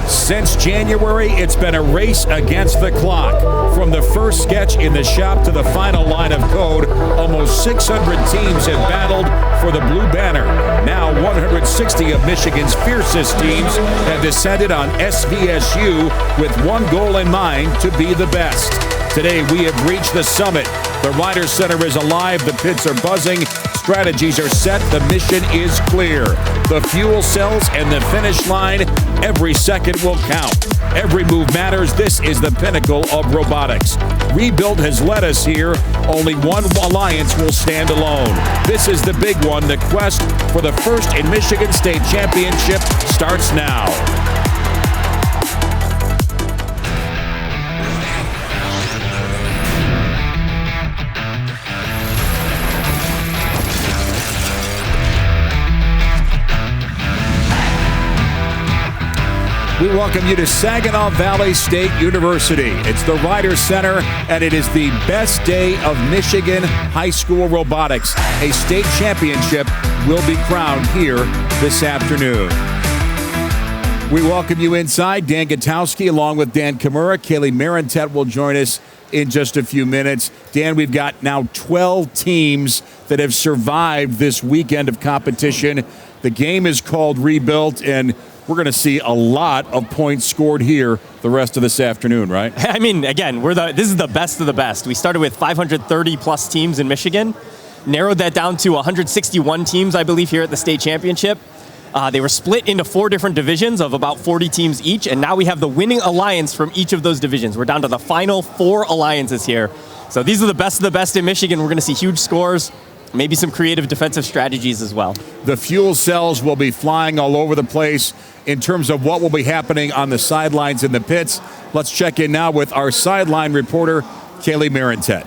Since January, it's been a race against the clock. From the first sketch in the shop to the final line of code, almost 600 teams have battled for the Blue Banner. Now 160 of Michigan's fiercest teams have descended on SVSU with one goal in mind: to be the best. Today, we have reached the summit. The Ryder Center is alive. The pits are buzzing. Strategies are set. The mission is clear. The fuel cells and the finish line. Every second will count. Every move matters. This is the pinnacle of robotics. Rebuilt has led us here. Only one alliance will stand alone. This is the big one. The quest for the first in Michigan State Championship starts now. We welcome you to Saginaw Valley State University. It's the Ryder Center, and it is the best day of Michigan high school robotics. A state championship will be crowned here this afternoon. We welcome you inside. Dan Gutowski along with Dan Kimura. Kaylee Marentet will join us in just a few minutes. Dan, we've got now 12 teams that have survived this weekend of competition. The game is called Rebuilt, and we're going to see a lot of points scored here the rest of this afternoon, right? I mean, again, this is the best of the best. We started with 530 plus teams in Michigan, narrowed that down to 161 teams, I believe, here at the state championship. They were split into 4 different divisions of about 40 teams each, and now we have the winning alliance from each of those divisions. We're down to the final 4 alliances here. So these are the best of the best in Michigan. We're going to see huge scores, maybe some creative defensive strategies as well. The fuel cells will be flying all over the place. In terms of what will be happening on the sidelines in the pits, let's check in now with our sideline reporter, Kaylee Marentet.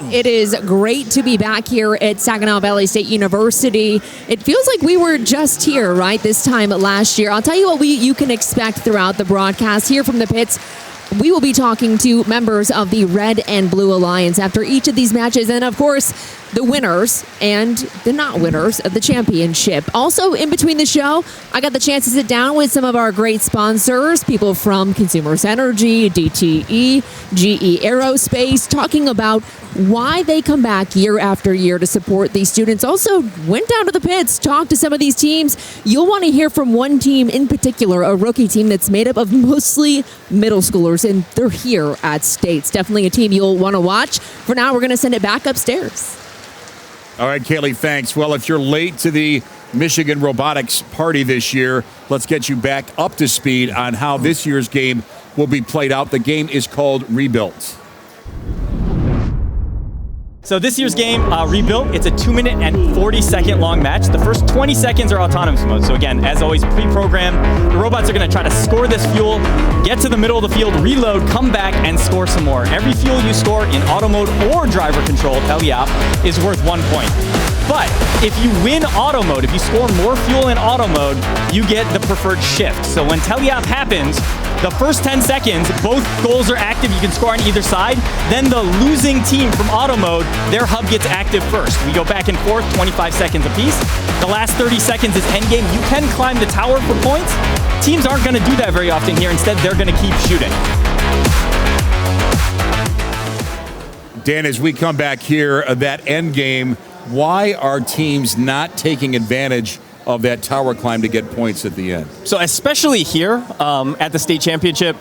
It is great to be back here at Saginaw Valley State University. It feels like we were just here, right, this time last year. I'll tell you what you can expect throughout the broadcast here from the pits. We will be talking to members of the Red and Blue Alliance after each of these matches, and of course, the winners and the not winners of the championship. Also, in between the show, I got the chance to sit down with some of our great sponsors, people from Consumers Energy, DTE, GE Aerospace, talking about why they come back year after year to support these students. Also, went down to the pits, talked to some of these teams. You'll want to hear from one team in particular, a rookie team that's made up of mostly middle schoolers, and they're here at State. It's definitely a team you'll want to watch. For now, we're going to send it back upstairs. All right, Kaylee, thanks. Well, if you're late to the Michigan Robotics Party this year, let's get you back up to speed on how this year's game will be played out. The game is called Rebuilt. So this year's game, Rebuilt, it's a 2-minute and 40-second long match. The first 20 seconds are autonomous mode. So again, as always, pre-programmed. The robots are going to try to score this fuel, get to the middle of the field, reload, come back, and score some more. Every fuel you store in auto mode or driver control, teleop, is worth 1 point. But if you win auto mode, if you score more fuel in auto mode, you get the preferred shift. So when teleop happens, the first 10 seconds, both goals are active. You can score on either side. Then the losing team from auto mode, their hub gets active first. We go back and forth, 25 seconds apiece. The last 30 seconds is endgame. You can climb the tower for points. Teams aren't going to do that very often here. Instead, they're going to keep shooting. Dan, as we come back here, that endgame, why are teams not taking advantage of that tower climb to get points at the end? So especially here at the state championship,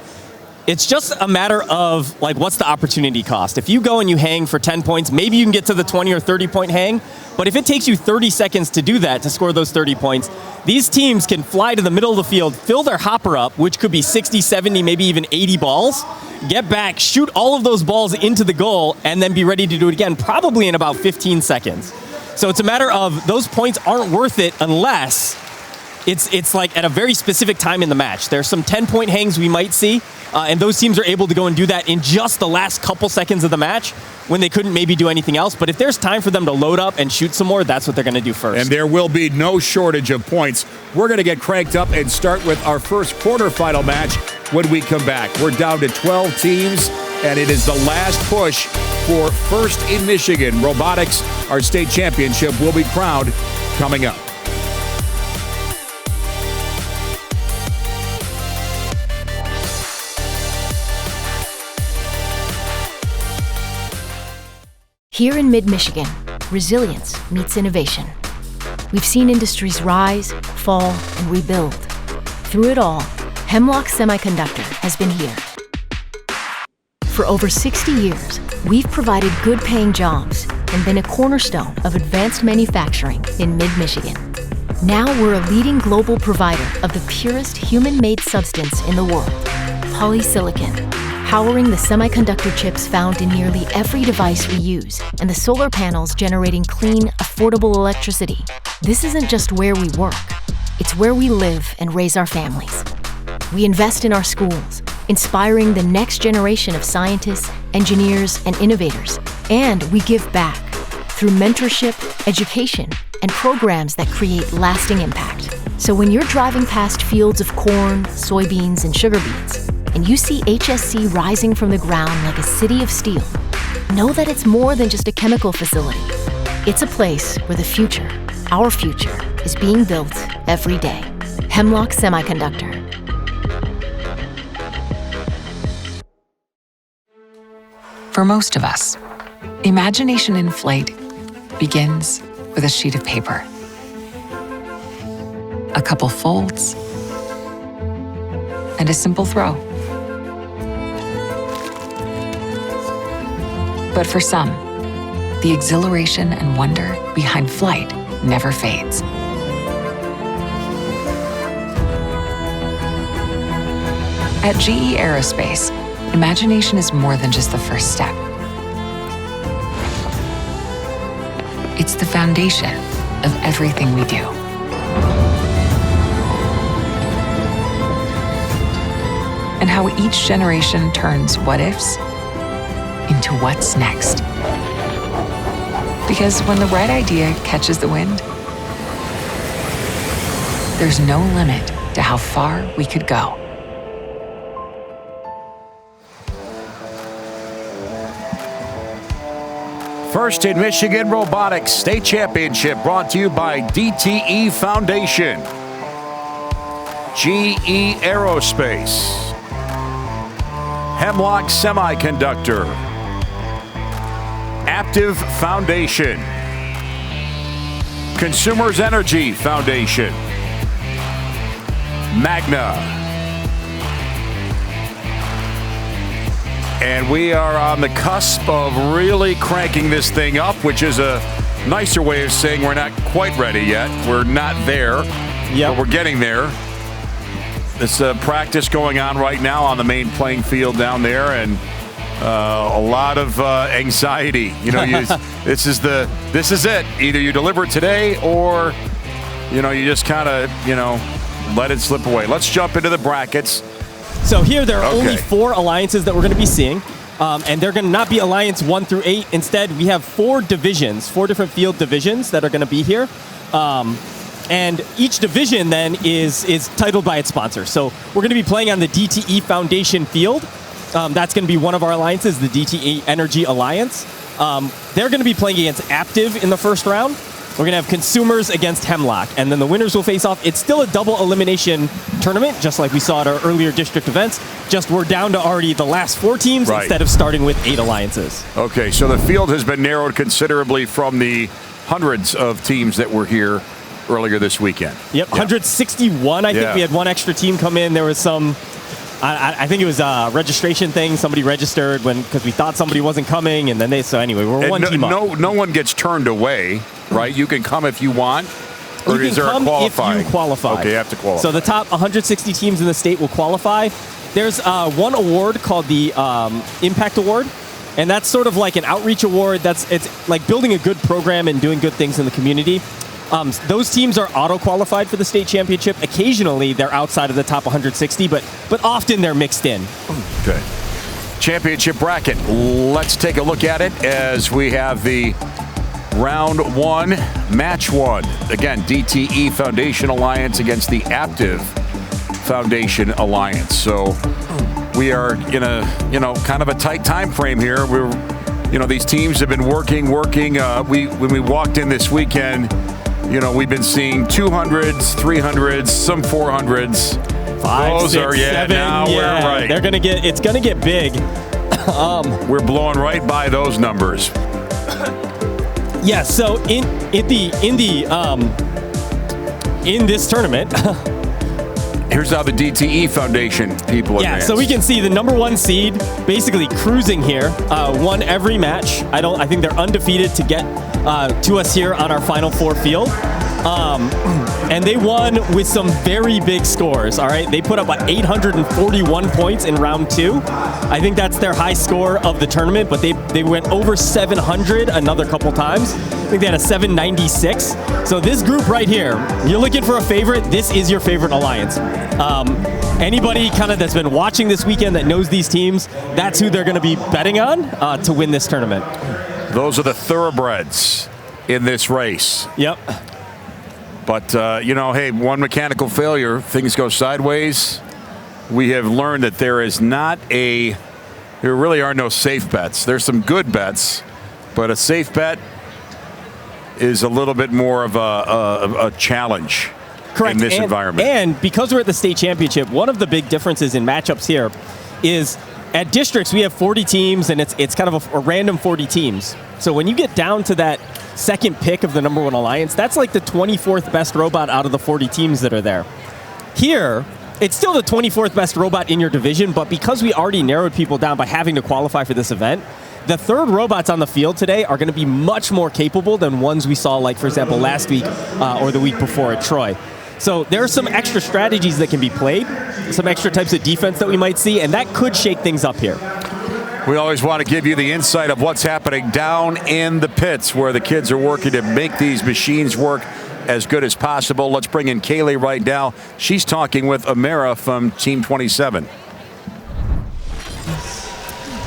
it's just a matter of, like, what's the opportunity cost? If you go and you hang for 10 points, maybe you can get to the 20 or 30-point hang. But if it takes you 30 seconds to do that, to score those 30 points, these teams can fly to the middle of the field, fill their hopper up, which could be 60, 70, maybe even 80 balls, get back, shoot all of those balls into the goal, and then be ready to do it again, probably in about 15 seconds. So it's a matter of those points aren't worth it unless it's like at a very specific time in the match. There's some 10-point hangs we might see, and those teams are able to go and do that in just the last couple seconds of the match when they couldn't maybe do anything else. But if there's time for them to load up and shoot some more, that's what they're going to do first. And there will be no shortage of points. We're going to get cranked up and start with our first quarterfinal match when we come back. We're down to 12 teams, and it is the last push for first in Michigan. Robotics, our state championship, will be crowned coming up. Here in mid-Michigan, resilience meets innovation. We've seen industries rise, fall, and rebuild. Through it all, Hemlock Semiconductor has been here. For over 60 years, we've provided good-paying jobs and been a cornerstone of advanced manufacturing in mid-Michigan. Now we're a leading global provider of the purest human-made substance in the world, polysilicon, powering the semiconductor chips found in nearly every device we use and the solar panels generating clean, affordable electricity. This isn't just where we work, it's where we live and raise our families. We invest in our schools, inspiring the next generation of scientists, engineers, and innovators. And we give back through mentorship, education, and programs that create lasting impact. So when you're driving past fields of corn, soybeans, and sugar beets, and you see HSC rising from the ground like a city of steel, know that it's more than just a chemical facility. It's a place where the future, our future, is being built every day. Hemlock Semiconductor. For most of us, imagination in flight begins with a sheet of paper. A couple folds, and a simple throw. But for some, the exhilaration and wonder behind flight never fades. At GE Aerospace, imagination is more than just the first step. It's the foundation of everything we do. And how each generation turns what-ifs into what's next. Because when the right idea catches the wind, there's no limit to how far we could go. First in Michigan Robotics State Championship brought to you by DTE Foundation, GE Aerospace, Hemlock Semiconductor, Aptiv Foundation, Consumers Energy Foundation, Magna. And we are on the cusp of really cranking this thing up, which is a nicer way of saying we're not quite ready yet. We're not there, but we're getting there. There's practice going on right now on the main playing field down there, and a lot of anxiety. You know, this is it. Either you deliver today, or you just kind of let it slip away. Let's jump into the brackets. So here there are only 4 alliances that we're going to be seeing, and they're going to not be Alliance 1 through 8. Instead, we have 4 divisions, 4 different field divisions that are going to be here. And each division then is titled by its sponsor. So we're going to be playing on the DTE Foundation field. That's going to be one of our alliances, the DTE Energy Alliance. They're going to be playing against Aptiv in the first round. We're going to have Consumers against Hemlock, and then the winners will face off. It's still a double elimination tournament, just like we saw at our earlier district events. Just we're down to already the last 4 teams instead of starting with 8 alliances. Okay, so the field has been narrowed considerably from the hundreds of teams that were here earlier this weekend. Yep, 161. I think we had 1 extra team come in. There was some, I think it was a registration thing. Somebody registered because we thought somebody wasn't coming, and then so anyway, we're one team up. No one gets turned away, right? You can come if you want, or is there a qualifying? If you qualify. Okay, you have to qualify. So the top 160 teams in the state will qualify. There's one award called the Impact Award, and that's sort of like an outreach award. It's like building a good program and doing good things in the community. Those teams are auto-qualified for the state championship. Occasionally, they're outside of the top 160, but often they're mixed in. Okay. Championship bracket. Let's take a look at it as we have the round 1, match 1. Again, DTE Foundation Alliance against the Aptiv Foundation Alliance. So we are in a, kind of a tight time frame here. These teams have been working. When we walked in this weekend, we've been seeing 200s, 300s, some 400s. 5, Those 6, are 7, now we're right. It's gonna get big. We're blowing right by those numbers. Yeah. So in this tournament. Here's how the DTE Foundation people advance. So we can see the number 1 seed basically cruising here, won every match. I think they're undefeated to get to us here on our Final Four field. And they won with some very big scores, all right? They put up 841 points in round 2. I think that's their high score of the tournament, but they went over 700 another couple times. I think they had a 796. So this group right here, you're looking for a favorite, this is your favorite alliance. Anybody kind of that's been watching this weekend that knows these teams, that's who they're going to be betting on to win this tournament. Those are the thoroughbreds in this race. Yep. But, hey, one mechanical failure, things go sideways. We have learned that there really are no safe bets. There's some good bets, but a safe bet is a little bit more of a challenge. Correct. In this environment. And because we're at the state championship, one of the big differences in matchups here is at districts we have 40 teams, and it's kind of a random 40 teams. So when you get down to that second pick of the number 1 alliance, that's like the 24th best robot out of the 40 teams that are there. Here, it's still the 24th best robot in your division, but because we already narrowed people down by having to qualify for this event, the third robots on the field today are going to be much more capable than ones we saw, like, for example, last week or the week before at Troy. So there are some extra strategies that can be played, some extra types of defense that we might see, and that could shake things up here. We always want to give you the insight of what's happening down in the pits where the kids are working to make these machines work as good as possible. Let's bring in Kaylee right now. She's talking with Amira from Team 27.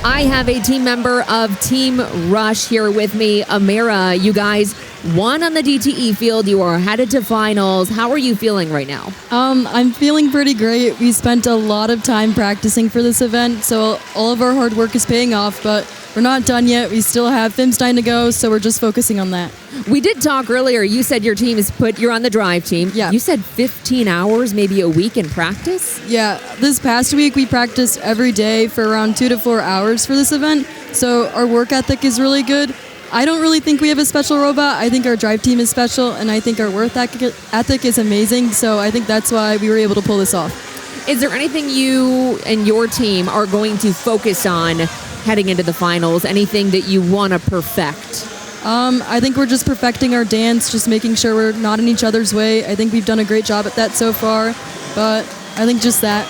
I have a team member of Team Rush here with me. Amira, you guys won on the DTE field. You are headed to finals. How are you feeling right now? I'm feeling pretty great. We spent a lot of time practicing for this event, so all of our hard work is paying off, but we're not done yet. We still have Filmstein to go, so we're just focusing on that. We did talk earlier. You said your team you're on the drive team. Yeah. You said 15 hours, maybe a week in practice? Yeah, this past week we practiced every day for around 2 to 4 hours for this event, so our work ethic is really good. I don't really think we have a special robot. I think our drive team is special, and I think our work ethic is amazing, so I think that's why we were able to pull this off. Is there anything you and your team are going to focus on heading into the finals? Anything that you want to perfect? I think we're just perfecting our dance, just making sure we're not in each other's way. I think we've done a great job at that so far, but I think just that.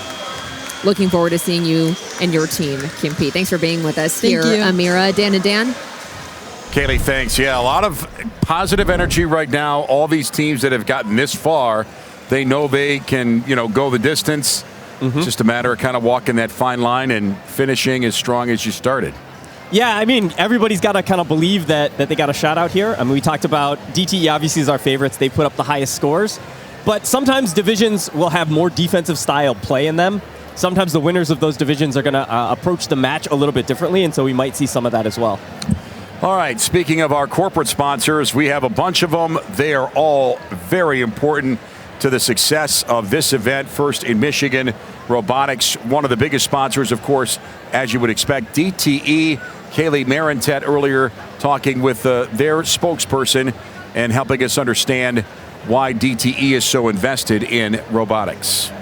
Looking forward to seeing you and your team compete. Thanks for being with us here, Amira. Dan and Dan? Kaylee, thanks. Yeah, a lot of positive energy right now. All these teams that have gotten this far, they know they can, go the distance. It's just a matter of kind of walking that fine line and finishing as strong as you started. Yeah, I mean, everybody's got to kind of believe that they got a shot out here. I mean, we talked about DTE obviously is our favorites. They put up the highest scores. But sometimes divisions will have more defensive style play in them. Sometimes the winners of those divisions are going to approach the match a little bit differently, and so we might see some of that as well. All right, speaking of our corporate sponsors, we have a bunch of them. They are all very important to the success of this event. First in Michigan, Robotics, one of the biggest sponsors, of course, as you would expect. DTE, Kaylee Marentet earlier talking with their spokesperson and helping us understand why DTE is so invested in robotics.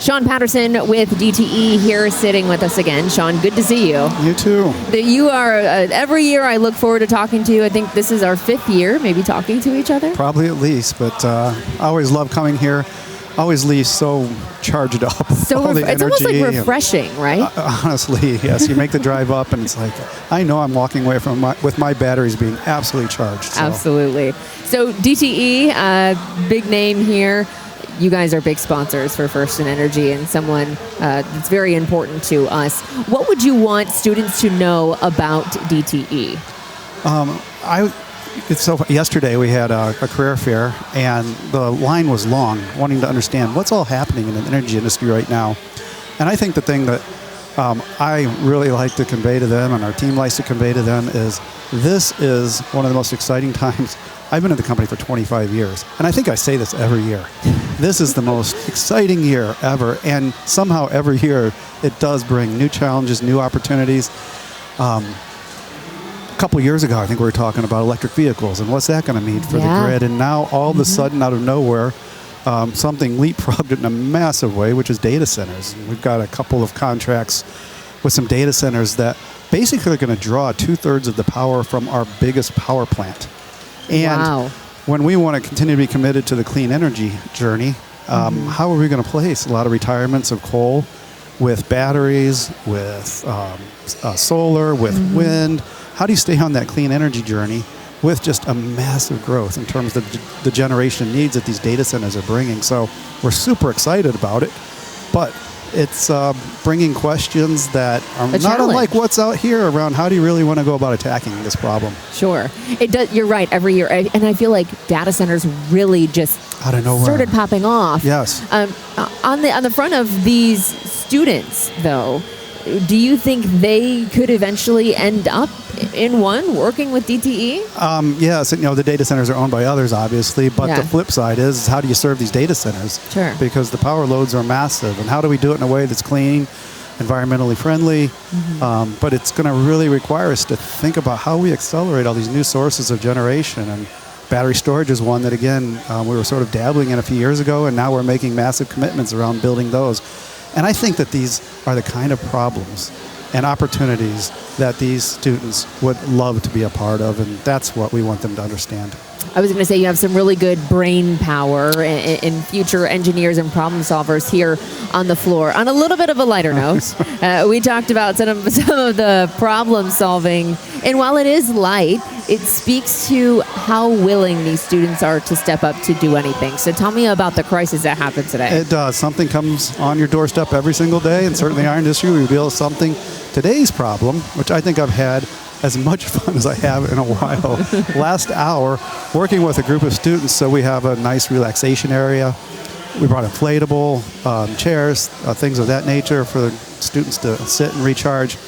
Sean Patterson with DTE here sitting with us again. Sean, good to see you. You too. You are, every year I look forward to talking to you. I think this is our 5th year, maybe talking to each other. Probably at least, but I always love coming here. Always leave so charged up. So it's almost like refreshing, right? Honestly, yes. You make the drive up and it's like, I know I'm walking away from with my batteries being absolutely charged. So. Absolutely. So DTE, big name here. You guys are big sponsors for First and Energy and someone that's very important to us. What would you want students to know about DTE? Yesterday we had a career fair and the line was long, wanting to understand what's all happening in the energy industry right now. And I think the thing that I really like to convey to them, and our team likes to convey to them, is this is one of the most exciting times. I've been in the company for 25 years, and I think I say this every year. This is the most exciting year ever, and somehow every year it does bring new challenges, new opportunities. A couple years ago, I think we were talking about electric vehicles and what's that going to mean for the grid, and now all of a sudden, out of nowhere, something leapfrogged in a massive way, which is data centers. We've got a couple of contracts with some data centers that basically are going to draw 2/3 of the power from our biggest power plant. And when we want to continue to be committed to the clean energy journey, how are we going to place a lot of retirements of coal with batteries, with solar, with wind? How do you stay on that clean energy journey with just a massive growth in terms of the generation needs that these data centers are bringing? So we're super excited about it, but it's bringing questions that are not unlike what's out here around how do you really want to go about attacking this problem. Sure. It does. You're right, every year. And I feel like data centers really just out of nowhere started popping off. Yes. On the front of these students, though, do you think they could eventually end up in one working with DTE? Yes, the data centers are owned by others, obviously, but the flip side is how do you serve these data centers? Sure. Because the power loads are massive, and how do we do it in a way that's clean, environmentally friendly? But it's going to really require us to think about how we accelerate all these new sources of generation, and battery storage is one that, again, we were sort of dabbling in a few years ago, and now we're making massive commitments around building those. And I think that these are the kind of problems and opportunities that these students would love to be a part of, and that's what we want them to understand. I was going to say you have some really good brain power in future engineers and problem solvers here on the floor. On a little bit of a lighter note, we talked about some of the problem solving, and while it is light, it speaks to how willing these students are to step up to do anything. So tell me about the crisis that happened today. It does. Something comes on your doorstep every single day, and certainly our industry reveals something. Today's problem, which I think I've had as much fun as I have in a while. Last hour, working with a group of students, so we have a nice relaxation area. We brought inflatable chairs, things of that nature for the students to sit and recharge.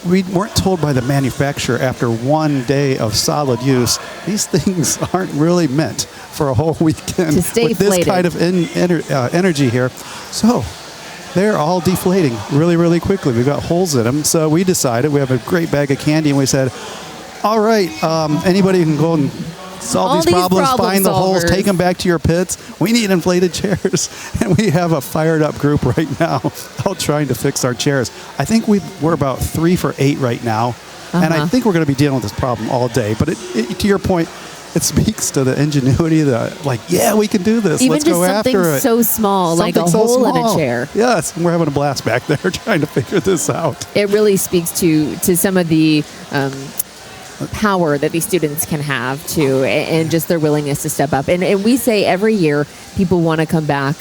We weren't told by the manufacturer after one day of solid use, these things aren't really meant for a whole weekend to stay with this kind of energy here. So they're all deflating really, really quickly. We've got holes in them. So we decided, we have a great bag of candy, and we said, all right, anybody can go and solve these problems, find the holes, take them back to your pits. We need inflated chairs. And we have a fired up group right now out trying to fix our chairs. I think we're about 3 for 8 right now. And I think we're going to be dealing with this problem all day. But to your point, it speaks to the ingenuity, we can do this. Even Let's go after it. Even just something so small, like a hole in a chair. Yes, and we're having a blast back there trying to figure this out. It really speaks to some of the power that these students can have and just their willingness to step up. And we say every year people want to come back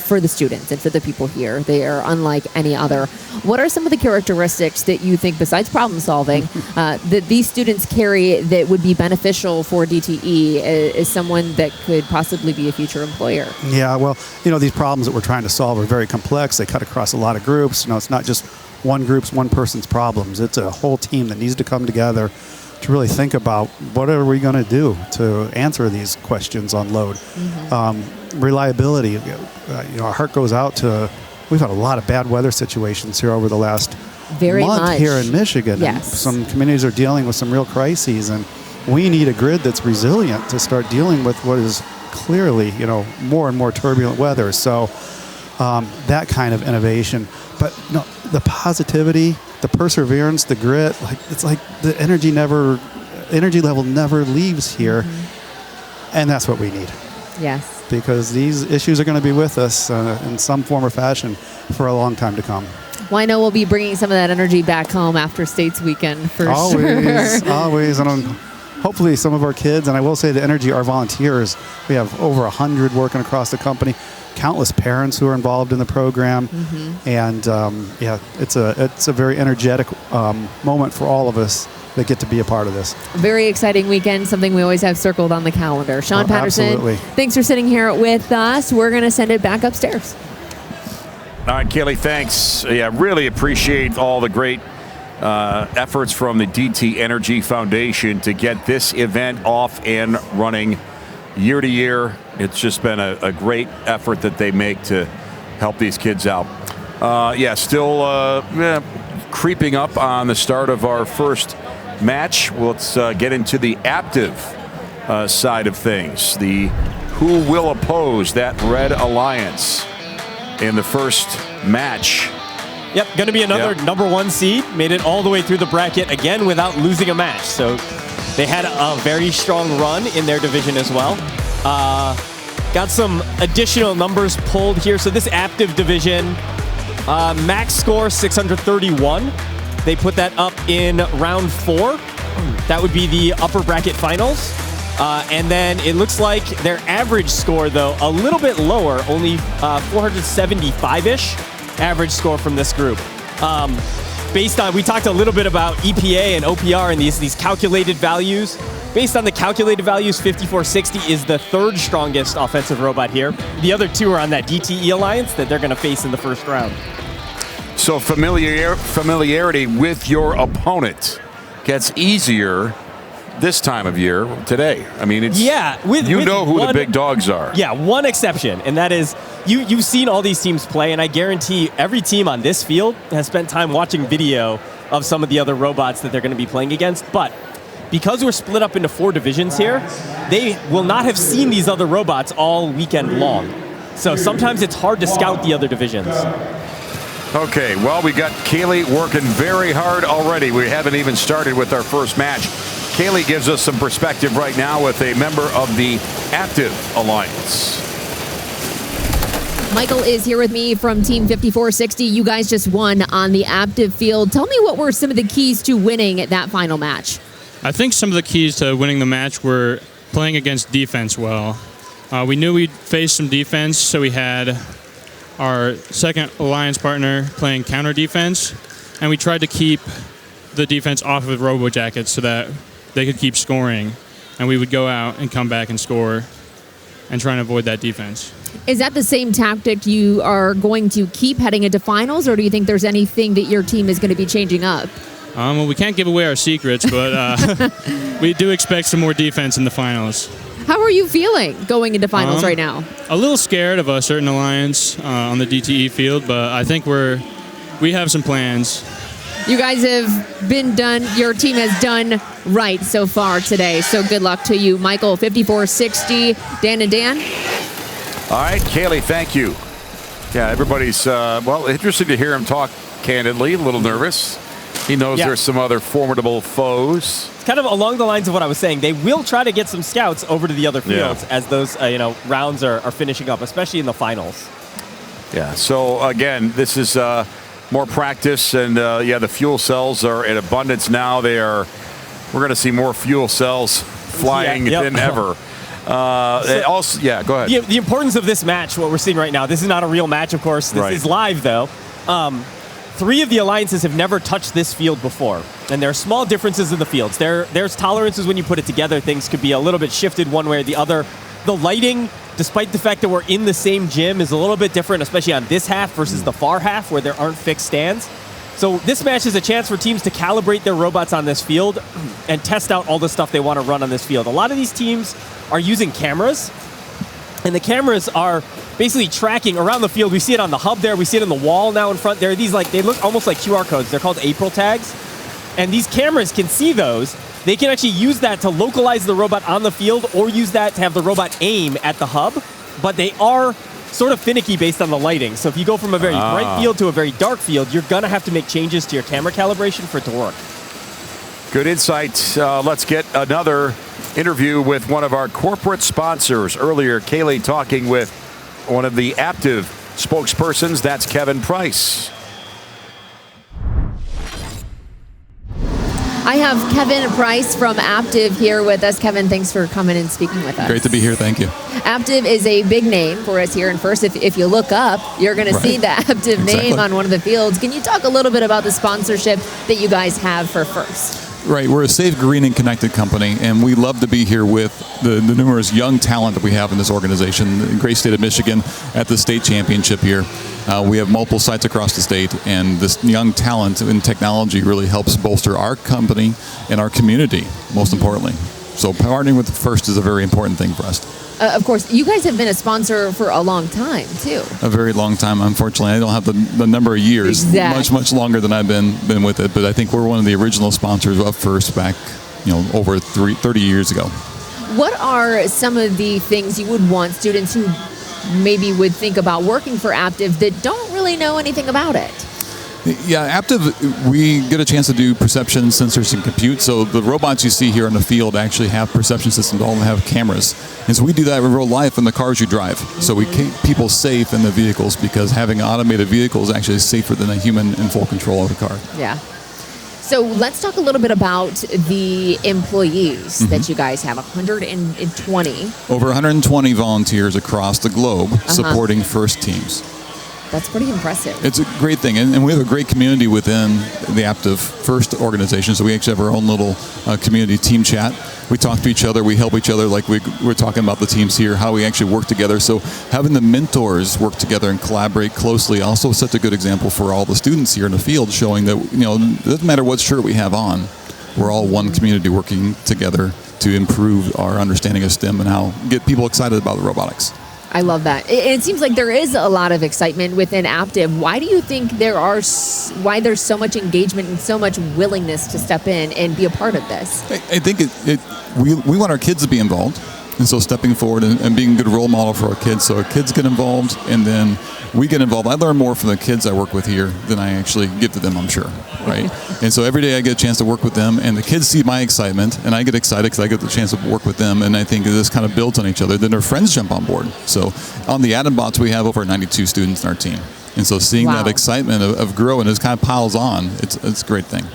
for the students and for the people here. They are unlike any other. What are some of the characteristics that you think, besides problem solving, that these students carry that would be beneficial for DTE as someone that could possibly be a future employer? Yeah, well, these problems that we're trying to solve are very complex. They cut across a lot of groups. It's not just one person's problems. It's a whole team that needs to come together to really think about what are we going to do to answer these questions on load. Reliability, our heart goes out to, we've had a lot of bad weather situations here over the last month here in Michigan. Yes. And some communities are dealing with some real crises, and we need a grid that's resilient to start dealing with what is clearly, more and more turbulent weather. So that kind of innovation. But the positivity, the perseverance, the grit, it's like the energy level never leaves here. And that's what we need. Yes. Because these issues are going to be with us in some form or fashion for a long time to come. Well, I know we'll be bringing some of that energy back home after States Weekend for sure. Always. And hopefully some of our kids, and I will say the energy, our volunteers, we have over 100 working across the company, countless parents who are involved in the program. And it's a very energetic moment for all of us that get to be a part of this. Very exciting weekend, something we always have circled on the calendar. Sean Patterson, absolutely. Thanks for sitting here with us. We're going to send it back upstairs. All right, Kaylee, thanks. Yeah, really appreciate all the great efforts from the DT Energy Foundation to get this event off and running year to year. It's just been a great effort that they make to help these kids out. Still creeping up on the start of our first match. Let's get into the Aptiv side of things. The who will oppose that Red Alliance in the first match. Yep, going to be another number 1 seed. Made it all the way through the bracket again without losing a match. So they had a very strong run in their division as well. Got some additional numbers pulled here. So this Aptiv division, max score 631. They put that up in round 4. That would be the upper bracket finals. And then it looks like their average score, though, a little bit lower, only 475-ish average score from this group. Based on, we talked a little bit about EPA and OPR and these calculated values. Based on the calculated values, 5460 is the 3rd strongest offensive robot here. The other 2 are on that DTE alliance that they're going to face in the first round. So familiarity with your opponent gets easier this time of year today. I mean, it's you know who the big dogs are. Yeah, one exception, and that is you've seen all these teams play, and I guarantee every team on this field has spent time watching video of some of the other robots that they're going to be playing against. But because we're split up into 4 divisions here, they will not have seen these other robots all weekend long. So sometimes it's hard to scout the other divisions. Okay, well, we got Kaylee working very hard already. We haven't even started with our first match. Kaylee gives us some perspective right now with a member of the Aptiv Alliance. Michael is here with me from Team 5460. You guys just won on the Aptiv field. Tell me what were some of the keys to winning that final match? I think some of the keys to winning the match were playing against defense well. We knew we'd face some defense, so we had our second alliance partner playing counter defense, and we tried to keep the defense off of Robo Jackets so that they could keep scoring, and we would go out and come back and score and try and avoid that defense. Is that the same tactic you are going to keep heading into finals, or do you think there's anything that your team is going to be changing up? Well, we can't give away our secrets, but we do expect some more defense in the finals. How are you feeling going into finals right now? A little scared of a certain alliance on the DTE field, but I think we have some plans. You guys have been done, your team has done right so far today, so good luck to you. Michael, 5460, Dan and Dan. All right, Kaylee, thank you. Yeah, everybody's, interesting to hear him talk candidly, a little nervous. He knows there's some other formidable foes. It's kind of along the lines of what I was saying. They will try to get some scouts over to the other fields as those rounds are finishing up, especially in the finals. Yeah, so again, this is more practice, and the fuel cells are in abundance now. We're going to see more fuel cells flying than ever. Go ahead. The importance of this match, what we're seeing right now, this is not a real match, of course. This is live, though. 3 of the alliances have never touched this field before, and there are small differences in the fields. There's tolerances when you put it together. Things could be a little bit shifted one way or the other. The lighting, despite the fact that we're in the same gym, is a little bit different, especially on this half versus the far half where there aren't fixed stands. So this match is a chance for teams to calibrate their robots on this field and test out all the stuff they want to run on this field. A lot of these teams are using cameras, and the cameras are basically tracking around the field. We see it on the hub there. We see it on the wall now in front. There are these, they look almost like QR codes. They're called April tags. And these cameras can see those. They can actually use that to localize the robot on the field or use that to have the robot aim at the hub. But they are sort of finicky based on the lighting. So if you go from a very bright field to a very dark field, you're going to have to make changes to your camera calibration for it to work. Good insight. Let's get another interview with one of our corporate sponsors. Earlier, Kaylee talking with one of the Aptiv spokespersons. That's Kevin Price. I have Kevin Price from Aptiv here with us. Kevin, thanks for coming and speaking with us. Great to be here. Thank you. Aptiv is a big name for us here. And first, if you look up, you're going to see the Aptiv name on one of the fields. Can you talk a little bit about the sponsorship that you guys have for First? Right, we're a safe, green, and connected company, and we love to be here with the numerous young talent that we have in this organization. The great state of Michigan at the state championship here. We have multiple sites across the state, and this young talent in technology really helps bolster our company and our community, most importantly. So partnering with FIRST is a very important thing for us. Of course, you guys have been a sponsor for a long time, too. A very long time. Unfortunately, I don't have the number of years. Exactly. Much longer than I've been with it. But I think we're one of the original sponsors of FIRST back, over 30 years ago. What are some of the things you would want students who maybe would think about working for Aptiv that don't really know anything about it? Yeah, Aptiv, we get a chance to do perception, sensors, and compute. So the robots you see here in the field actually have perception systems, all of them have cameras. And so we do that in real life in the cars you drive. So we keep people safe in the vehicles because having an automated vehicle is actually safer than a human in full control of the car. Yeah. So let's talk a little bit about the employees that you guys have, 120. Over 120 volunteers across the globe supporting FIRST teams. That's pretty impressive. It's a great thing, and we have a great community within the Aptiv FIRST organization, so we actually have our own little community team chat. We talk to each other, we help each other, like we're talking about the teams here, how we actually work together. So having the mentors work together and collaborate closely also sets a good example for all the students here in the field, showing that it doesn't matter what shirt we have on, we're all one community working together to improve our understanding of STEM and how get people excited about the robotics. I love that. It seems like there is a lot of excitement within Aptiv. Why do you think why there's so much engagement and so much willingness to step in and be a part of this? I think we want our kids to be involved. And so stepping forward and being a good role model for our kids, so our kids get involved and then we get involved. I learn more from the kids I work with here than I actually give to them, I'm sure, right? And so every day I get a chance to work with them, and the kids see my excitement, and I get excited because I get the chance to work with them, and I think this kind of builds on each other. Then their friends jump on board. So on the Atom Bots, we have over 92 students in our team. And so seeing that excitement of growing, it kind of piles on. It's a great thing.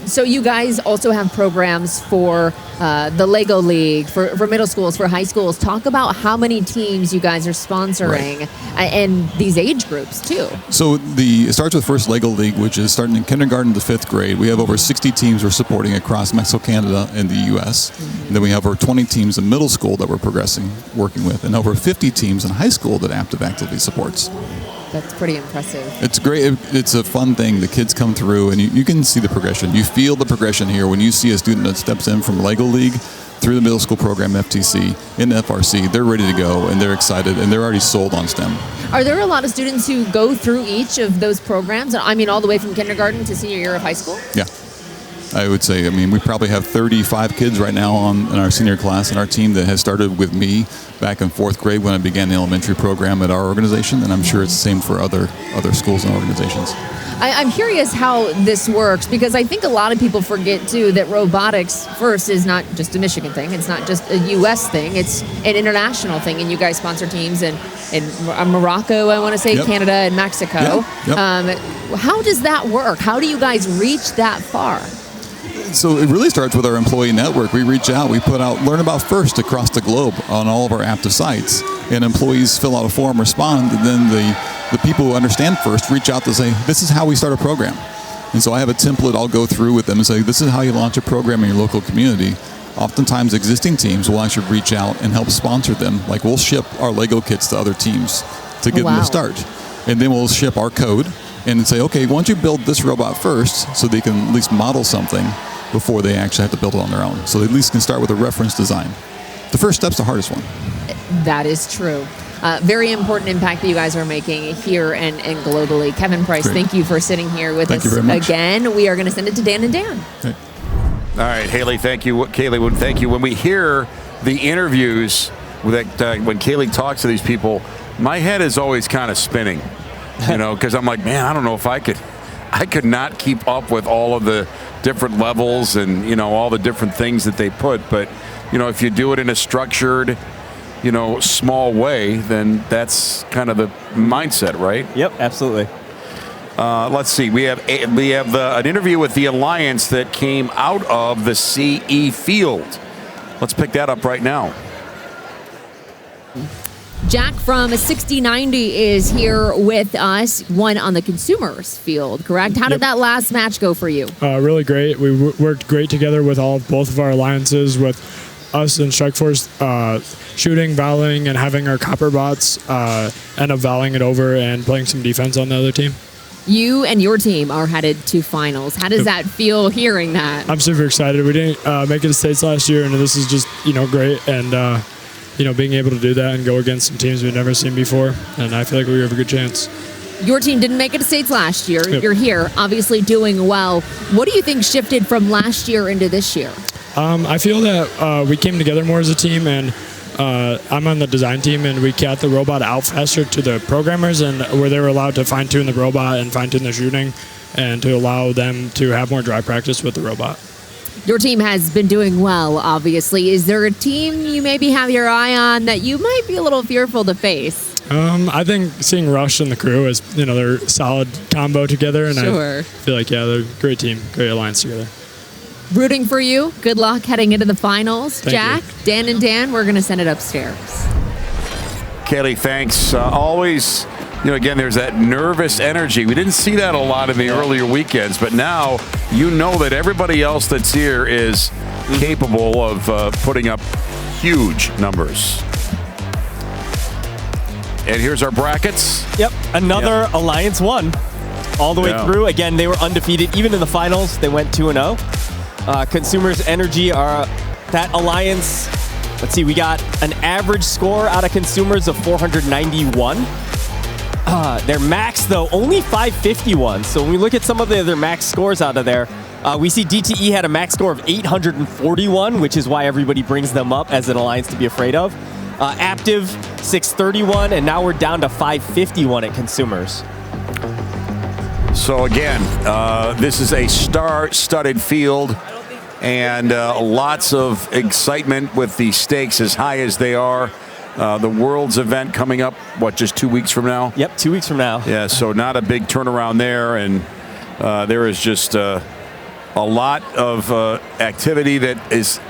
So you guys also have programs for the Lego League, for middle schools, for high schools. Talk about how many teams you guys are sponsoring and these age groups too. So it starts with FIRST Lego League, which is starting in kindergarten to 5th grade. We have over 60 teams we're supporting across Mexico, Canada, and the U.S. And then we have over 20 teams in middle school that we're working with, and over 50 teams in high school that Aptiv actively supports. That's pretty impressive. It's great. It's a fun thing. The kids come through, and you can see the progression. You feel the progression here when you see a student that steps in from Lego League through the middle school program, FTC, in FRC. They're ready to go, and they're excited, and they're already sold on STEM. Are there a lot of students who go through each of those programs? I mean, all the way from kindergarten to senior year of high school? Yeah. I would say, we probably have 35 kids right now in our senior class in our team that has started with me back in 4th grade when I began the elementary program at our organization, and I'm sure it's the same for other schools and organizations. I'm curious how this works, because I think a lot of people forget, too, that robotics, first, is not just a Michigan thing. It's not just a U.S. thing. It's an international thing, and you guys sponsor teams in Morocco, I want to say, Canada, and Mexico. How does that work? How do you guys reach that far? So it really starts with our employee network. We reach out, we put out Learn About FIRST across the globe on all of our Aptiv sites. And employees fill out a form, respond, and then the people who understand FIRST reach out to say, this is how we start a program. And so I have a template I'll go through with them and say, this is how you launch a program in your local community. Oftentimes existing teams will actually reach out and help sponsor them. Like we'll ship our Lego kits to other teams to get them to start. And then we'll ship our code and say, okay, why don't you build this robot first so they can at least model something before they actually have to build it on their own. So they at least can start with a reference design. The first step's the hardest one. That is true. Very important impact that you guys are making here and globally. Kevin Price, thank you for sitting here with us again. We are going to send it to Dan and Dan. Okay. All right, Haley, thank you. Kaylee, thank you. When we hear the interviews that when Kaylee talks to these people, my head is always kind of spinning, because I'm like, man, I don't know if I could not keep up with all of the different levels and, all the different things that they put. But, if you do it in a structured, small way, then that's kind of the mindset, right? Yep, absolutely. Let's see. We have an interview with the Alliance that came out of the CE field. Let's pick that up right now. Jack from 6090 is here with us, one on the consumers field, correct? How did that last match go for you? Really great. We worked great together with both of our alliances, with us and Strikeforce shooting, volleying, and having our copper bots end up volleying it over and playing some defense on the other team. You and your team are headed to finals. How does that feel hearing that? I'm super excited. We didn't make it to States last year, and this is just, great. And, being able to do that and go against some teams we've never seen before, and I feel like we have a good chance. Your team didn't make it to States last year. Yep. You're here, obviously doing well. What do you think shifted from last year into this year? I feel that we came together more as a team, and I'm on the design team, and we got the robot out faster to the programmers, and where they were allowed to fine-tune the robot and fine-tune the shooting, and to allow them to have more drive practice with the robot. Your team has been doing well, obviously. Is there a team you maybe have your eye on that you might be a little fearful to face? I think seeing Rush and the crew is, they're a solid combo together, and I feel like, they're a great team, great alliance together. Rooting for you. Good luck heading into the finals. Thank Jack, you. Dan, and Dan, we're going to send it upstairs. Kaylee, thanks. Always, again, there's that nervous energy. We didn't see that a lot in the earlier weekends, but now that everybody else that's here is capable of putting up huge numbers. And here's our brackets. Yep, another Alliance 1 all the way through. Again, they were undefeated. Even in the finals, they went 2-0. Consumers Energy are that Alliance. Let's see, we got an average score out of Consumers of 491. Their max, though, only 551. So when we look at some of their max scores out of there, we see DTE had a max score of 841, which is why everybody brings them up as an alliance to be afraid of. Aptiv, 631, and now we're down to 551 at Consumers. So again, this is a star-studded field, and lots of excitement with the stakes as high as they are. The Worlds event coming up, just 2 weeks from now? Yep, 2 weeks from now. Yeah, so not a big turnaround there, and there is just a lot of activity that is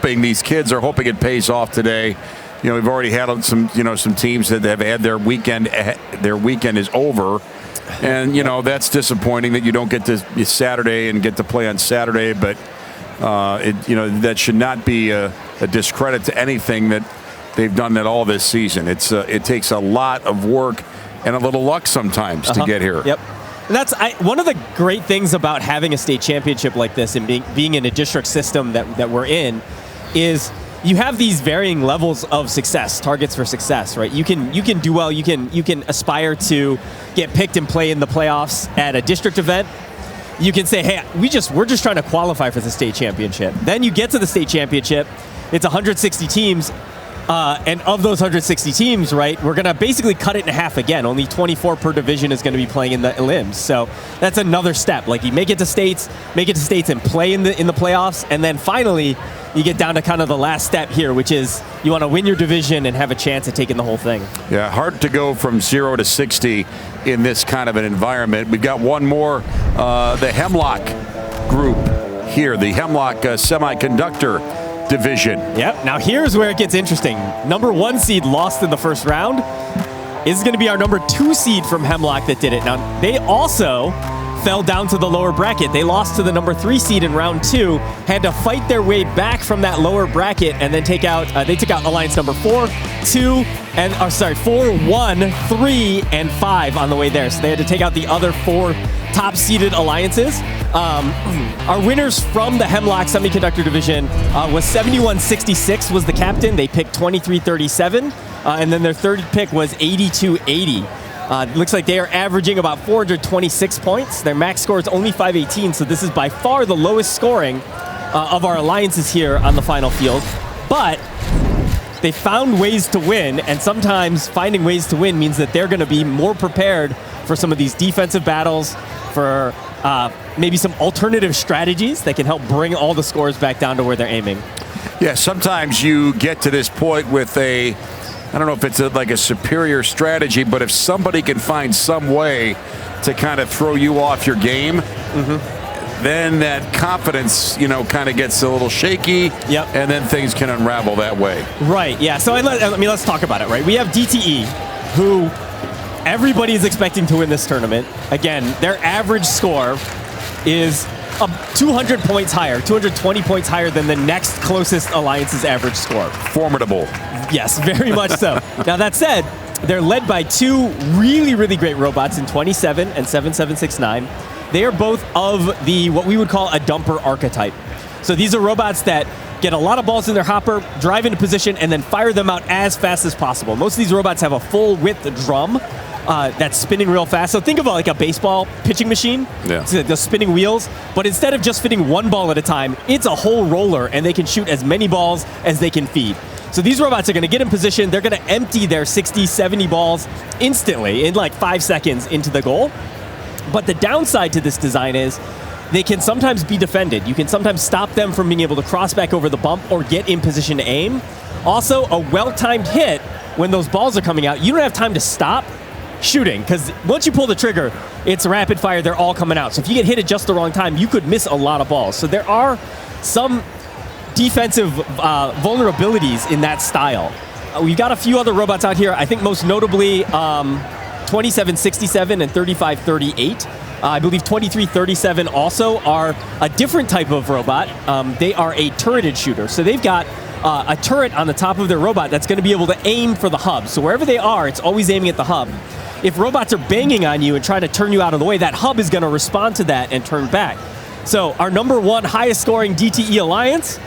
these kids are hoping it pays off today. We've already had some teams that have had their weekend is over. And, that's disappointing that you don't get to Saturday and get to play on Saturday, but that should not be a discredit to anything that they've done at all this season. It takes a lot of work and a little luck sometimes to get here. Yep. And that's one of the great things about having a state championship like this and being in a district system that we're in is you have these varying levels of success, targets for success, right? You can do well. You can aspire to get picked and play in the playoffs at a district event. You can say, hey, we're just trying to qualify for the state championship. Then you get to the state championship. It's 160 teams. And of those 160 teams, right, we're going to basically cut it in half again. Only 24 per division is going to be playing in the limbs. So that's another step. Like you make it to states and play in the playoffs. And then finally, you get down to kind of the last step here, which is you want to win your division and have a chance at taking the whole thing. Yeah, hard to go from 0 to 60 in this kind of an environment. We've got one more, the Hemlock group here, the Hemlock Semiconductor division. Yep. Now here's where it gets interesting. Number 1 seed lost in the first round. Is going to be our number 2 seed from Hemlock that did it. Now they also fell down to the lower bracket. They lost to the number 3 seed in round 2, had to fight their way back from that lower bracket and then they took out alliance number 4, 1, 3, and 5 on the way there. So they had to take out the other 4 top seeded alliances. Our winners from the Hemlock Semiconductor Division was 7166 was the captain. They picked 2337, and then their third pick was 8280. Looks like they are averaging about 426 points. Their max score is only 518, so this is by far the lowest scoring of our alliances here on the final field. But they found ways to win, and sometimes finding ways to win means that they're going to be more prepared for some of these defensive battles, for maybe some alternative strategies that can help bring all the scores back down to where they're aiming. Yeah, sometimes you get to this point with I don't know if it's like a superior strategy, but if somebody can find some way to kind of throw you off your game, then that confidence, kind of gets a little shaky. Yep. And then things can unravel that way. Right, yeah. So, let's talk about it, right? We have DTE, who everybody is expecting to win this tournament. Again, their average score is 200 points higher, 220 points higher than the next closest alliance's average score. Formidable. Yes, very much so. Now, that said, they're led by two really, really great robots in 27 and 7769. They are both of what we would call a dumper archetype. So these are robots that get a lot of balls in their hopper, drive into position, and then fire them out as fast as possible. Most of these robots have a full width drum that's spinning real fast. So think of like a baseball pitching machine. Yeah. So the spinning wheels. But instead of just fitting one ball at a time, it's a whole roller, and they can shoot as many balls as they can feed. So these robots are going to get in position. They're going to empty their 60, 70 balls instantly in like 5 seconds into the goal. But the downside to this design is they can sometimes be defended. You can sometimes stop them from being able to cross back over the bump or get in position to aim. Also, a well-timed hit, when those balls are coming out, you don't have time to stop shooting, because once you pull the trigger, it's rapid fire. They're all coming out. So if you get hit at just the wrong time, you could miss a lot of balls. So there are some defensive vulnerabilities in that style. We've got a few other robots out here. I think most notably 2767 and 3538. I believe 2337 also are a different type of robot. They are a turreted shooter. So they've got a turret on the top of their robot that's going to be able to aim for the hub. So wherever they are, it's always aiming at the hub. If robots are banging on you and trying to turn you out of the way, that hub is going to respond to that and turn back. So our number one highest scoring DTE alliance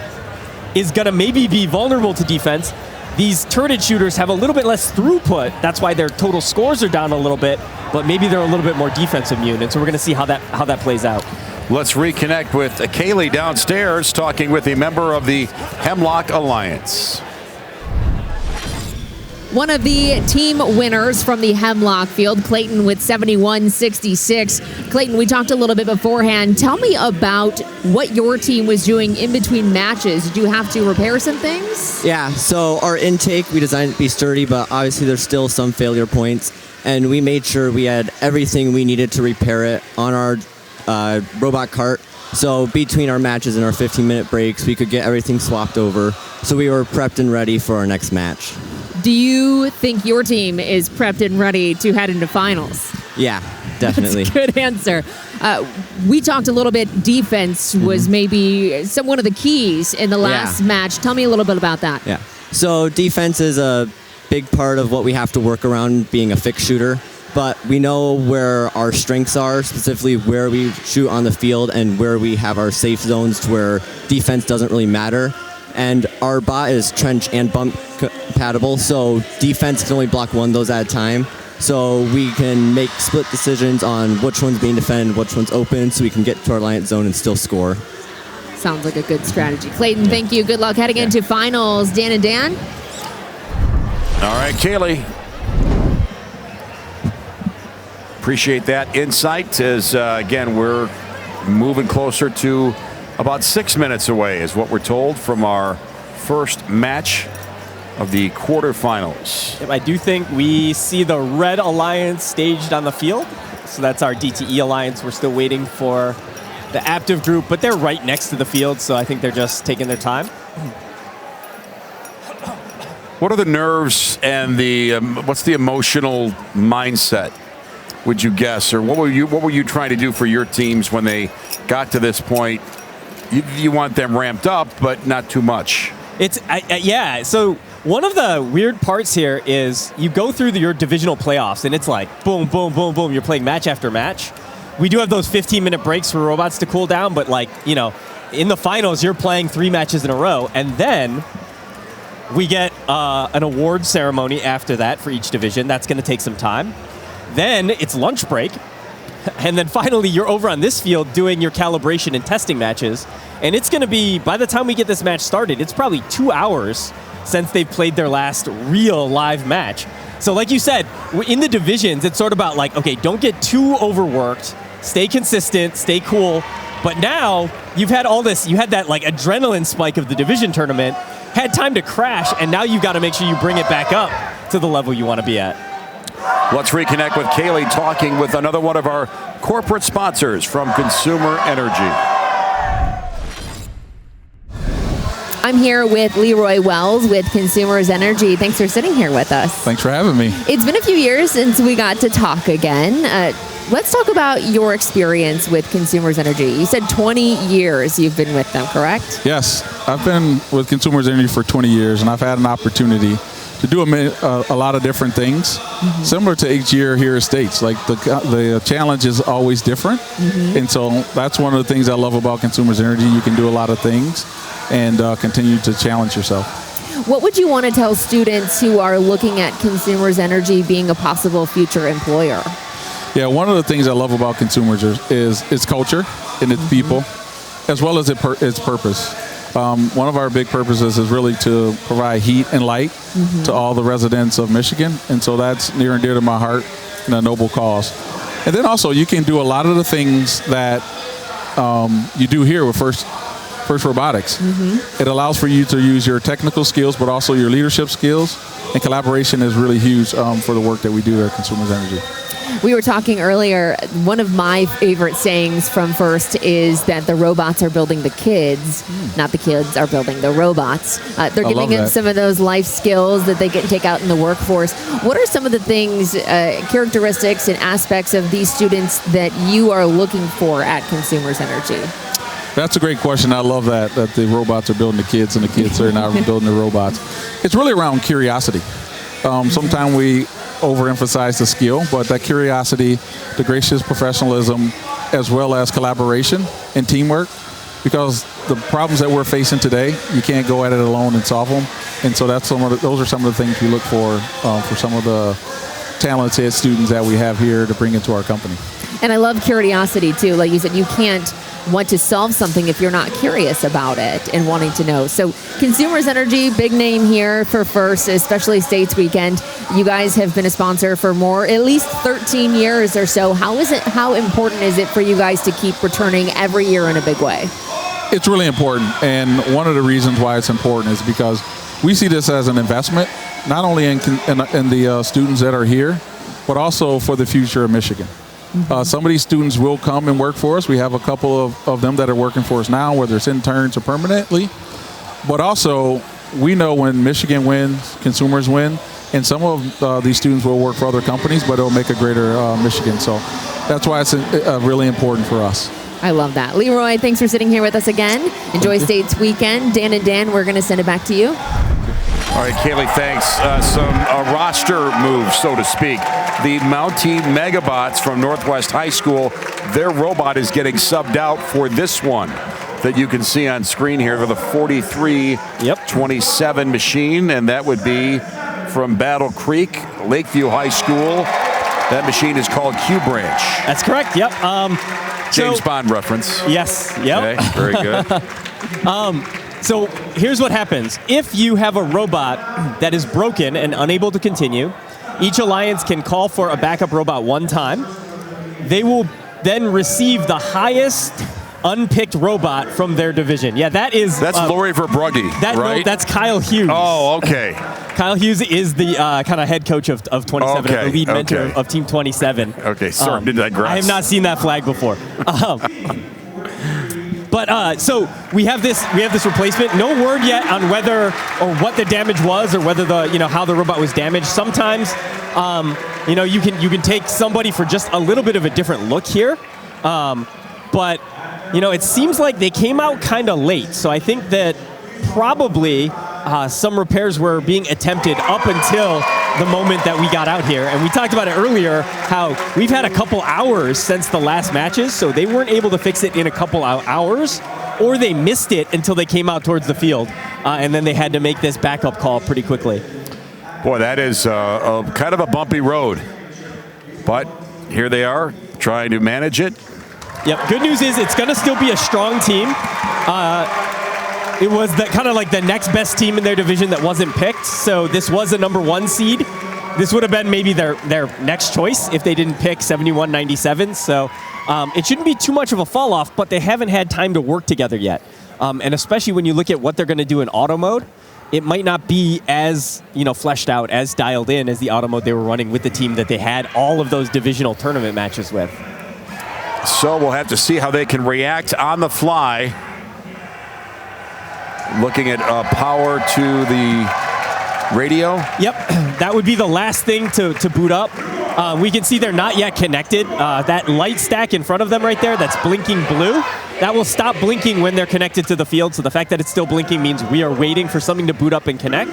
is going to maybe be vulnerable to defense. These turreted shooters have a little bit less throughput. That's why their total scores are down a little bit, but maybe they're a little bit more defense immune. And so we're going to see how that plays out. Let's reconnect with Kaylee downstairs, talking with a member of the Hemlock Alliance. One of the team winners from the Hemlock field, Clayton, with 71-66. Clayton, we talked a little bit beforehand. Tell me about what your team was doing in between matches. Did you have to repair some things? Yeah, so our intake, we designed it to be sturdy, but obviously there's still some failure points. And we made sure we had everything we needed to repair it on our robot cart. So between our matches and our 15-minute breaks, we could get everything swapped over. So we were prepped and ready for our next match. Do you think your team is prepped and ready to head into finals? Yeah, definitely. That's a good answer. We talked a little bit. Defense was maybe one of the keys in the last match. Tell me a little bit about that. Yeah. So defense is a big part of what we have to work around being a fixed shooter. But we know where our strengths are, specifically where we shoot on the field and where we have our safe zones to where defense doesn't really matter. And our bot is trench and bump compatible, so defense can only block one of those at a time. So we can make split decisions on which one's being defended, which one's open, so we can get to our alliance zone and still score. Sounds like a good strategy. Clayton, thank you. Good luck heading into finals. Dan and Dan? All right, Kaylee. Appreciate that insight as, again, we're moving closer to about 6 minutes away is what we're told from our first match of the quarterfinals. I do think we see the Red Alliance staged on the field. So that's our DTE Alliance. We're still waiting for the Aptive group, but they're right next to the field, so I think they're just taking their time. What are the nerves and the what's the emotional mindset, would you guess, or what were you trying to do for your teams when they got to this point? You want them ramped up, but not too much. Yeah. So one of the weird parts here is you go through your divisional playoffs, and it's like boom, boom, boom, boom. You're playing match after match. We do have those 15-minute breaks for robots to cool down, but in the finals, you're playing 3 matches in a row, and then we get an award ceremony after that for each division. That's going to take some time. Then it's lunch break. And then finally, you're over on this field doing your calibration and testing matches. And it's going to be, by the time we get this match started, it's probably 2 hours since they've played their last real live match. So like you said, in the divisions, it's sort of about like, okay, don't get too overworked, stay consistent, stay cool. But now you've had all this, you had that like adrenaline spike of the division tournament, had time to crash, and now you've got to make sure you bring it back up to the level you want to be at. Let's reconnect with Kaylee talking with another one of our corporate sponsors from Consumer Energy. I'm here with Leroy Wells with Consumers Energy. Thanks for sitting here with us. Thanks for having me. It's been a few years since we got to talk again. Let's talk about your experience with Consumers Energy. You said 20 years you've been with them, correct? Yes, I've been with Consumers Energy for 20 years, and I've had an opportunity to do a lot of different things, similar to each year here at States. Like the challenge is always different, and so that's one of the things I love about Consumers Energy. You can do a lot of things and continue to challenge yourself. What would you want to tell students who are looking at Consumers Energy being a possible future employer? Yeah, one of the things I love about Consumers is its culture and its people, as well as its purpose. One of our big purposes is really to provide heat and light to all the residents of Michigan, and so that's near and dear to my heart and a noble cause. And then also, you can do a lot of the things that you do here with First Robotics. It allows for you to use your technical skills, but also your leadership skills, and collaboration is really huge for the work that we do at Consumers Energy. We were talking earlier, one of my favorite sayings from First is that the robots are building the kids, not the kids are building the robots. They're giving them some of those life skills that they can take out in the workforce. What are some of the things, characteristics and aspects of these students that you are looking for at Consumers Energy? That's a great question. I love that the robots are building the kids and the kids are not building the robots. It's really around curiosity. Sometimes we overemphasize the skill, but that curiosity, the gracious professionalism, as well as collaboration and teamwork, because the problems that we're facing today, you can't go at it alone and solve them. And so those are some of the things we look for some of the talented students that we have here to bring into our company. And I love curiosity too. Like you said, you can't want to solve something if you're not curious about it and wanting to know. So Consumers Energy, big name here for First, especially States Weekend. You guys have been a sponsor for at least 13 years or so. How important is it for you guys to keep returning every year in a big way? It's really important. And one of the reasons why it's important is because we see this as an investment, not only in the students that are here, but also for the future of Michigan. Some of these students will come and work for us. We have a couple of them that are working for us now, whether it's interns or permanently. But also, we know when Michigan wins, consumers win, and some of these students will work for other companies, but it'll make a greater Michigan. So that's why it's really important for us. I love that. Leroy, thanks for sitting here with us again. Enjoy States Weekend. Dan and Dan, we're going to send it back to you. All right, Kaylee, thanks. Some roster moves, so to speak. The Mountie Megabots from Northwest High School, their robot is getting subbed out for this one that you can see on screen here for the 43-27 machine, and that would be from Battle Creek, Lakeview High School. That machine is called Q Branch. That's correct, yep. James Bond reference. Yes, yep. Okay, very good. So here's what happens. If you have a robot that is broken and unable to continue, each alliance can call for a backup robot one time. They will then receive the highest unpicked robot from their division. Yeah, that's Lori Verbrugge, right? No, that's Kyle Hughes. Oh, okay. Kyle Hughes is the kind of head coach of 27, the lead mentor of Team 27. Okay, sorry, did I digress? I have not seen that flag before. But so we have this replacement. No word yet on whether or what the damage was, or whether how the robot was damaged. Sometimes you can take somebody for just a little bit of a different look here, but it seems like they came out kind of late. So I think that probably some repairs were being attempted up until the moment that we got out here. And we talked about it earlier, how we've had a couple hours since the last matches, so they weren't able to fix it in a couple hours, or they missed it until they came out towards the field, and then they had to make this backup call pretty quickly. Boy, that is kind of a bumpy road. But here they are, trying to manage it. Yep, good news is it's going to still be a strong team. It was kind of like the next best team in their division that wasn't picked. So this was a number 1 seed. This would have been maybe their next choice if they didn't pick 71-97. So it shouldn't be too much of a fall off, but they haven't had time to work together yet. And especially when you look at what they're going to do in auto mode, it might not be as fleshed out, as dialed in as the auto mode they were running with the team that they had all of those divisional tournament matches with. So we'll have to see how they can react on the fly. Looking at power to the radio. Yep, that would be the last thing to boot up. We can see they're not yet connected. That light stack in front of them right there that's blinking blue, that will stop blinking when they're connected to the field. So the fact that it's still blinking means we are waiting for something to boot up and connect.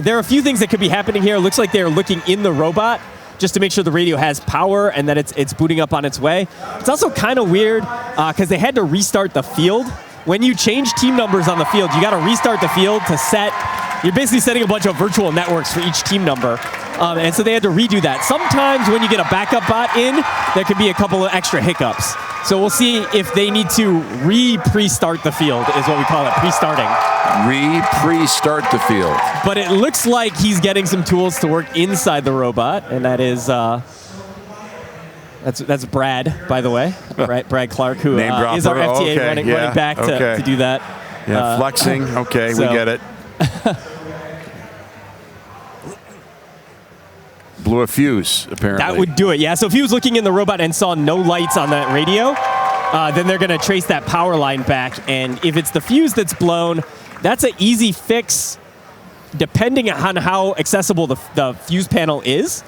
There are a few things that could be happening here. It looks like they're looking in the robot just to make sure the radio has power and that it's booting up on its way. It's also kind of weird because they had to restart the field. When you change team numbers on the field, you got to restart the field to set. You're basically setting a bunch of virtual networks for each team number. And so they had to redo that. Sometimes when you get a backup bot in, there could be a couple of extra hiccups. So we'll see if they need to pre-start the field, is what we call it, pre-starting. Pre-start the field. But it looks like he's getting some tools to work inside the robot, and that is... That's Brad, by the way. Brad Clark, who is our FTA running back to do that. Yeah, flexing. Okay, we get it. Blew a fuse, apparently. That would do it, yeah. So if he was looking in the robot and saw no lights on that radio, then they're going to trace that power line back. And if it's the fuse that's blown, that's an easy fix depending on how accessible the fuse panel is.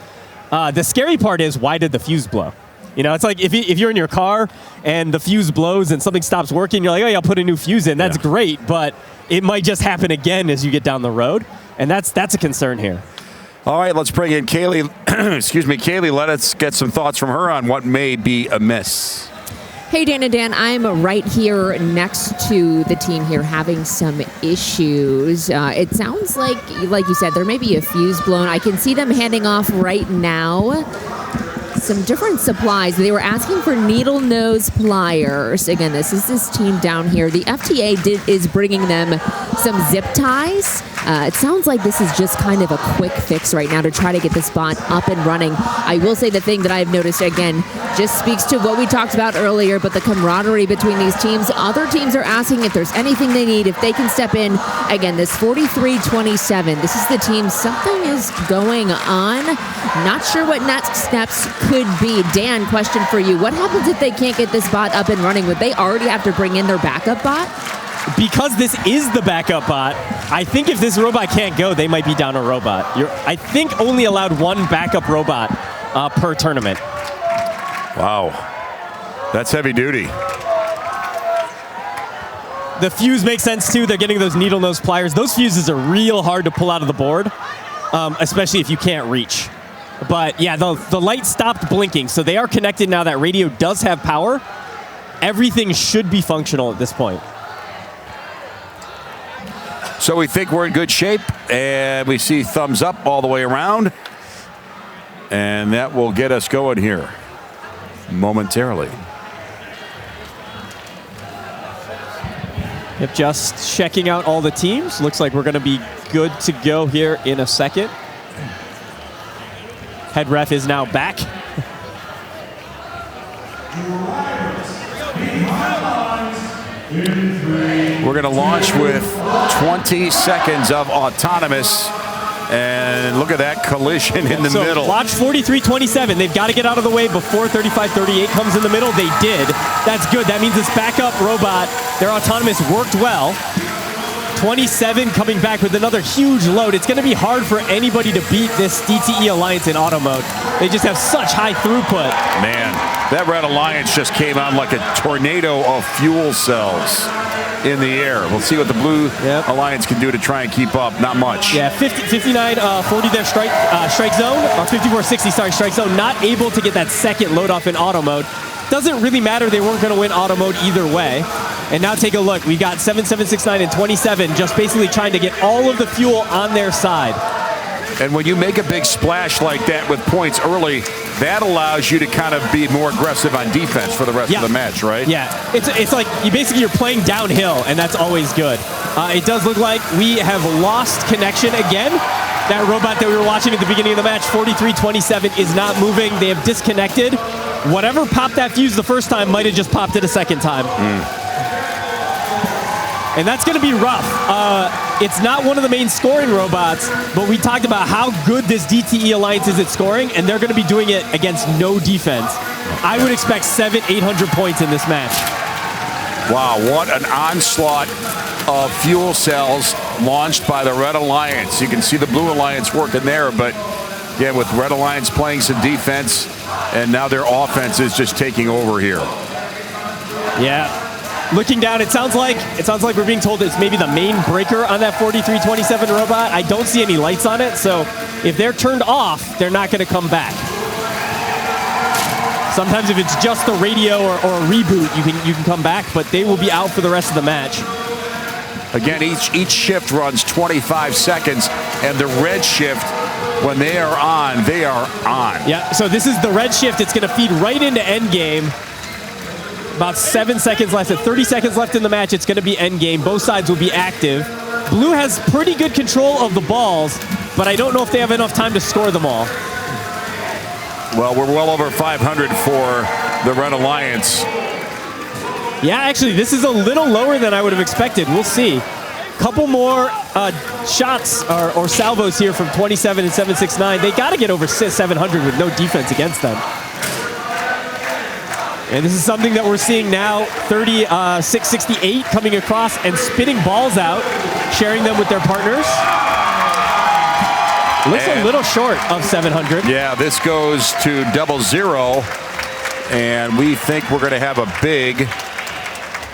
The scary part is, why did the fuse blow? It's like if you're in your car and the fuse blows and something stops working, you're like, oh yeah, I'll put a new fuse in. That's great, but it might just happen again as you get down the road. And that's a concern here. All right, let's bring in Kaylee. Excuse me, Kaylee, let us get some thoughts from her on what may be amiss. Hey, Dan and Dan, I'm right here next to the team here having some issues. It sounds like you said, there may be a fuse blown. I can see them handing off right now some different supplies. They were asking for needle nose pliers. Again, this is this team down here. The FTA is bringing them some zip ties. It sounds like this is just kind of a quick fix right now to try to get this bot up and running. I will say the thing that I've noticed, again, just speaks to what we talked about earlier, but the camaraderie between these teams. Other teams are asking if there's anything they need, if they can step in. Again, this 43-27, this is the team. Something is going on. Not sure what next steps could be. Dan, question for you. What happens if they can't get this bot up and running? Would they already have to bring in their backup bot? Because this is the backup bot, I think if this robot can't go, they might be down a robot. You're, I think, only allowed one backup robot per tournament. Wow. That's heavy duty. The fuse makes sense, too. They're getting those needle nose pliers. Those fuses are real hard to pull out of the board, especially if you can't reach. But, yeah, the light stopped blinking, so they are connected now. That radio does have power. Everything should be functional at this point. So we think we're in good shape, and we see thumbs up all the way around. And that will get us going here momentarily. Yep, just checking out all the teams. Looks like we're going to be good to go here in a second. Head ref is now back. We're going to launch with 20 seconds of autonomous. And look at that collision in the middle. Watch 43-27. They've got to get out of the way before 35-38 comes in the middle. They did. That's good. That means this backup robot, their autonomous, worked well. 27 coming back with another huge load. It's going to be hard for anybody to beat this DTE Alliance in auto mode. They just have such high throughput. Man, that Red Alliance just came out like a tornado of fuel cells in the air. We'll see what the Blue Alliance can do to try and keep up. Not much. Yeah, 59-40 there strike zone, or 54-60, sorry, strike zone. Not able to get that second load off in auto mode. Doesn't really matter. They weren't going to win auto mode either way. And now take a look. We got 7-7-6-9 and 27 just basically trying to get all of the fuel on their side. And when you make a big splash like that with points early, that allows you to kind of be more aggressive on defense for the rest of the match, right? Yeah, it's like you're playing downhill, and that's always good. It does look like we have lost connection again. That robot that we were watching at the beginning of the match, 43-27, is not moving. They have disconnected. Whatever popped that fuse the first time might have just popped it a second time. And that's going to be rough. it's not one of the main scoring robots, but we talked about how good this DTE Alliance is at scoring, and they're going to be doing it against no defense. I would expect 700-800 points in this match. Wow, what an onslaught of fuel cells launched by the Red Alliance. You can see the Blue Alliance working there, but again, with Red Alliance playing some defense, and now their offense is just taking over here. Yeah. Looking down, it sounds like we're being told it's maybe the main breaker on that 4327 robot. I don't see any lights on it, so if they're turned off, they're not going to come back. Sometimes if it's just the radio or a reboot, you can come back, but they will be out for the rest of the match. Again, each shift runs 25 seconds, and the red shift, when they are on, they are on. Yeah, so this is the red shift. It's going to feed right into endgame. About 7 seconds left. At 30 seconds left in the match, it's going to be endgame. Both sides will be active. Blue has pretty good control of the balls, but I don't know if they have enough time to score them all. Well, we're well over 500 for the Red Alliance. Yeah, actually, this is a little lower than I would have expected. We'll see. Couple more shots or salvos here from 27 and 769. They got to get over 700 with no defense against them. And this is something that we're seeing now. 668 coming across and spitting balls out, sharing them with their partners. Looks a little short of 700. Yeah, this goes to 00, and we think we're going to have a big,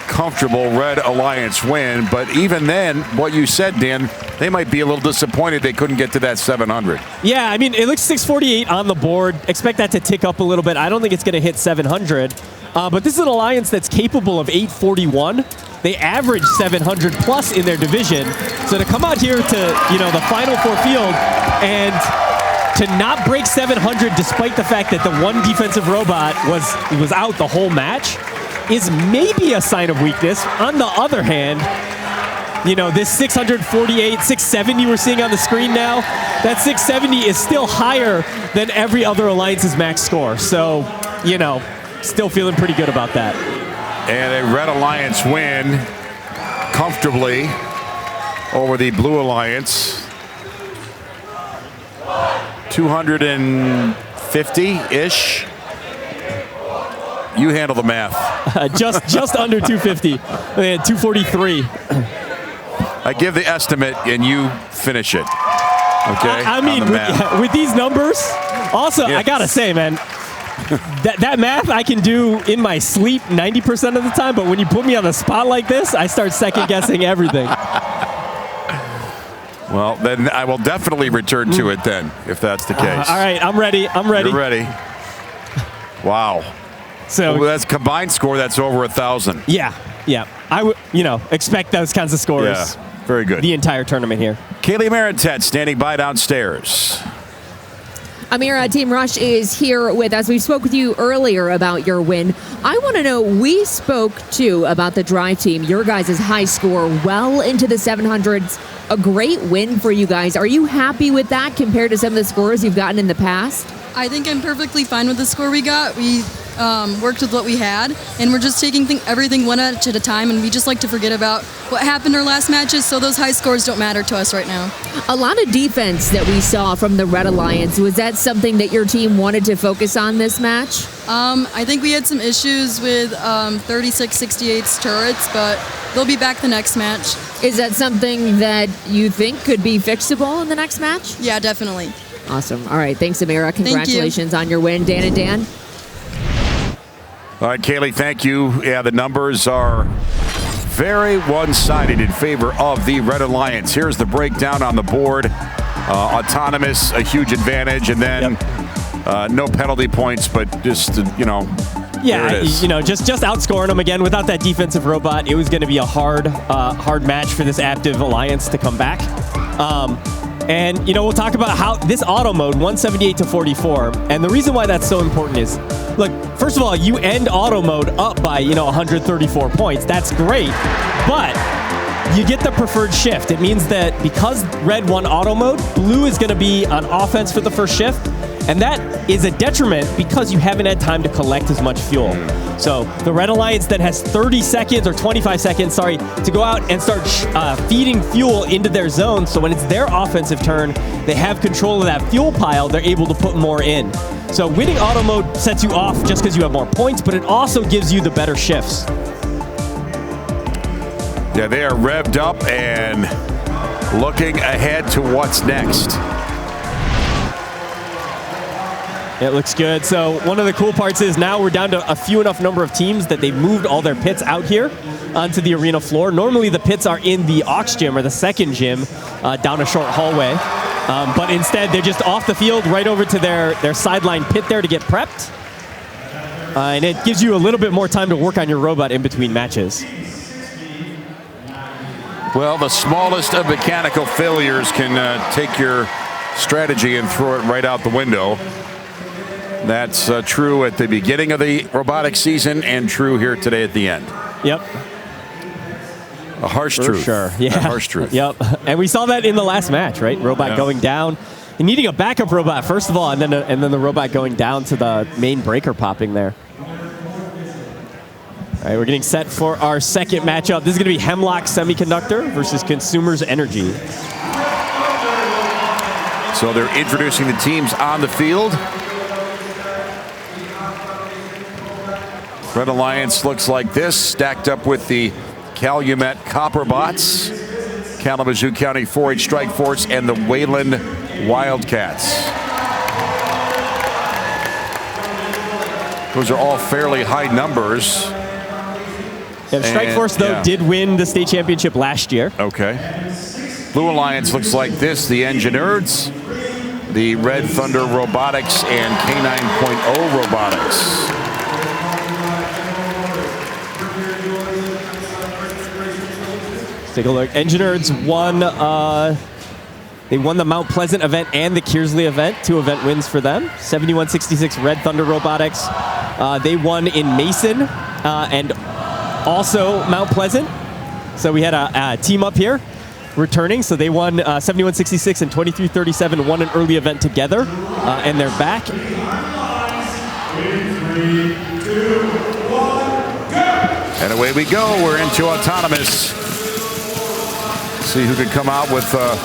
comfortable Red Alliance win. But even then, what you said, Dan, they might be a little disappointed they couldn't get to that 700. Yeah, I mean, it looks 648 on the board. Expect that to tick up a little bit. I don't think it's going to hit 700. But this is an alliance that's capable of 841. They average 700 plus in their division. So to come out here to, the Final Four field and to not break 700 despite the fact that the one defensive robot was out the whole match is maybe a sign of weakness. On the other hand, this 648, 670 we're seeing on the screen now, that 670 is still higher than every other alliance's max score. So, still feeling pretty good about that. And a Red Alliance win comfortably over the Blue Alliance. 250-ish. You handle the math. just under 250. 243. I give the estimate and you finish it. Okay? I mean, with these numbers, also, yes. I got to say, man, that math I can do in my sleep 90% of the time, but when you put me on the spot like this, I start second guessing everything. Well, then I will definitely return to it then, if that's the case. All right, I'm ready. You're ready. Wow. So that's combined score. That's over 1,000. Yeah. I would, expect those kinds of scores. Yeah, very good. The entire tournament here. Kaylee Maritet standing by downstairs. Amira, Team Rush is here with us. We spoke with you earlier about your win. I want to know, we spoke too about the Drive Team, your guys' high score well into the 700s. A great win for you guys. Are you happy with that compared to some of the scores you've gotten in the past? I think I'm perfectly fine with the score we got. We worked with what we had, and we're just taking everything one match at a time, and we just like to forget about what happened our last matches, so those high scores don't matter to us right now. A lot of defense that we saw from the Red Alliance. Was that something that your team wanted to focus on this match? I think we had some issues with 3668's turrets, but they'll be back the next match. Is that something that you think could be fixable in the next match? Yeah, definitely. Awesome. All right. Thanks, Amira. Congratulations on your win. Dan and Dan. All right, Kaylee, thank you. Yeah, the numbers are very one-sided in favor of the Red Alliance. Here's the breakdown on the board. Autonomous, a huge advantage, and then no penalty points, but just, yeah, just outscoring them again. Without that defensive robot, it was going to be a hard match for this active alliance to come back. And, we'll talk about how this auto mode, 178 to 44. And the reason why that's so important is, look, first of all, you end auto mode up by, 134 points. That's great. But you get the preferred shift. It means that because Red won auto mode, Blue is going to be on offense for the first shift. And that is a detriment because you haven't had time to collect as much fuel. So the Red Alliance then has 30 seconds or 25 seconds, to go out and start feeding fuel into their zone. So when it's their offensive turn, they have control of that fuel pile. They're able to put more in. So winning auto mode sets you off just because you have more points, but it also gives you the better shifts. Yeah, they are revved up and looking ahead to what's next. It looks good. So one of the cool parts is now we're down to a few enough number of teams that they've moved all their pits out here onto the arena floor. Normally the pits are in the aux gym or the second gym down a short hallway. But instead they're just off the field right over to their sideline pit there to get prepped. And it gives you a little bit more time to work on your robot in between matches. Well, the smallest of mechanical failures can take your strategy and throw it right out the window. That's true at the beginning of the robotics season and true here today at the end. Yep. A harsh For truth. sure. Yeah. A harsh truth. Yep. And we saw that in the last match, right? Robot going down. And needing a backup robot, first of all, and then the robot going down to the main breaker popping there. All right, we're getting set for our second matchup. This is going to be Hemlock Semiconductor versus Consumers Energy. So they're introducing the teams on the field. Red Alliance looks like this, stacked up with the Calumet Copperbots, Kalamazoo County 4-H Strike Force, and the Wayland Wildcats. Those are all fairly high numbers. Yeah, Strike Force, though, did win the state championship last year. Okay. Blue Alliance looks like this, the Engineers, the Red Thunder Robotics, and K9.0 Robotics. Take a look. Engineers won. They won the Mount Pleasant event and the Kearsley event. 2 event wins for them. 7166 Red Thunder Robotics. They won in Mason and also Mount Pleasant. So we had a team up here returning. So they won 7166 and 2337. Won an early event together, and they're back. 3, 2, 1, go! And away we go. We're into autonomous. See who can come out with a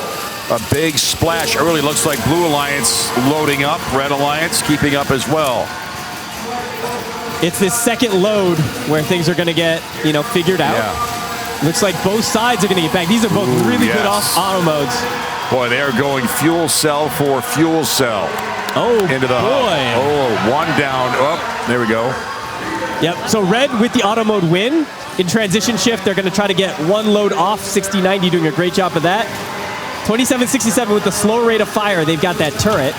big splash early. Looks like Blue Alliance loading up. Red Alliance keeping up as well. It's this second load where things are going to get, figured out. Yeah. Looks like both sides are going to get back. These are both really good auto modes. Boy, they are going fuel cell for fuel cell. Oh, into the hub. Oh, one down. Oh, there we go. Yep. So Red with the auto mode win. In transition shift, they're going to try to get one load off. 6090 doing a great job of that. 2767 with the slow rate of fire. They've got that turret.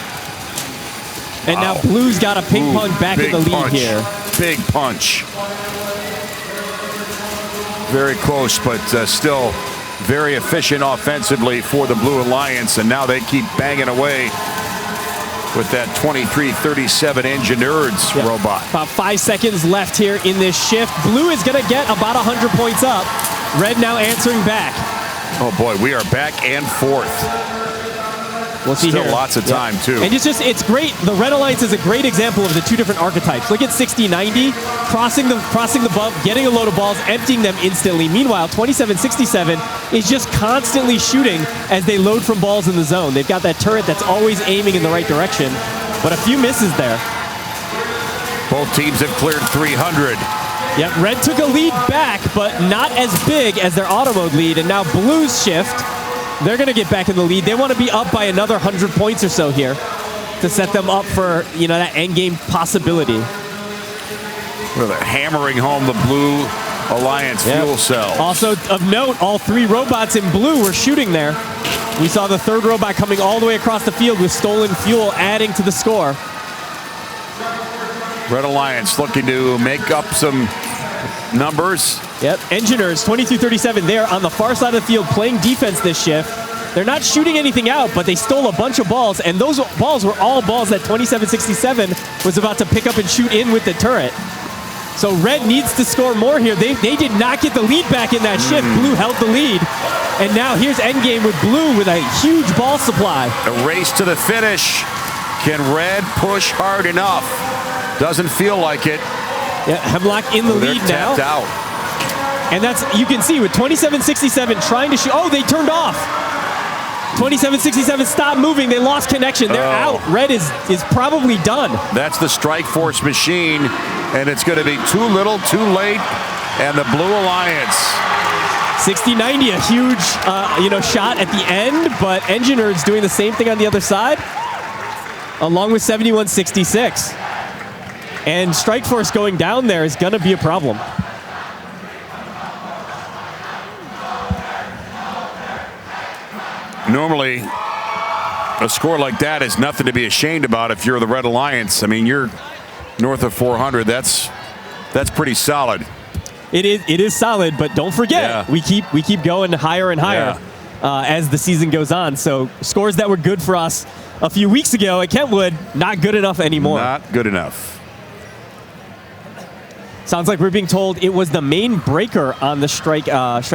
And now Blue's got a ping pong back in the lead here. Big punch. Very close, but still very efficient offensively for the Blue Alliance. And now they keep banging away with that 2337 Engineers robot. About 5 seconds left here in this shift. Blue is going to get about 100 points up. Red now answering back. Oh boy, we are back and forth. We'll see Still here. lots of time too. And it's great. The Red Alliance is a great example of the 2 different archetypes. Look at 6090, crossing the bump, getting a load of balls, emptying them instantly. Meanwhile, 2767 is just constantly shooting as they load from balls in the zone. They've got that turret that's always aiming in the right direction, but a few misses there. Both teams have cleared 300. Yep, Red took a lead back, but not as big as their auto mode lead, and now Blue's shift. They're going to get back in the lead. They want to be up by another 100 points or so here to set them up for, that end game possibility. Really hammering home the Blue Alliance fuel cell. Also of note, all 3 robots in blue were shooting there. We saw the 3rd robot coming all the way across the field with stolen fuel, adding to the score. Red Alliance looking to make up some numbers. Yep, Engineers, 2237 there on the far side of the field playing defense this shift. They're not shooting anything out, but they stole a bunch of balls, and those balls were all balls that 2767 was about to pick up and shoot in with the turret. So Red needs to score more here. They did not get the lead back in that shift. Blue held the lead. And now here's Endgame with Blue with a huge ball supply. A race to the finish. Can Red push hard enough? Doesn't feel like it. Yeah, Hemlock in the lead now. Tapped out. And that's, you can see with 27-67 trying to shoot. Oh, they turned off. 27-67 stopped moving. They lost connection. They're out. Red is probably done. That's the Strike Force machine, and it's going to be too little, too late, and the Blue Alliance. 60-90, a huge shot at the end, but Engineers doing the same thing on the other side, along with 71-66. And Strike Force going down there is going to be a problem. Normally, a score like that is nothing to be ashamed about if you're the Red Alliance. I mean, you're north of 400. That's pretty solid. It is solid, but don't forget, we keep going higher and higher as the season goes on. So scores that were good for us a few weeks ago at Kentwood, not good enough anymore. Not good enough. Sounds like we're being told it was the main breaker on the Strike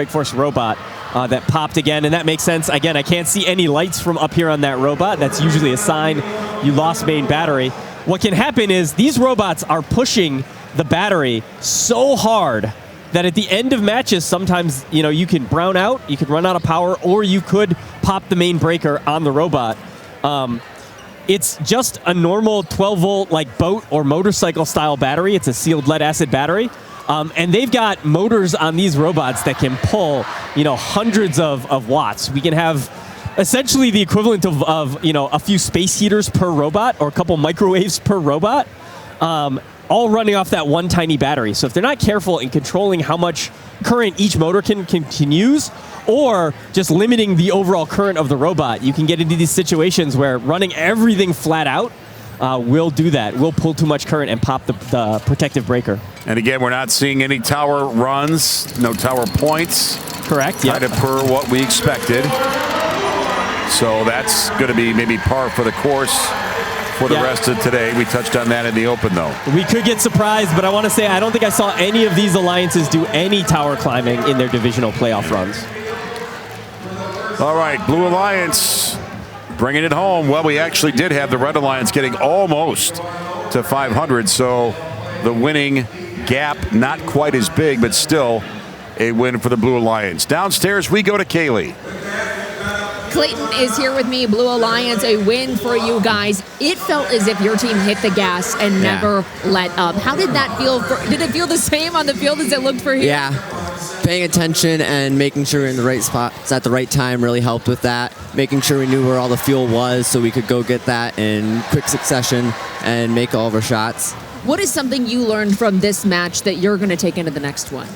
Force robot that popped again, and that makes sense. Again, I can't see any lights from up here on that robot. That's usually a sign you lost main battery. What can happen is these robots are pushing the battery so hard that at the end of matches, sometimes you can brown out, you can run out of power, or you could pop the main breaker on the robot. It's just a normal 12-volt like boat or motorcycle style battery. It's a sealed lead acid battery. And they've got motors on these robots that can pull, hundreds of watts. We can have essentially the equivalent of a few space heaters per robot or a couple microwaves per robot, all running off that one tiny battery. So if they're not careful in controlling how much current each motor can use, or just limiting the overall current of the robot, you can get into these situations where running everything flat out will do that. Will pull too much current and pop the protective breaker. And again, we're not seeing any tower runs, no tower points. Correct. Kind of per what we expected. So that's going to be maybe par for the course for the rest of today. We touched on that in the open, though. We could get surprised, but I want to say I don't think I saw any of these alliances do any tower climbing in their divisional playoff runs. All right, Blue Alliance bringing it home. Well, we actually did have the Red Alliance getting almost to 500, so the winning gap not quite as big, but still a win for the Blue Alliance. Downstairs, we go to Kaylee. Clayton is here with me. Blue Alliance, a win for you guys. It felt as if your team hit the gas and never let up. How did that feel? Did it feel the same on the field as it looked for you? Yeah. Paying attention and making sure we're in the right spots at the right time really helped with that. Making sure we knew where all the fuel was so we could go get that in quick succession and make all of our shots. What is something you learned from this match that you're going to take into the next one?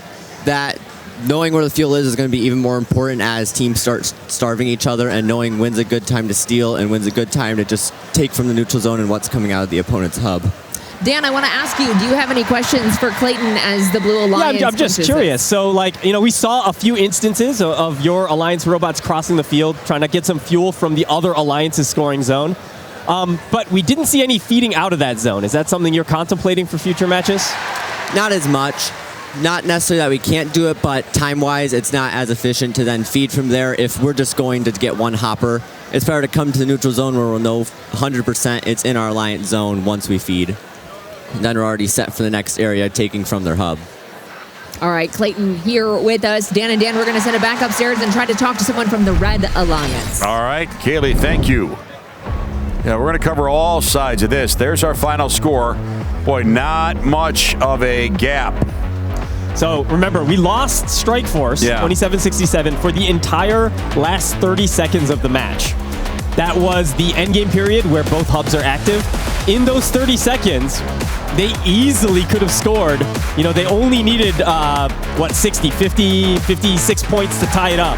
That knowing where the fuel is going to be even more important as teams start starving each other, and knowing when's a good time to steal and when's a good time to just take from the neutral zone and what's coming out of the opponent's hub. Dan, I want to ask you, do you have any questions for Clayton as the Blue Alliance? Yeah, I'm just curious. So, we saw a few instances of your Alliance robots crossing the field, trying to get some fuel from the other Alliance's scoring zone. But we didn't see any feeding out of that zone. Is that something you're contemplating for future matches? Not as much. Not necessarily that we can't do it, but time-wise, it's not as efficient to then feed from there. If we're just going to get one hopper, it's better to come to the neutral zone where we'll know 100% it's in our Alliance zone once we feed. And then we're already set for the next area, taking from their hub. All right, Clayton here with us. Dan, we're going to send it back upstairs and try to talk to someone from the Red Alliance. All right, Kaylee, thank you. Yeah, we're going to cover all sides of this. There's our final score. Boy, not much of a gap. So remember, we lost Strike Force 27-67 for the entire last 30 seconds of the match. That was the endgame period where both hubs are active. In those 30 seconds, they easily could have scored. They only needed, 56 points to tie it up.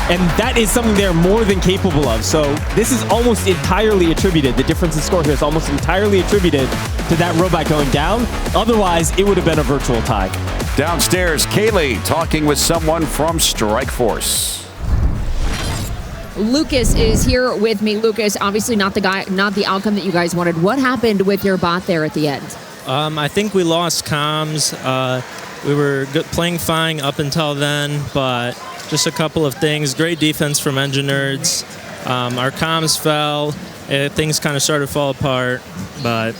And that is something they're more than capable of. So this is almost entirely attributed. The difference in score here is almost entirely attributed to that robot going down. Otherwise, it would have been a virtual tie. Downstairs, Kaylee talking with someone from Strike Force. Lucas is here with me. Lucas, obviously not the outcome that you guys wanted. What happened with your bot there at the end? I think we lost comms. We were playing fine up until then, but just a couple of things. Great defense from Engineers. Our comms fell. things kind of started to fall apart, but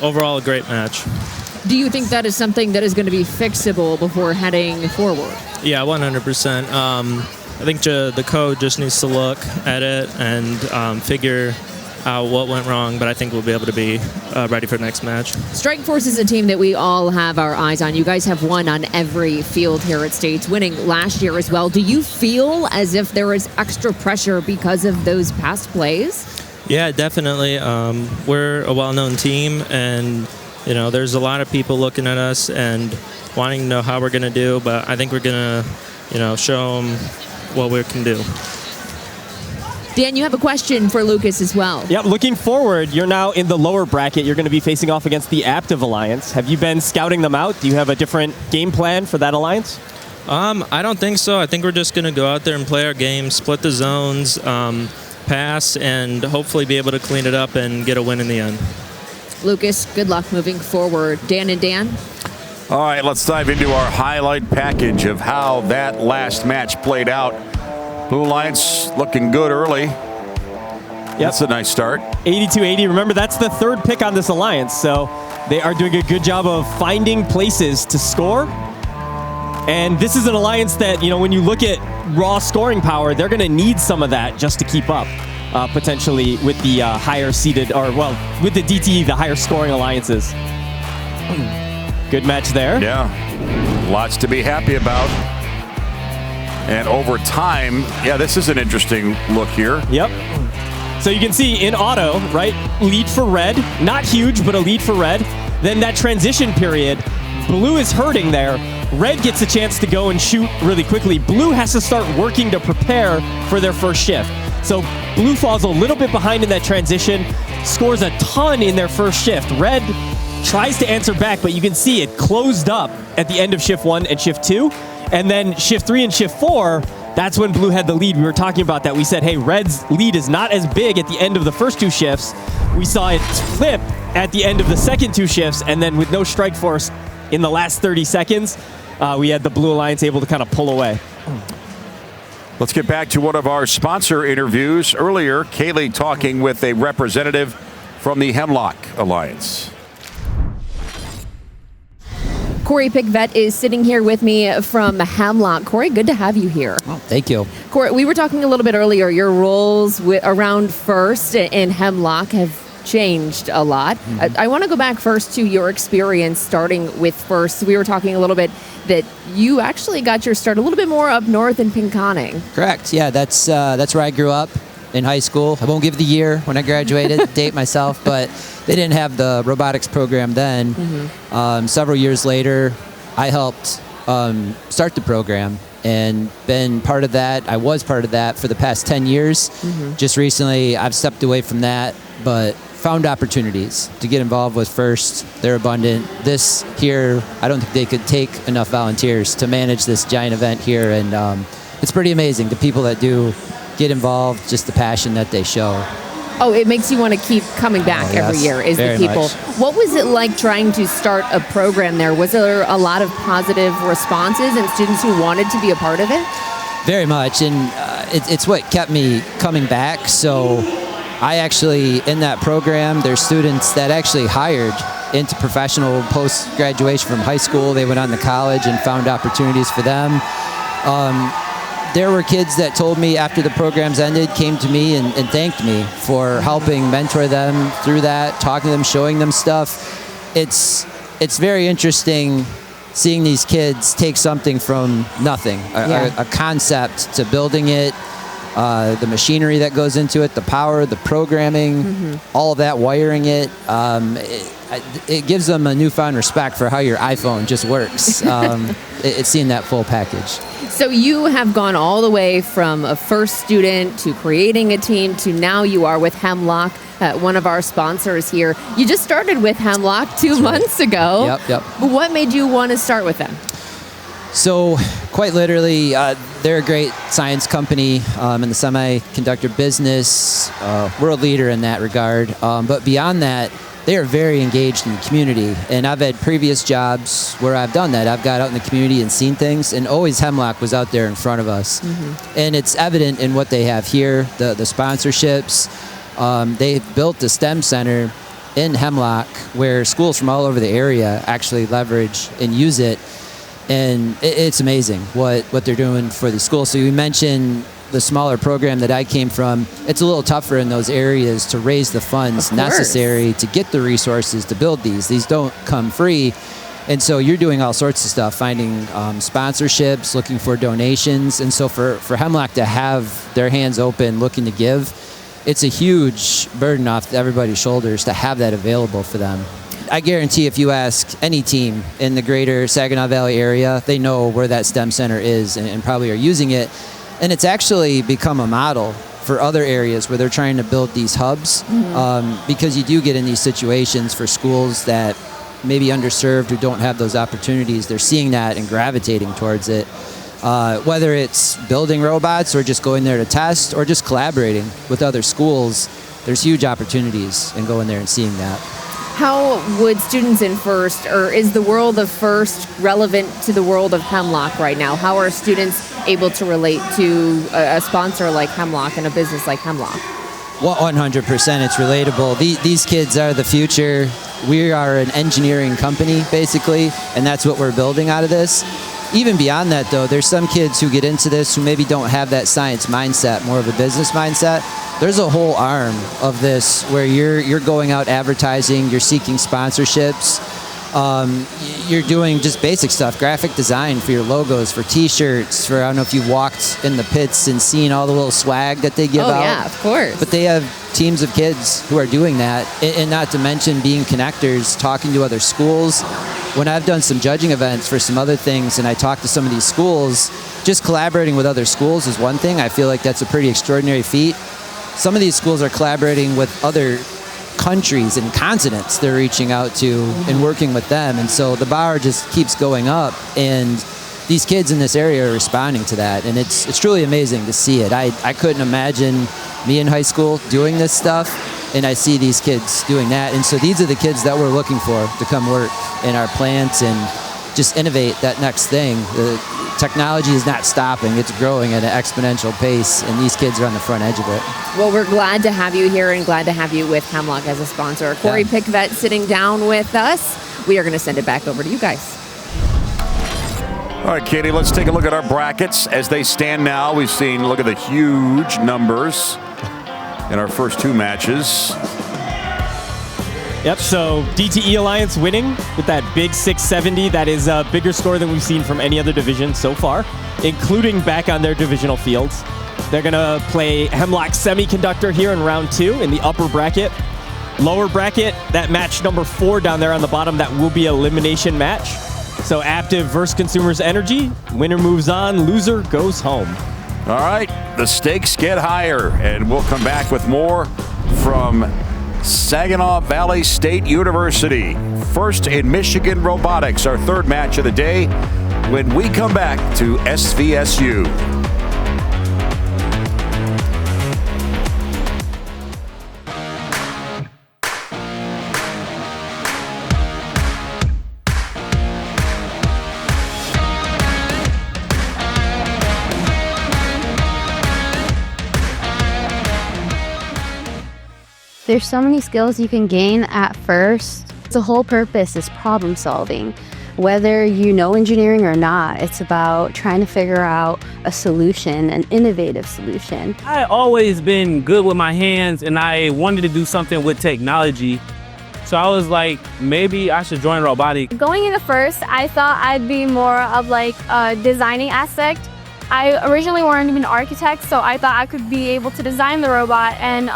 overall a great match. Do you think that is something that is going to be fixable before heading forward? Yeah, 100%. I think the code just needs to look at it and figure out what went wrong, but I think we'll be able to be ready for the next match. Strikeforce is a team that we all have our eyes on. You guys have won on every field here at States, winning last year as well. Do you feel as if there is extra pressure because of those past plays? Yeah, definitely. We're a well-known team, and there's a lot of people looking at us and wanting to know how we're going to do, but I think we're going to, show them what we can do. Dan, you have a question for Lucas as well. Yep, looking forward, you're now in the lower bracket. You're going to be facing off against the Aptiv Alliance. Have you been scouting them out? Do you have a different game plan for that alliance? I don't think so. I think we're just going to go out there and play our game, split the zones, pass, and hopefully be able to clean it up and get a win in the end. Lucas, good luck moving forward. Dan and Dan? All right, let's dive into our highlight package of how that last match played out. Blue Alliance looking good early. That's a nice start. 82-80. Remember, that's the third pick on this alliance, so they are doing a good job of finding places to score. And this is an alliance that, when you look at raw scoring power, they're going to need some of that just to keep up, potentially with the higher seeded, with the DTE, the higher scoring alliances. Good match there. Yeah, lots to be happy about. And over time, this is an interesting look here. Yep. So you can see in auto, right, lead for red. Not huge, but a lead for red. Then that transition period, blue is hurting there. Red gets a chance to go and shoot really quickly. Blue has to start working to prepare for their first shift. So blue falls a little bit behind in that transition, scores a ton in their first shift. Red tries to answer back, but you can see it closed up at the end of shift 1 and shift 2. And then shift 3 and shift 4, that's when blue had the lead. We were talking about that. We said, hey, red's lead is not as big at the end of the first 2 shifts. We saw it flip at the end of the second 2 shifts, and then with no Strikeforce in the last 30 seconds, we had the Blue Alliance able to kind of pull away. Let's get back to one of our sponsor interviews. Earlier, Kaylee talking with a representative from the Hemlock Alliance. Corey Pickvet is sitting here with me from Hemlock. Corey, good to have you here. Oh, thank you. Corey, we were talking a little bit earlier. Your roles around First and Hemlock have changed a lot. Mm-hmm. I want to go back first to your experience starting with First. We were talking a little bit that you actually got your start a little bit more up north in Pinconning. Correct. Yeah, that's where I grew up in high school. I won't give the year when I graduated, date myself, but they didn't have the robotics program then. Mm-hmm. Several years later, I helped start the program and been part of that. I was part of that for the past 10 years. Mm-hmm. Just recently, I've stepped away from that, but found opportunities to get involved with First. They're abundant. This here, I don't think they could take enough volunteers to manage this giant event here, and it's pretty amazing, the people that do get involved, just the passion that they show. Oh, it makes you want to keep coming back every year, is the people. Much. What was it like trying to start a program there? Was there a lot of positive responses and students who wanted to be a part of it? Very much, and it's what kept me coming back. So I actually, in that program, there's students that actually hired into professional post-graduation from high school. They went on to college and found opportunities for them. There were kids that told me after the programs ended, came to me and thanked me for helping mentor them through that, talking to them, showing them stuff. It's very interesting seeing these kids take something from nothing, a concept, to building it, the machinery that goes into it, the power, the programming, all of that, wiring it. It gives them a newfound respect for how your iPhone just works. It's seeing that full package. So you have gone all the way from a First student to creating a team to now you are with Hemlock, one of our sponsors here. You just started with Hemlock 2 months ago. Yep. What made you want to start with them? So quite literally, they're a great science company in the semiconductor business, world leader in that regard. But beyond that, they are very engaged in the community. And I've had previous jobs where I've done that. I've got out in the community and seen things, and always Hemlock was out there in front of us. Mm-hmm. And it's evident in what they have here, the sponsorships, They built a STEM center in Hemlock where schools from all over the area actually leverage and use it. And it's amazing what they're doing for the schools. So you mentioned the smaller program that I came from. It's a little tougher in those areas to raise the funds necessary to get the resources to build these. These don't come free. And so you're doing all sorts of stuff, finding sponsorships, looking for donations. And so for Hemlock to have their hands open, looking to give, it's a huge burden off everybody's shoulders to have that available for them. I guarantee if you ask any team in the greater Saginaw Valley area, they know where that STEM center is and probably are using it. And it's actually become a model for other areas where they're trying to build these hubs, because you do get in these situations for schools that maybe underserved who don't have those opportunities. They're seeing that and gravitating towards it. Whether it's building robots or just going there to test or just collaborating with other schools, there's huge opportunities in going there and seeing that. How would students in FIRST, or is the world of FIRST relevant to the world of Hemlock right now? How are students able to relate to a sponsor like Hemlock and a business like Hemlock? Well, 100% it's relatable. These kids are the future. We are an engineering company, basically, and that's what we're building out of this. Even beyond that, though, there's some kids who get into this who maybe don't have that science mindset, more of a business mindset. There's a whole arm of this where you're going out advertising, you're seeking sponsorships, you're doing just basic stuff, graphic design for your logos, for T-shirts, for, I don't know if you've walked in the pits and seen all the little swag that they give out. Oh, yeah, of course. But they have teams of kids who are doing that, and not to mention being connectors, talking to other schools. When I've done some judging events for some other things and I talk to some of these schools, just collaborating with other schools is one thing. I feel like that's a pretty extraordinary feat. Some of these schools are collaborating with other countries and continents they're reaching out to and working with them. And so the bar just keeps going up, and these kids in this area are responding to that. And it's truly amazing to see it. I couldn't imagine me in high school doing this stuff, and I see these kids doing that. And so these are the kids that we're looking for to come work in our plants and just innovate that next thing. The technology is not stopping. It's growing at an exponential pace, and these kids are on the front edge of it. Well, we're glad to have you here and glad to have you with Hemlock as a sponsor. Corey Pickvet sitting down with us. We are going to send it back over to you guys. All right, Katie, let's take a look at our brackets as they stand now. We've seen, look at the huge numbers in our first two matches. Yep, so DTE Alliance winning with that big 670. That is a bigger score than we've seen from any other division so far, including back on their divisional fields. They're going to play Hemlock Semiconductor here in round 2 in the upper bracket. Lower bracket, that match number 4 down there on the bottom, that will be an elimination match. So Aptiv versus Consumers Energy. Winner moves on, loser goes home. All right, the stakes get higher, and we'll come back with more from Saginaw Valley State University. First in Michigan Robotics, our third match of the day, when we come back to SVSU. There's so many skills you can gain at FIRST. The whole purpose is problem solving. Whether you know engineering or not, it's about trying to figure out a solution, an innovative solution. I always been good with my hands, and I wanted to do something with technology. So I was like, maybe I should join robotics. Going into FIRST, I thought I'd be more of like a designing aspect. I originally wanted to be an architect, so I thought I could be able to design the robot and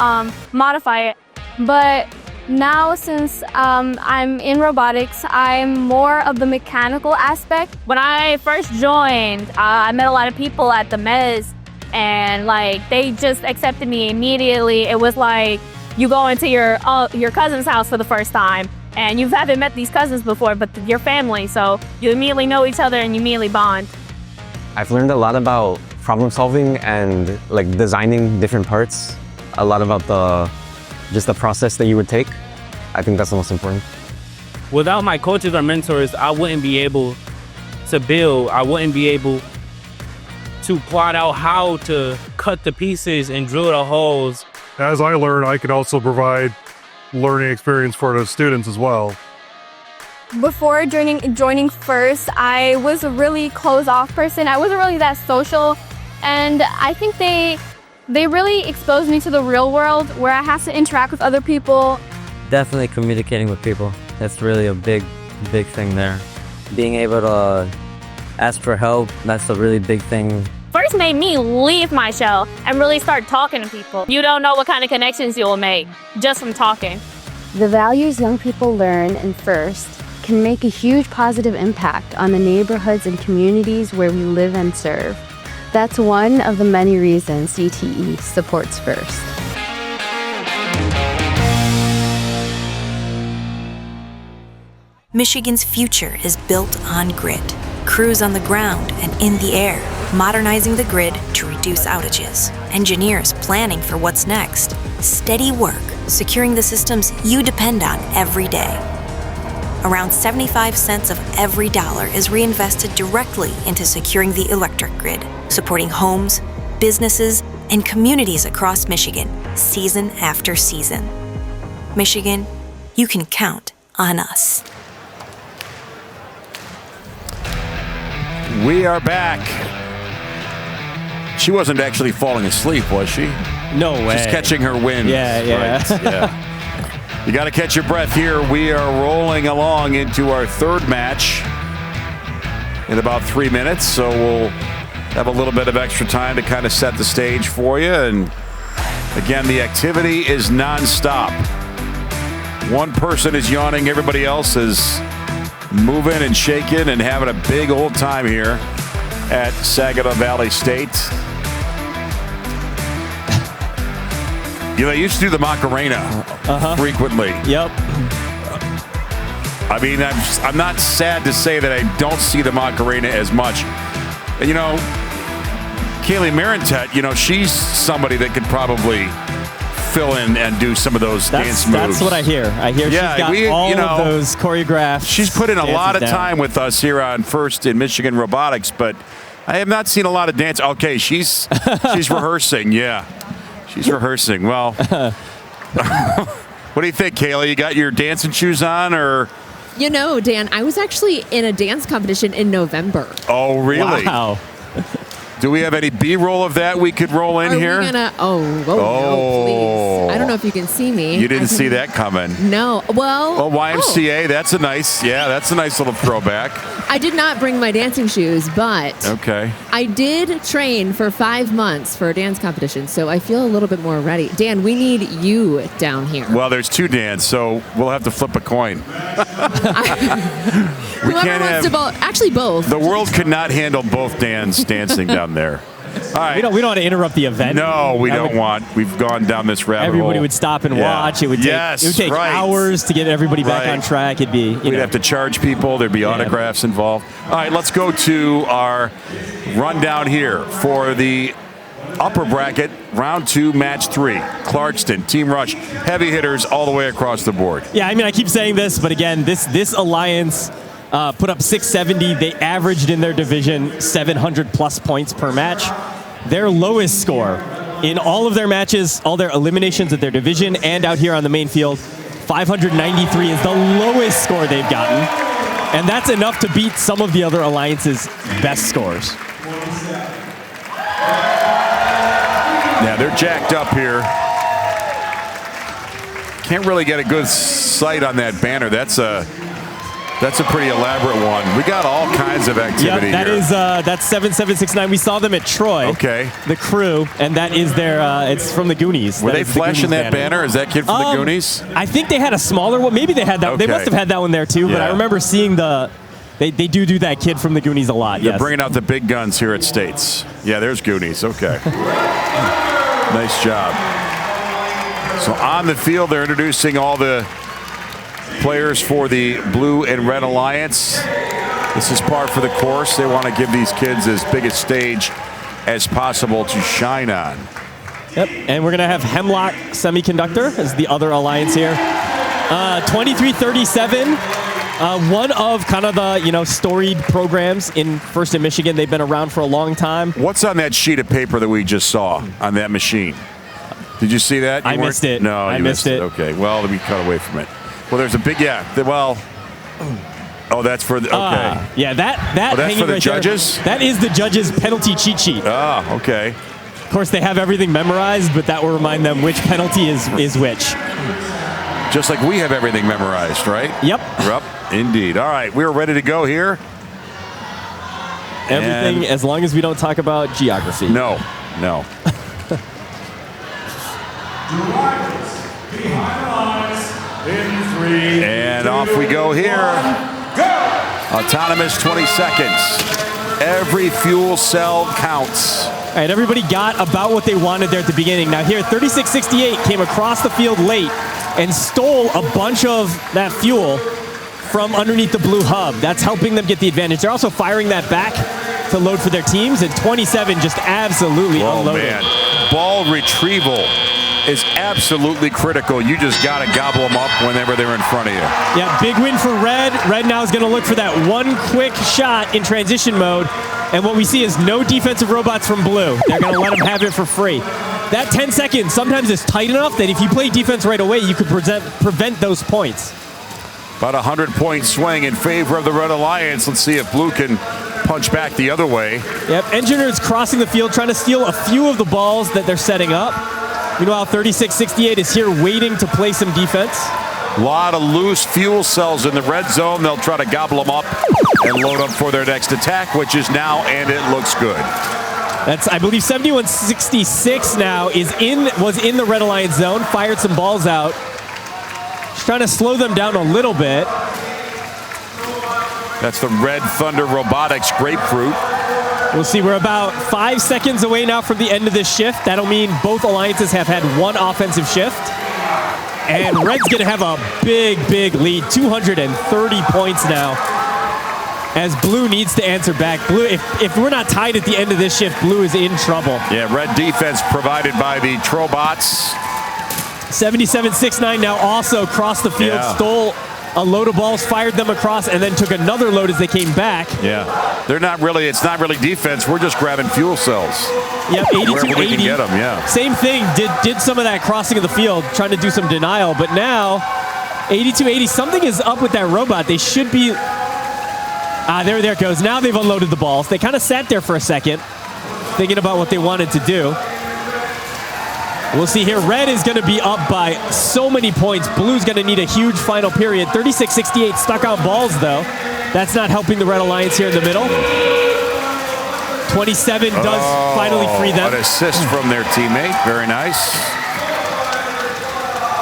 modify it. But now, since I'm in robotics, I'm more of the mechanical aspect. When I first joined, I met a lot of people at the Mez, and like they just accepted me immediately. It was like you go into your cousin's house for the first time, and you haven't met these cousins before, but your family, so you immediately know each other and you immediately bond. I've learned a lot about problem solving and like designing different parts. A lot about just the process that you would take. I think that's the most important. Without my coaches or mentors, I wouldn't be able to build. I wouldn't be able to plot out how to cut the pieces and drill the holes as I learn, I can also provide learning experience for the students as well. Before joining First, I was a really closed-off person. I wasn't really that social, and I think they really exposed me to the real world where I have to interact with other people. Definitely communicating with people. That's really a big thing there. Being able to ask for help, that's a really big thing. First made me leave my shell and really start talking to people. You don't know what kind of connections you will make just from talking. The values young people learn in First can make a huge positive impact on the neighborhoods and communities where we live and serve. That's one of the many reasons CTE supports First. Michigan's future is built on grid. Crews on the ground and in the air, modernizing the grid to reduce outages. Engineers planning for what's next. Steady work, securing the systems you depend on every day. Around 75 cents of every dollar is reinvested directly into securing the electric grid, supporting homes, businesses, and communities across Michigan, season after season. Michigan, you can count on us. We are back. She wasn't actually falling asleep, was she? No way. She's catching her wind. Yeah. Right, yeah. You got to catch your breath here. We are rolling along into our third match in about 3 minutes, so we'll have a little bit of extra time to kind of set the stage for you. And again, the activity is nonstop. One person is yawning, everybody else is moving and shaking and having a big old time here at Saginaw Valley State. You know, they used to do the Macarena frequently. Yep. I mean, I'm not sad to say that I don't see the Macarena as much. You know, Kaylee Marentet, you know, she's somebody that could probably fill in and do some of those dance moves. That's what I hear. I hear she's got all of those choreographed. She's put in a lot of time with us here on First in Michigan Robotics, but I have not seen a lot of dance. Okay, she's rehearsing. Yeah, she's rehearsing. Well, what do you think, Kayla? You got your dancing shoes on, or? You know, Dan, I was actually in a dance competition in November. Oh, really? Wow. Do we have any B-roll of that we could roll in here? Are we gonna? No, please. I don't know if you can see me. You didn't see that coming. No. Well. YMCA. That's a nice little throwback. I did not bring my dancing shoes, but okay. I did train for 5 months for a dance competition, so I feel a little bit more ready. Dan, we need you down here. Well, there's two Dans, so we'll have to flip a coin. Whoever wants to both. Actually, both. The world could not handle both Dans dancing down there. All right. We don't want to interrupt the event. No, we don't want. We've gone down this rabbit hole. Everybody would stop and watch. It would take hours to get everybody back on track. It'd be. We'd have to charge people. There'd be autographs involved. All right, let's go to our rundown here for the upper bracket, round 2, match 3. Clarkston, Team Rush, heavy hitters all the way across the board. Yeah, I mean, I keep saying this, but again, this alliance put up 670. They averaged in their division 700 plus points per match. Their lowest score in all of their matches, all their eliminations of their division and out here on the main field, 593 is the lowest score they've gotten. And that's enough to beat some of the other alliances' best scores. Yeah, they're jacked up here. Can't really get a good sight on that banner. That's a pretty elaborate one. We got all kinds of activity here. That's 7769. We saw them at Troy. Okay. The crew, and that is their. It's from the Goonies. Were they flashing that banner? Is that kid from the Goonies? I think they had a smaller one. Maybe they had that. Okay. They must have had that one there too. But I remember seeing They do that kid from the Goonies a lot. They're bringing out the big guns here at States. Yeah, there's Goonies. Okay. Nice job. So on the field, they're introducing all the players for the Blue and Red Alliance. This is par for the course. They want to give these kids as big a stage as possible to shine on. Yep, and we're going to have Hemlock Semiconductor as the other alliance here. 2337. One of kind of the storied programs in First in Michigan. They've been around for a long time. What's on that sheet of paper that we just saw on that machine? Did you see that? I missed it. No, I you missed it. Okay, well, we cut away from it. Well, there's a big, oh, that's for the, okay. Yeah, that that's hanging for the right judges? there, that is the judges' penalty cheat sheet. Oh, okay. Of course, they have everything memorized, but that will remind them which penalty is which. Just like we have everything memorized, right? Yep. Yep, indeed. All right, we're ready to go here. Everything, as long as we don't talk about geography. No. And off we go here. Autonomous 20 seconds. Every fuel cell counts. All right, everybody got about what they wanted there at the beginning. Now here, 3668 came across the field late and stole a bunch of that fuel from underneath the blue hub. That's helping them get the advantage. They're also firing that back to load for their teams, and 27 just absolutely unloaded. Man. Ball retrieval is absolutely critical. You just got to gobble them up whenever they're in front of you. Yeah, big win for Red. Red now is going to look for that one quick shot in transition mode, and what we see is no defensive robots from Blue. They're going to let them have it for free. That 10 seconds sometimes is tight enough that if you play defense right away, you could prevent those points. About a 100-point swing in favor of the Red Alliance. Let's see if Blue can punch back the other way. Yep, Engineers crossing the field, trying to steal a few of the balls that they're setting up. Meanwhile, 3668 is here waiting to play some defense. A lot of loose fuel cells in the red zone. They'll try to gobble them up and load them for their next attack, which is now, and it looks good. That's, I believe, 7166 now was in the Red Alliance zone, fired some balls out. Just trying to slow them down a little bit. That's the Red Thunder Robotics Grapefruit. We'll see. We're about 5 seconds away now from the end of this shift. That'll mean both alliances have had one offensive shift. And Red's going to have a big, big lead, 230 points now, as Blue needs to answer back. Blue, if we're not tied at the end of this shift, Blue is in trouble. Yeah, Red defense provided by the Trobots. 7769 now also crossed the field, stole a load of balls, fired them across, and then took another load as they came back. Yeah, it's not really defense. We're just grabbing fuel cells. Yep, 82-80. Wherever we can get them, yeah. Same thing, did some of that crossing of the field, trying to do some denial, but now 82-80, something is up with that robot. They should be, there it goes. Now they've unloaded the balls. They kind of sat there for a second, thinking about what they wanted to do. We'll see here. Red is going to be up by so many points. Blue's going to need a huge final period. 3668 stuck on balls, though. That's not helping the Red Alliance here in the middle. 27 does finally free them. An assist from their teammate. Very nice.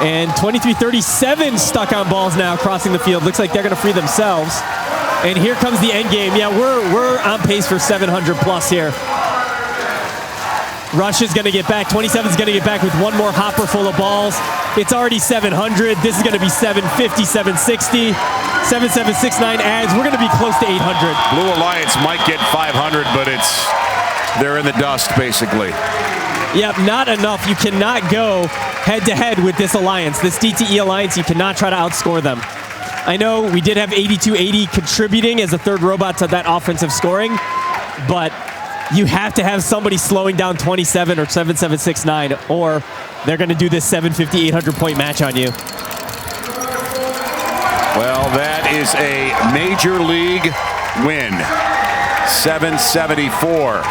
And 2337 stuck on balls now, crossing the field. Looks like they're going to free themselves. And here comes the end game. Yeah, we're on pace for 700 plus here. Rush is going to get back. 27 is going to get back with one more hopper full of balls. It's already 700. This is going to be 750, 760. 7769 adds. We're going to be close to 800. Blue Alliance might get 500, but they're in the dust, basically. Yep, not enough. You cannot go head-to-head with this alliance. This DTE alliance, you cannot try to outscore them. I know we did have 8280 contributing as a third robot to that offensive scoring, but you have to have somebody slowing down 27 or 7769, or they're going to do this 750, 800 point match on you. Well, that is a major league win. 774.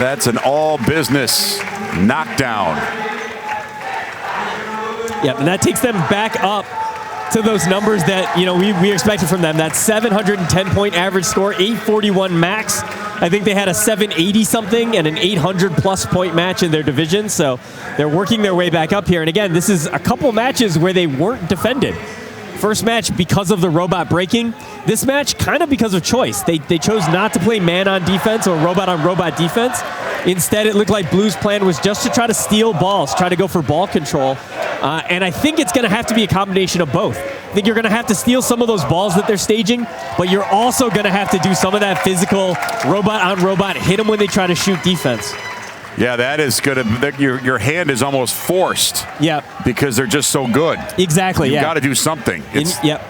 That's an all business knockdown. Yep, and that takes them back up to those numbers that we expected from them. That 710 point average score, 841 max. I think they had a 780 something and an 800 plus point match in their division. So they're working their way back up here. And again, this is a couple matches where they weren't defended. First match because of the robot breaking. This match kind of because of choice. They chose not to play man on defense or robot on robot defense. Instead, it looked like Blue's plan was just to try to steal balls, try to go for ball control. And I think it's going to have to be a combination of both. I think you're going to have to steal some of those balls that they're staging, but you're also going to have to do some of that physical robot on robot, hit them when they try to shoot defense. Yeah, that is good. Your hand is almost forced. Yeah. Because they're just so good. Exactly. You've got to do something. Yep.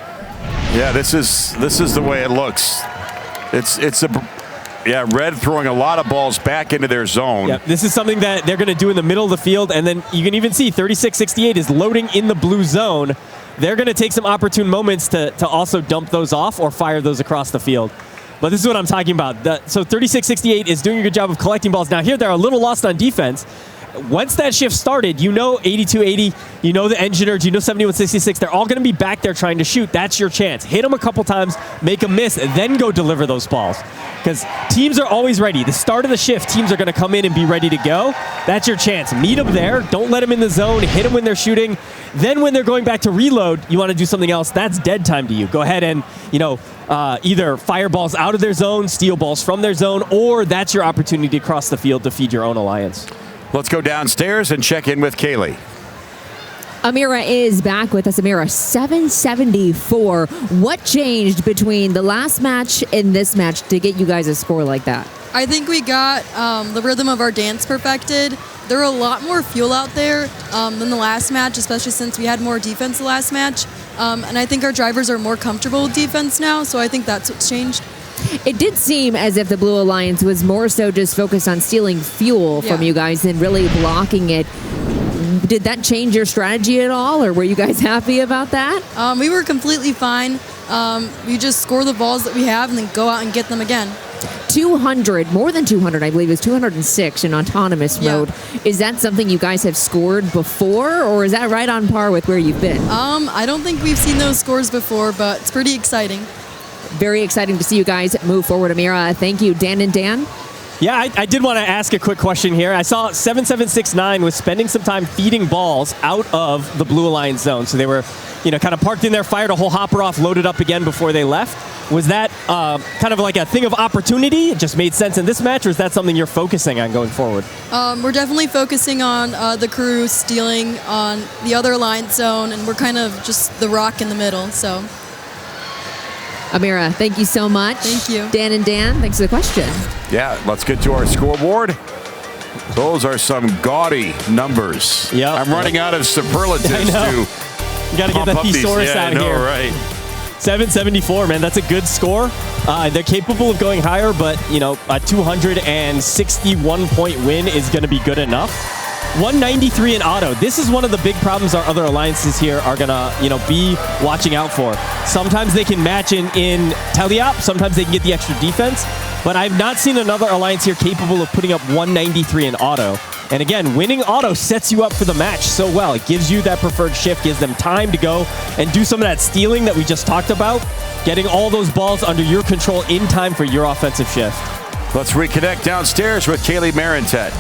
Yeah, this is the way it looks. Yeah, Red throwing a lot of balls back into their zone. Yep, this is something that they're going to do in the middle of the field, and then you can even see 36-68 is loading in the blue zone. They're going to take some opportune moments to also dump those off or fire those across the field. But this is what I'm talking about. So 36-68 is doing a good job of collecting balls. Now here they're a little lost on defense. Once that shift started, you know 82-80, you know the Engineers, you know 71-66, they're all going to be back there trying to shoot. That's your chance. Hit them a couple times, make a miss, and then go deliver those balls. Because teams are always ready. The start of the shift, teams are going to come in and be ready to go. That's your chance. Meet them there. Don't let them in the zone. Hit them when they're shooting. Then when they're going back to reload, you want to do something else. That's dead time to you. Go ahead and, either fire balls out of their zone, steal balls from their zone, or that's your opportunity to cross the field to feed your own alliance. Let's go downstairs and check in with Kaylee. Amira is back with us. Amira, 774. What changed between the last match and this match to get you guys a score like that? I think we got the rhythm of our dance perfected. There were a lot more fuel out there than the last match, especially since we had more defense the last match. And I think our drivers are more comfortable with defense now, so I think that's what's changed. It did seem as if the Blue Alliance was more so just focused on stealing fuel from you guys than really blocking it. Did that change your strategy at all, or were you guys happy about that? We were completely fine. We just score the balls that we have and then go out and get them again. 200, more than 200, I believe it was 206 in autonomous mode. Is that something you guys have scored before, or is that right on par with where you've been? I don't think we've seen those scores before, but it's pretty exciting. Very exciting to see you guys move forward, Amira. Thank you. Dan and Dan? Yeah, I did want to ask a quick question here. I saw 7769 was spending some time feeding balls out of the Blue Alliance zone. So they were, kind of parked in there, fired a whole hopper off, loaded up again before they left. Was that kind of like a thing of opportunity? It just made sense in this match, or is that something you're focusing on going forward? We're definitely focusing on the crew stealing on the other Alliance zone, and we're kind of just the rock in the middle, so... Amira, thank you so much. Thank you. Dan and Dan, thanks for the question. Yeah, let's get to our scoreboard. Those are some gaudy numbers. Yeah, I'm running out of superlatives to you got to get the thesaurus out here. Right. 774, man, that's a good score. They're capable of going higher, but a 261-point win is going to be good enough. 193 in auto. This is one of the big problems our other alliances here are gonna, be watching out for. Sometimes they can match in teleop, sometimes they can get the extra defense, but I've not seen another alliance here capable of putting up 193 in auto. And again, winning auto sets you up for the match so well. It gives you that preferred shift, gives them time to go and do some of that stealing that we just talked about, getting all those balls under your control in time for your offensive shift. Let's reconnect downstairs with Kaylee Marentet.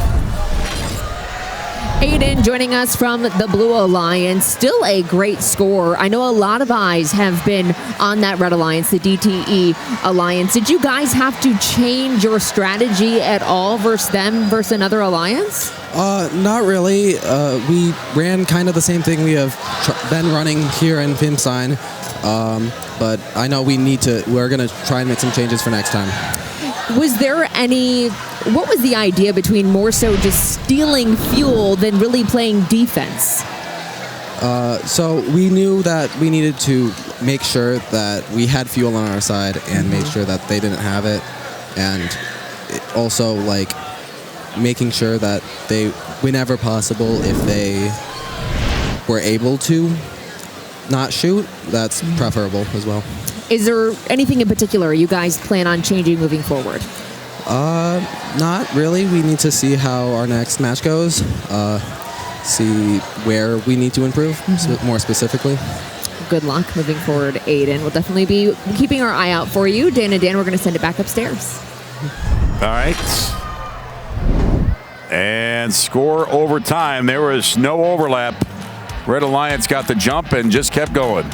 Aiden joining us from the Blue Alliance. Still a great score. I know a lot of eyes have been on that Red Alliance, the DTE Alliance. Did you guys have to change your strategy at all versus them versus another alliance? Not really. We ran kind of the same thing we have been running here in Pimstein. But I know we're going to try and make some changes for next time. Was there what was the idea between more so just stealing fuel than really playing defense? So we knew that we needed to make sure that we had fuel on our side and make sure that they didn't have it. And also, making sure that they, whenever possible, if they were able to not shoot, that's preferable as well. Is there anything in particular you guys plan on changing moving forward? Not really. We need to see how our next match goes, see where we need to improve more specifically. Good luck moving forward, Aiden. We'll definitely be keeping our eye out for you. Dan and Dan, we're going to send it back upstairs. All right. And score overtime. There was no overlap. Red Alliance got the jump and just kept going.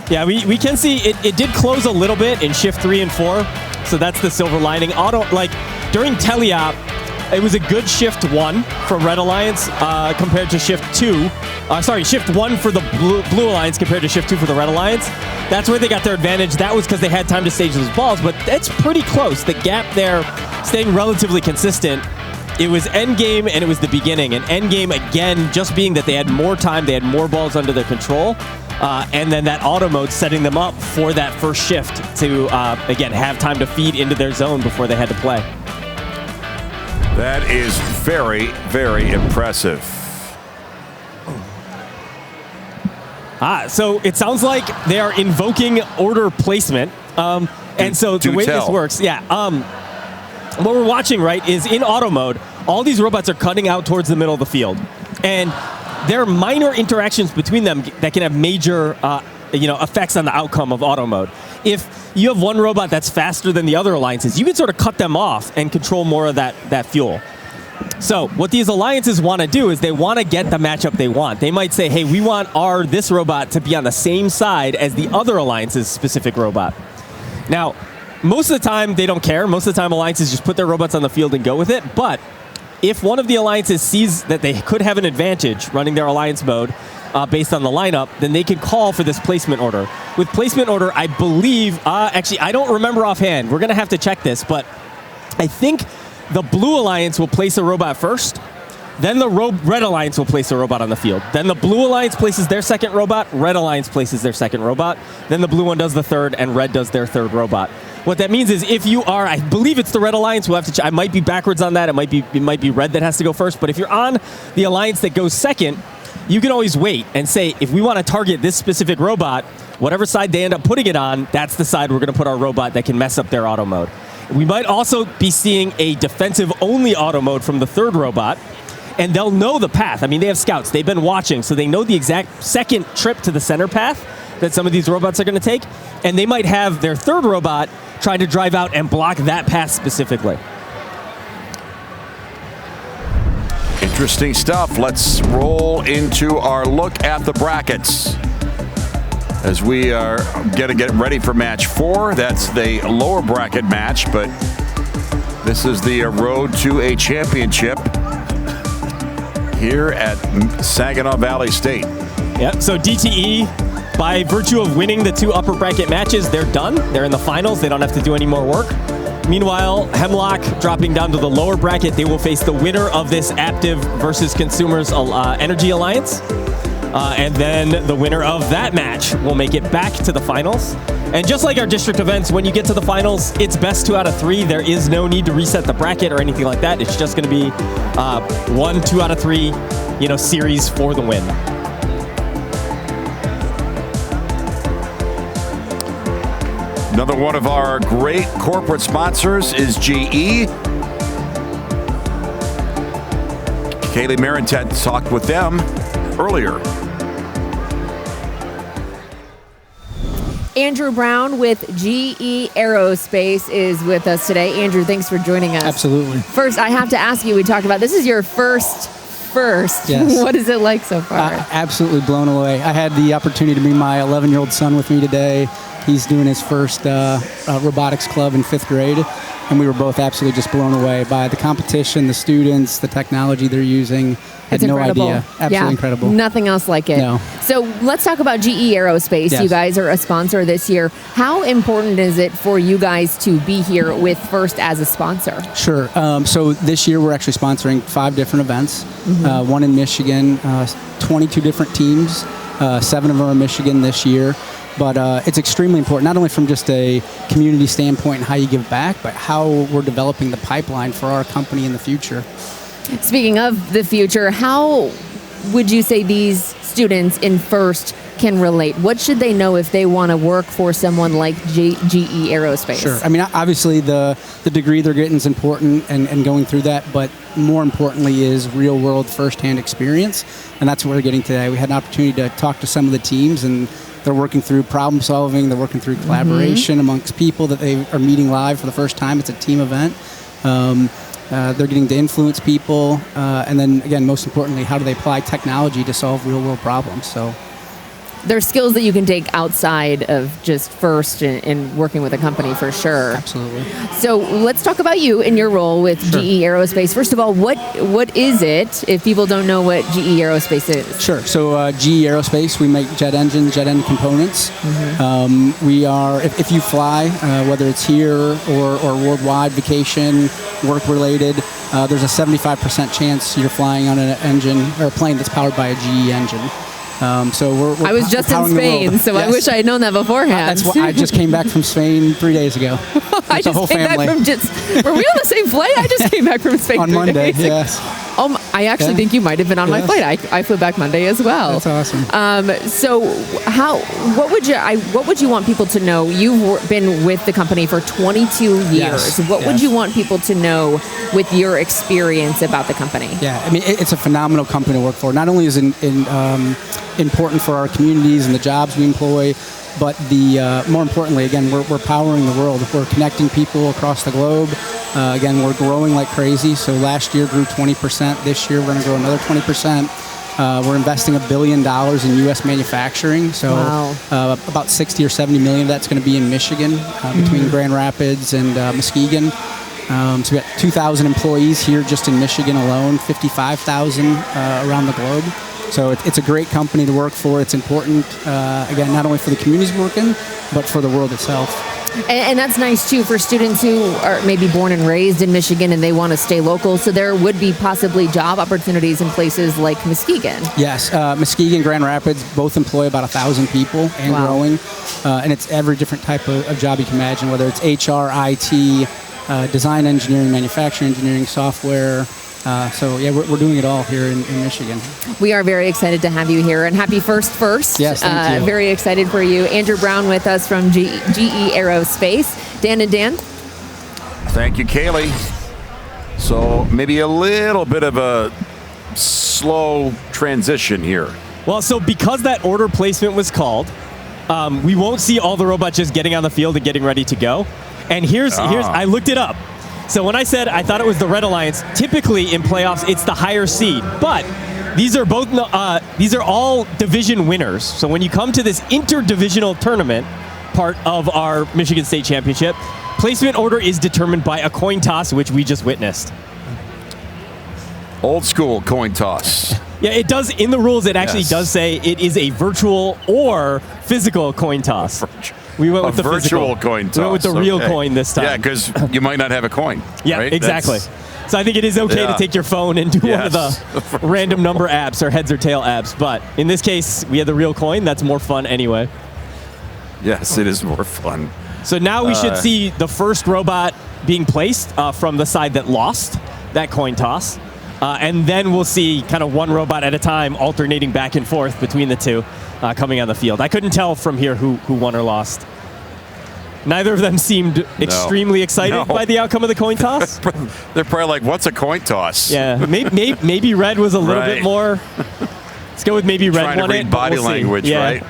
Yeah, we can see it did close a little bit in shift 3 and 4, so that's the silver lining. During teleop, it was a good shift 1 for Red Alliance compared to shift 2. Shift 1 for the Blue Alliance compared to shift 2 for the Red Alliance. That's where they got their advantage. That was because they had time to stage those balls, but it's pretty close. The gap there staying relatively consistent. It was endgame and it was the beginning. And endgame, again, just being that they had more time, they had more balls under their control. and then that auto mode setting them up for that first shift to, again, have time to feed into their zone before they had to play. That is very, very impressive. So it sounds like they are invoking order placement. And so the way this works, what we're watching, right, is in auto mode, all these robots are cutting out towards the middle of the field. And there are minor interactions between them that can have major effects on the outcome of auto mode. If you have one robot that's faster than the other alliances, you can sort of cut them off and control more of that fuel. So what these alliances want to do is they want to get the matchup they want. They might say, hey, we want this robot to be on the same side as the other alliance's specific robot. Now, most of the time, they don't care. Most of the time, alliances just put their robots on the field and go with it. But if one of the alliances sees that they could have an advantage running their alliance mode based on the lineup, then they can call for this placement order. With placement order, I believe, actually, I don't remember offhand. We're going to have to check this, but I think the blue alliance will place a robot first. Then the red alliance will place a robot on the field. Then the blue alliance places their second robot. Red alliance places their second robot. Then the blue one does the third, and red does their third robot. What that means is if you are, I believe it's the red alliance, we'll have to check. I might be backwards on that. It might be red that has to go first. But if you're on the alliance that goes second, you can always wait and say, if we want to target this specific robot, whatever side they end up putting it on, that's the side we're going to put our robot that can mess up their auto mode. We might also be seeing a defensive-only auto mode from the third robot, and they'll know the path. I mean, they have scouts. They've been watching, so they know the exact second trip to the center path that some of these robots are going to take, and they might have their third robot trying to drive out and block that path specifically. Interesting stuff. Let's roll into our look at the brackets. As we are going to get ready for match 4. That's the lower bracket match, but this is the road to a championship here at Saginaw Valley State. Yep, so DTE, by virtue of winning the 2 upper bracket matches, they're done. They're in the finals. They don't have to do any more work. Meanwhile, Hemlock dropping down to the lower bracket. They will face the winner of this Aptiv versus Consumers Energy Alliance. And then the winner of that match will make it back to the finals. And just like our district events, when you get to the finals, it's best 2 out of 3. There is no need to reset the bracket or anything like that. It's just going to be 1 2 out of 3, series for the win. Another one of our great corporate sponsors is GE. Kaylee Marintet talked with them earlier. Andrew Brown with GE Aerospace is with us today. Andrew, thanks for joining us. Absolutely. First, I have to ask you, we talked about this is your first. Yes. What is it like so far? Absolutely blown away. I had the opportunity to bring my 11-year-old son with me today. He's doing his first robotics club in 5th grade, and we were both absolutely just blown away by the competition, the students, the technology they're using. Had no idea. Absolutely incredible. Nothing else like it. No. So let's talk about GE Aerospace. Yes. You guys are a sponsor this year. How important is it for you guys to be here with First as a sponsor? Sure. So this year we're actually sponsoring 5 different events. One in Michigan, 22 different teams. 7 of them are in Michigan this year. But it's extremely important, not only from just a community standpoint and how you give back, but how we're developing the pipeline for our company in the future. Speaking of the future, how would you say these students in First can relate? What should they know if they want to work for someone like GE Aerospace? Sure. I mean, obviously the degree they're getting is important and going through that, but more importantly is real-world first-hand experience, and that's what we're getting today. We had an opportunity to talk to some of the teams, and they're working through problem solving, they're working through collaboration amongst people that they are meeting live for the first time. It's a team event. They're getting to influence people, and then again, most importantly, how do they apply technology to solve real-world problems? So, there's skills that you can take outside of just First and working with a company for sure. Absolutely. So let's talk about you in your role with GE Aerospace. First of all, what is it? If people don't know what GE Aerospace is. Sure. So GE Aerospace, we make jet engine components. We are, if you fly, whether it's here or worldwide, vacation, work related, there's a 75% chance you're flying on an engine or a plane that's powered by a GE engine. So we're I was just in powering the world. Spain, so I Yes. wish I had known that beforehand. That's why I just came back from Spain 3 days ago. I the whole just came family. back from were we on the same flight? I just came back from Spain On 3 Monday, days ago. yes. I actually Yeah. think you might have been on my Yes. flight. I flew back Monday as well. That's awesome. So what would you want people to know? You've been with the company for 22 years. Yes, What would yes. you want people to know with your experience about the company? Yeah, I mean, it's a phenomenal company to work for. Not only is it important for our communities and the jobs we employ, but more importantly, again, we're powering the world. We're connecting people across the globe. Again, we're growing like crazy. So last year grew 20%. This year we're going to grow another 20%. We're investing $1 billion in U.S. manufacturing. So about 60 or 70 million of that's going to be in Michigan, between Grand Rapids and Muskegon. So we got 2,000 employees here just in Michigan alone, 55,000 around the globe. So it's a great company to work for. It's important, again, not only for the communities we work in, but for the world itself. And that's nice, too, for students who are maybe born and raised in Michigan and they want to stay local. So there would be possibly job opportunities in places like Muskegon. Yes, Muskegon, Grand Rapids both employ about 1,000 people and growing. And it's every different type of job you can imagine, whether it's HR, IT, design engineering, manufacturing engineering, software. So yeah, we're doing it all here in Michigan. We are very excited to have you here, and happy first. Yes, thank you. Very excited for you. Andrew Brown with us from GE Aerospace. Dan and Dan. Thank you, Kaylee. So maybe a little bit of a slow transition here. Well, so because that order placement was called, we won't see all the robots just getting on the field and getting ready to go. And here's I looked it up. So when I said I thought it was the Red Alliance, typically in playoffs it's the higher seed, but these are all division winners. So when you come to this interdivisional tournament part of our Michigan State Championship, placement order is determined by a coin toss, which we just witnessed. Old school coin toss. Yeah, it does. In the rules, it actually does say it is a virtual or physical coin toss. We went with the virtual physical. coin toss. We went with the real coin this time. Yeah, because you might not have a coin. Yeah, right? exactly. So I think it is okay to take your phone and do one of the random number apps or heads or tail apps. But in this case, we had the real coin. That's more fun anyway. Yes, it is more fun. So now we should see the first robot being placed from the side that lost that coin toss. And then we'll see kind of one robot at a time alternating back and forth between the two coming on the field. I couldn't tell from here who won or lost. Neither of them seemed extremely excited by the outcome of the coin toss. They're probably like, what's a coin toss? Yeah, maybe Red was a little bit more. Let's go with maybe Red Trying won to read it. body We'll see. language, right?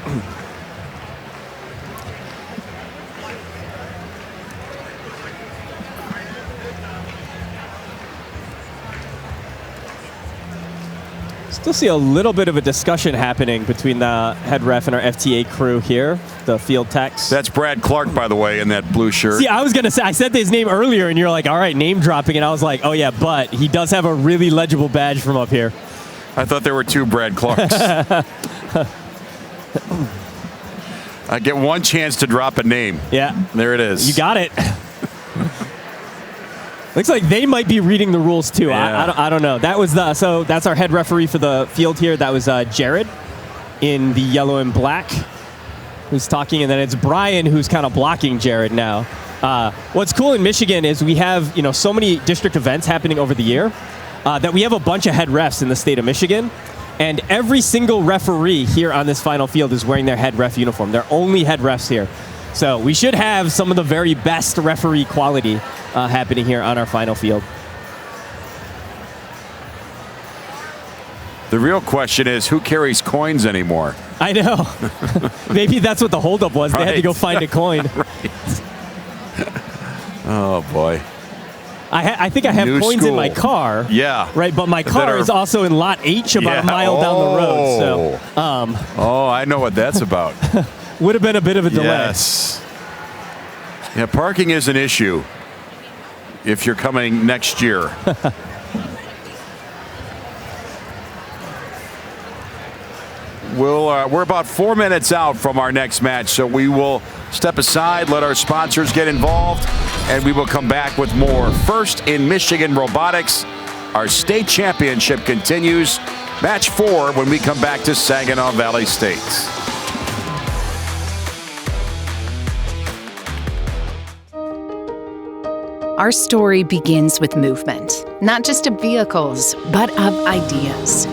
Still see a little bit of a discussion happening between the head ref and our FTA crew here, the field techs. That's Brad Clark, by the way, in that blue shirt. See, I was going to say, I said his name earlier, and you're like, all right, name dropping, and I was like, oh yeah, but he does have a really legible badge from up here. I thought there were two Brad Clarks. I get one chance to drop a name. Yeah. There it is. You got it. Looks like they might be reading the rules too. Yeah. I don't know. That was so that's our head referee for the field here. That was Jared in the yellow and black who's talking, and then it's Brian who's kind of blocking Jared now. What's cool in Michigan is we have so many district events happening over the year that we have a bunch of head refs in the state of Michigan. And every single referee here on this final field is wearing their head ref uniform. They're only head refs here. So we should have some of the very best referee quality happening here on our final field. The real question is, who carries coins anymore? I know. Maybe that's what the holdup was. They had to go find a coin. Oh, boy. I think I have New coins school. in my car. Yeah. Right, but my car is also in lot H about a mile down the road. So, oh, I know what that's about. would have been a bit of a delay. Yes. Yeah, parking is an issue if you're coming next year. We're about 4 minutes out from our next match, so we will step aside, let our sponsors get involved, and we will come back with more. First in Michigan Robotics, our state championship continues Match 4 when we come back to Saginaw Valley State. Our story begins with movement, not just of vehicles, but of ideas.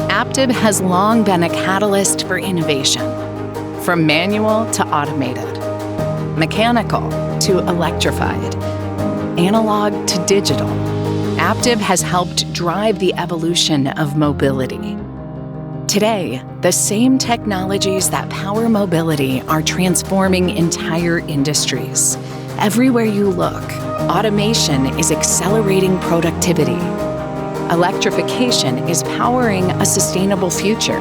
Aptiv has long been a catalyst for innovation, from manual to automated, mechanical to electrified, analog to digital. Aptiv has helped drive the evolution of mobility. Today, the same technologies that power mobility are transforming entire industries. Everywhere you look, automation is accelerating productivity. Electrification is powering a sustainable future.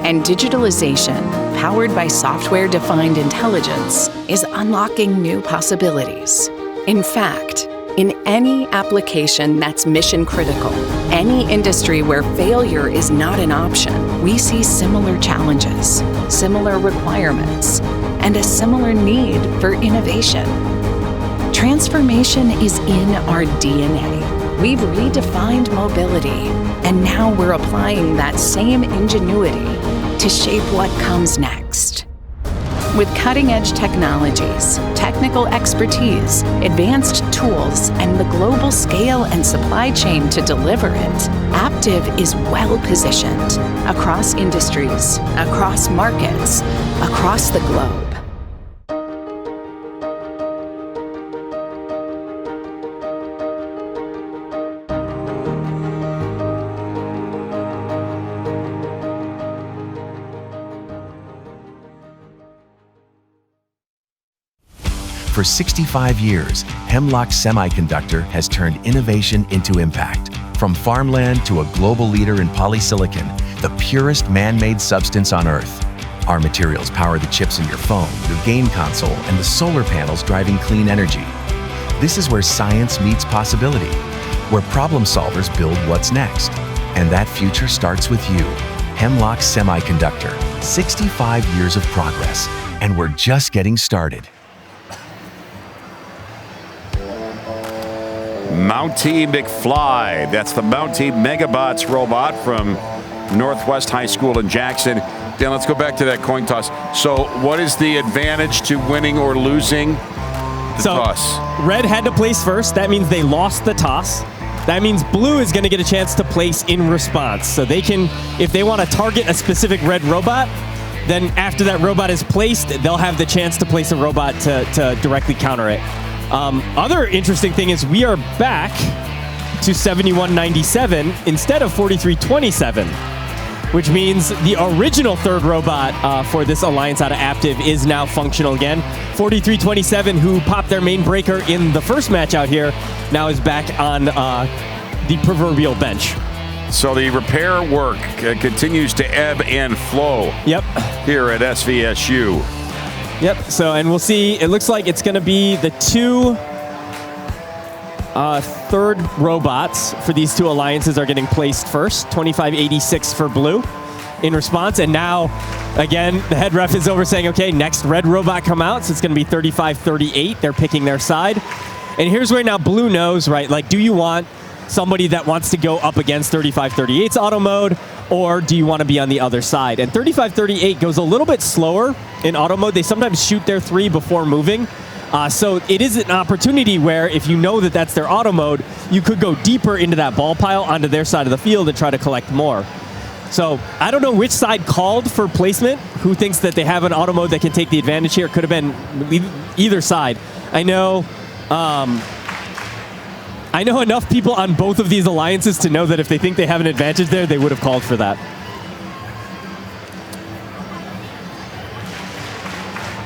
And digitalization, powered by software-defined intelligence, is unlocking new possibilities. In fact, in any application that's mission critical, any industry where failure is not an option, we see similar challenges, similar requirements, and a similar need for innovation. Transformation is in our DNA. We've redefined mobility, and now we're applying that same ingenuity to shape what comes next. With cutting-edge technologies, technical expertise, advanced tools, and the global scale and supply chain to deliver it, Aptiv is well-positioned across industries, across markets, across the globe. For 65 years, Hemlock Semiconductor has turned innovation into impact. From farmland to a global leader in polysilicon, the purest man-made substance on Earth. Our materials power the chips in your phone, your game console, and the solar panels driving clean energy. This is where science meets possibility, where problem solvers build what's next. And that future starts with you. Hemlock Semiconductor, 65 years of progress, and we're just getting started. Mountie McFly. That's the Mountie Megabots robot from Northwest High School in Jackson. Dan, let's go back to that coin toss. So what is the advantage to winning or losing the toss? Red had to place first. That means they lost the toss. That means blue is going to get a chance to place in response. So they can, if they want to target a specific red robot, then after that robot is placed, they'll have the chance to place a robot to directly counter it. Other interesting thing is we are back to 7197 instead of 4327, which means the original third robot for this alliance out of Aptiv is now functional again. 4327, who popped their main breaker in the first match out here, now is back on the proverbial bench. So the repair work continues to ebb and flow. Yep. Here at SVSU. Yep, so, and we'll see, it looks like it's going to be the two third robots for these two alliances are getting placed first. 2586 for blue in response. And now, again, the head ref is over saying, okay, next red robot come out, so it's going to be 3538. They're picking their side. And here's where now blue knows, right, like, do you want somebody that wants to go up against 3538's auto mode, or do you want to be on the other side? And 3538 goes a little bit slower in auto mode. They sometimes shoot their 3 before moving. So it is an opportunity where if you know that that's their auto mode, you could go deeper into that ball pile onto their side of the field and try to collect more. So I don't know which side called for placement, who thinks that they have an auto mode that can take the advantage here. It could have been either side. I know enough people on both of these alliances to know that if they think they have an advantage there, they would have called for that.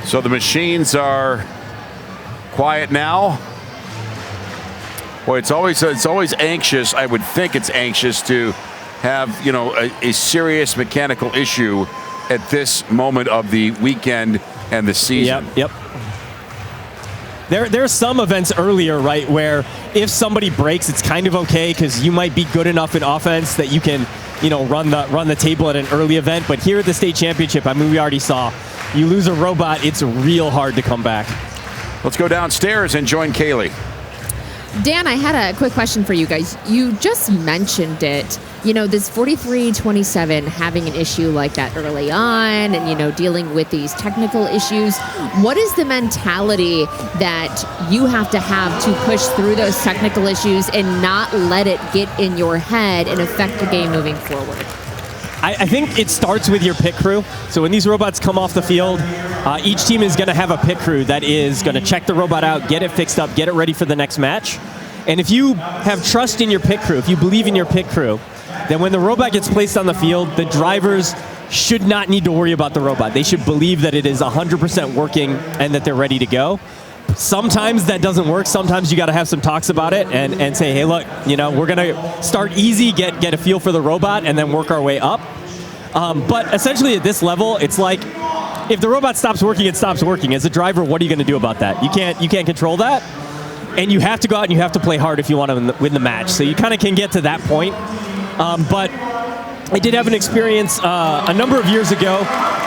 So the machines are quiet now. Boy, it's always anxious. I would think it's anxious to have, you know, a serious mechanical issue at this moment of the weekend and the season. Yep. There's some events earlier, right, where if somebody breaks, it's kind of okay because you might be good enough in offense that you can, you know, run the table at an early event. But here at the state championship, I mean, we already saw you lose a robot, it's real hard to come back. Let's go downstairs and join Kaylee. Dan, I had a quick question for you guys. You just mentioned it, this 43-27, having an issue like that early on and, dealing with these technical issues, what is the mentality that you have to push through those technical issues and not let it get in your head and affect the game moving forward? I think it starts with your pit crew. So when these robots come off the field, each team is going to have a pit crew that is going to check the robot out, get it fixed up, get it ready for the next match. And if you have trust in your pit crew, if you believe in your pit crew, then when the robot gets placed on the field, the drivers should not need to worry about the robot. They should believe that it is 100% working and that they're ready to go. Sometimes that doesn't work. Sometimes you got to have some talks about it and say, hey, look, we're going to start easy, get a feel for the robot, and then work our way up. But essentially at this level, it's like if the robot stops working, it stops working. As a driver, what are you going to do about that? You can't control that. And you have to go out and you have to play hard if you want to win the match. So you kind of can get to that point. But I did have an experience a number of years ago.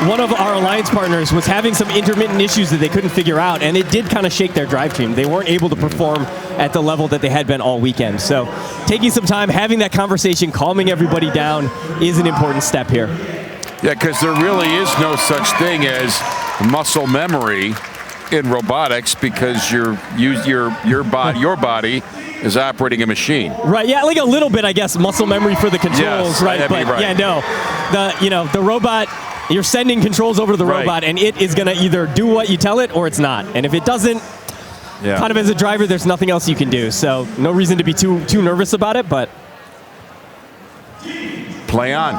One of our alliance partners was having some intermittent issues that they couldn't figure out, and it did kind of shake their drive team. They weren't able to perform at the level that they had been all weekend. So taking some time, having that conversation, calming everybody down is an important step here. Yeah, because there really is no such thing as muscle memory in robotics, because your body is operating a machine. Right, yeah, like a little bit, I guess, muscle memory for the controls, yes, right? But right. yeah, no, the robot, you're sending controls over to the robot, and it is going to either do what you tell it or it's not. And if it doesn't, kind of as a driver, there's nothing else you can do. So no reason to be too nervous about it, but play on.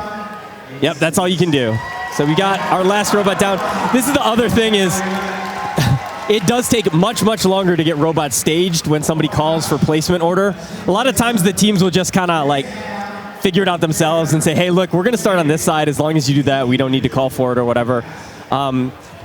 Yep, that's all you can do. So we got our last robot down. This is the other thing is, it does take much, much longer to get robots staged when somebody calls for placement order. A lot of times the teams will just kind of like figure it out themselves and say, hey, look, we're going to start on this side. As long as you do that, we don't need to call for it or whatever.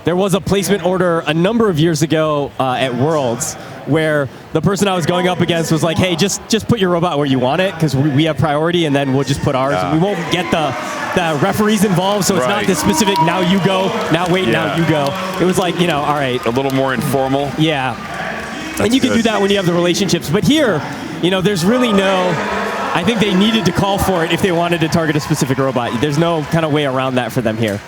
There was a placement order a number of years ago at Worlds where the person I was going up against was like, hey, just put your robot where you want it because we have priority, and then we'll just put ours. We won't get the referees involved, so it's not this specific, now you go, now wait, now you go. It was like, all right. A little more informal. Yeah. That's and you can do that when you have the relationships. But here, there's really I think they needed to call for it if they wanted to target a specific robot. There's no kind of way around that for them here.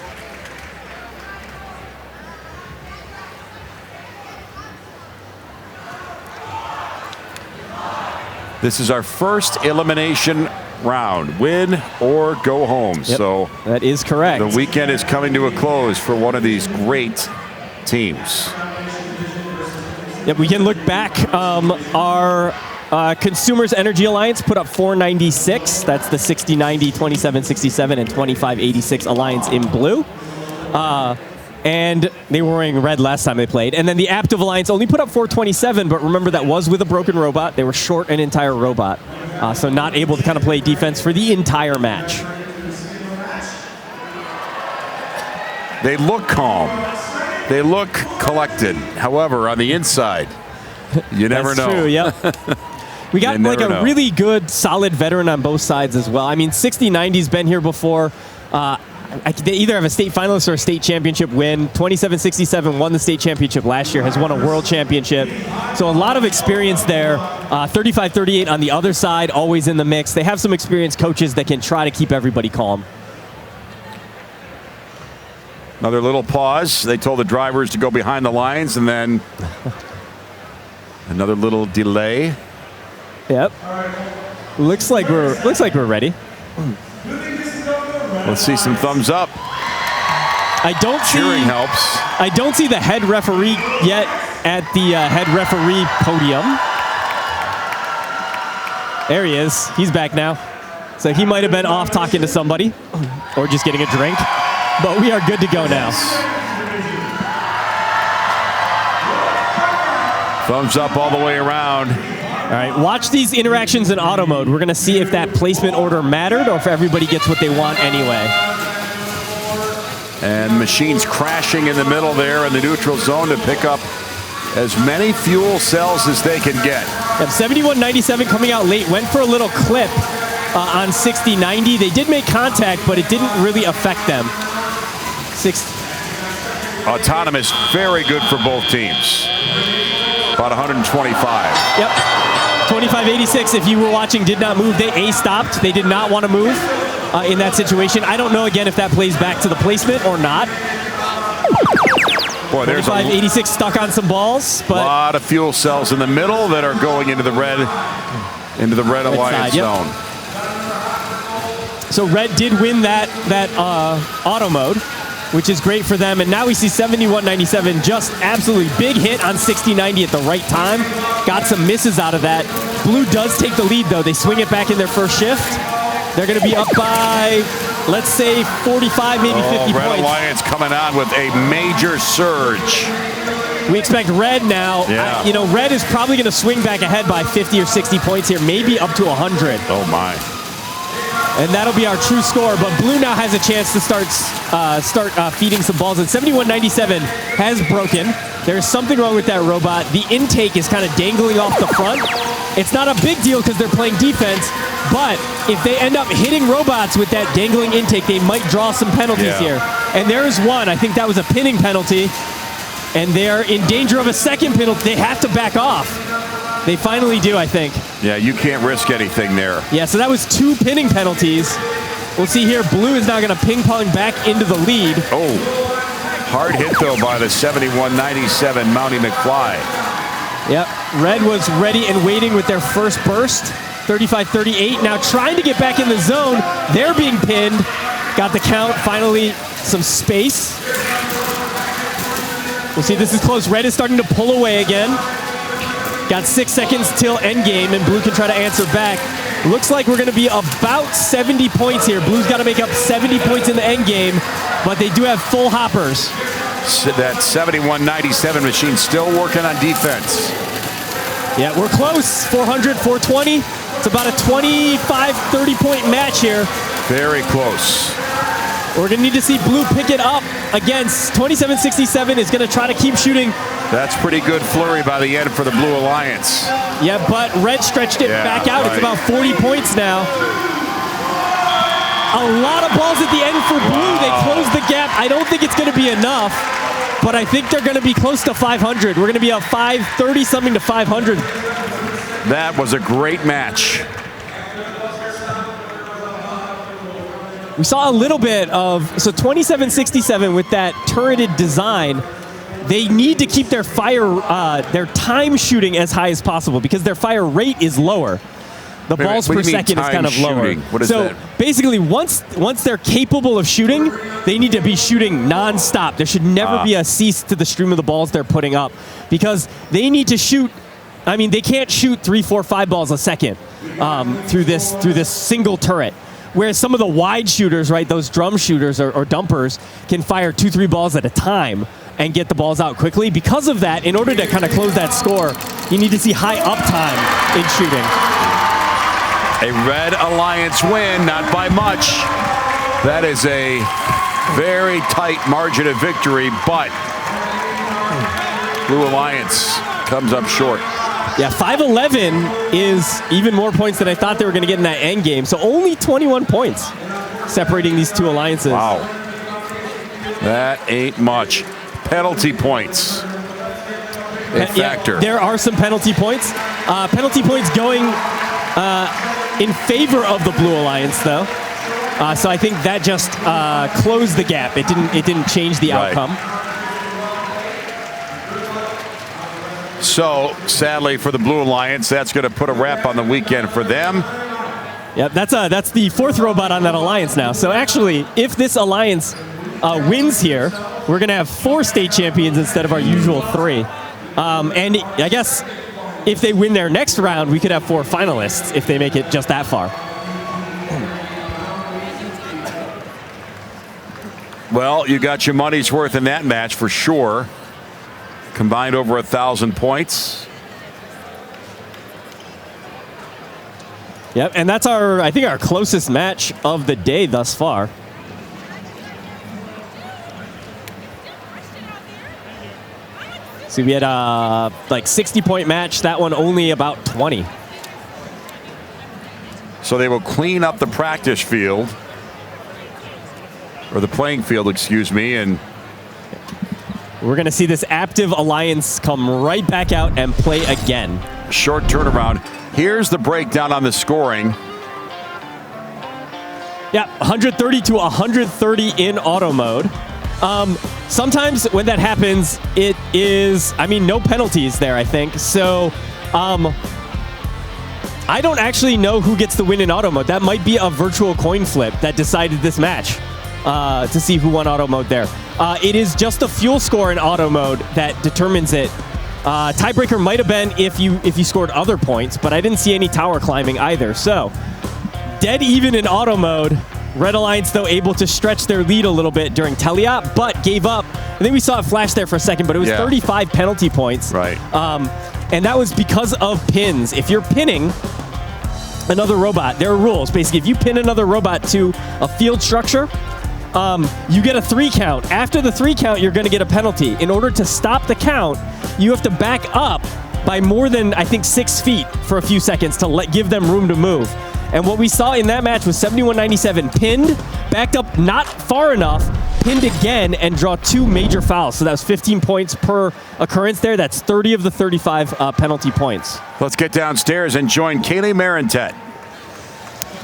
This is our first elimination round, win or go home. Yep, so that is correct. The weekend is coming to a close for one of these great teams. Yep, we can look back. Our Consumers Energy Alliance put up 496. That's the 60-90, 27-67, and 25-86 Alliance in blue. And they were wearing red last time they played. And then the Aptive Alliance only put up 427, but remember that was with a broken robot. They were short an entire robot, so not able to kind of play defense for the entire match. They look calm. They look collected. However, on the inside, you never know. That's true, yep. We got like a really good, solid veteran on both sides as well. I mean, 60-90's been here before. They either have a state finalist or a state championship win. 27-67 won the state championship last year, has won a world championship. So a lot of experience there. 35-38 on the other side, always in the mix. They have some experienced coaches that can try to keep everybody calm. Another little pause. They told the drivers to go behind the lines, and then another little delay. Yep. Looks like we're ready. Let's see some thumbs up. Cheering helps. I don't see the head referee yet at the head referee podium. There he is. He's back now. So he might have been off talking to somebody or just getting a drink. But we are good to go now. Thumbs up all the way around. All right, watch these interactions in auto mode. We're going to see if that placement order mattered or if everybody gets what they want anyway. And machines crashing in the middle there in the neutral zone to pick up as many fuel cells as they can get. Yep, 71-97 coming out late. Went for a little clip on 60-90. They did make contact, but it didn't really affect them. Autonomous, very good for both teams. About 125. Yep. 2586, if you were watching, did not move. They A-stopped. They did not want to move in that situation. I don't know, again, if that plays back to the placement or not. Boy, there's 2586 stuck on some balls, but a lot of fuel cells in the middle that are going into the red alliance side, yep. zone. So red did win that auto mode, which is great for them. And now we see 7197, just absolutely big hit on 6090 at the right time. Got some misses out of that. Blue does take the lead, though. They swing it back in their first shift. They're going to be up by, let's say, 45, maybe 50 Red points. Alliance coming on with a major surge. We expect red now. Yeah. Red is probably going to swing back ahead by 50 or 60 points here, maybe up to 100. Oh, my. And that'll be our true score. But blue now has a chance to start feeding some balls. And 7197 has broken. There's something wrong with that robot. The intake is kind of dangling off the front. It's not a big deal because they're playing defense. But if they end up hitting robots with that dangling intake, they might draw some penalties here. And there's one. I think that was a pinning penalty. And they're in danger of a second penalty. They have to back off. They finally do, I think. Yeah, you can't risk anything there. Yeah, so that was 2 pinning penalties. We'll see here, blue is now going to ping pong back into the lead. Oh, hard hit though by the 7197 Mountie McFly. Yep, red was ready and waiting with their first burst. 35-38, now trying to get back in the zone. They're being pinned. Got the count, finally some space. We'll see, this is close. Red is starting to pull away again. Got 6 seconds till endgame, and blue can try to answer back. Looks like we're going to be about 70 points here. Blue's got to make up 70 points in the endgame, but they do have full hoppers. So that 7197 machine still working on defense. Yeah, we're close. 400, 420. It's about a 25, 30-point match here. Very close. We're going to need to see blue pick it up against 2767 is going to try to keep shooting. That's pretty good flurry by the end for the Blue Alliance. Yeah, but red stretched it back out. Right. It's about 40 points now. A lot of balls at the end for blue. They closed the gap. I don't think it's going to be enough, but I think they're going to be close to 500. We're going to be up 530 something to 500. That was a great match. We saw a little bit of, so 2767 with that turreted design, they need to keep their their time shooting as high as possible because their fire rate is lower. The balls per second is kind of lower. What is that? Basically, once they're capable of shooting, they need to be shooting nonstop. There should never be a cease to the stream of the balls they're putting up because they need to shoot. I mean, they can't shoot 3, 4, 5 balls a second through this single turret. Whereas some of the wide shooters, right, those drum shooters or dumpers can fire 2, 3 balls at a time and get the balls out quickly. Because of that, in order to kind of close that score, you need to see high uptime in shooting. A Red Alliance win, not by much. That is a very tight margin of victory, but Blue Alliance comes up short. Yeah, 511 is even more points than I thought they were going to get in that end game. So only 21 points separating these two alliances. Wow. That ain't much. Penalty points. A factor. Yeah, there are some penalty points. Penalty points going in favor of the Blue Alliance, though. So I think that just closed the gap. It didn't change the outcome. So, sadly for the Blue Alliance, that's going to put a wrap on the weekend for them. Yeah, that's the 4th robot on that alliance now. So actually, if this alliance wins here, we're going to have 4 state champions instead of our usual 3. And I guess if they win their next round, we could have 4 finalists if they make it just that far. Well, you got your money's worth in that match for sure. Combined over 1,000 points. Yep, and that's I think our closest match of the day thus far. So we had a like 60-point match. That one only about 20. So they will clean up the practice field, or the playing field, excuse me, and we're going to see this Aptive Alliance come right back out and play again. short turnaround. Here's the breakdown on the scoring. Yeah, 130 to 130 in auto mode. Sometimes when that happens, it is, no penalties there, I think. So, I don't actually know who gets the win in auto mode. That might be a virtual coin flip that decided this match to see who won auto mode there. It is just the fuel score in auto mode that determines it. Tiebreaker might have been if you scored other points, but I didn't see any tower climbing either. So, dead even in auto mode. Red Alliance, though, able to stretch their lead a little bit during Teleop, but gave up. I think we saw it flash there for a second, but it was 35 penalty points. Right. And that was because of pins. If you're pinning another robot, there are rules. Basically, if you pin another robot to a field structure, you get a 3 count. After the 3 count, you're going to get a penalty. In order to stop the count, you have to back up by more than, I think, 6 feet for a few seconds to give them room to move. And what we saw in that match was 71-97 pinned, backed up not far enough, pinned again, and draw 2 major fouls. So that was 15 points per occurrence there. That's 30 of the 35 penalty points. Let's get downstairs and join Kaylee Marentet.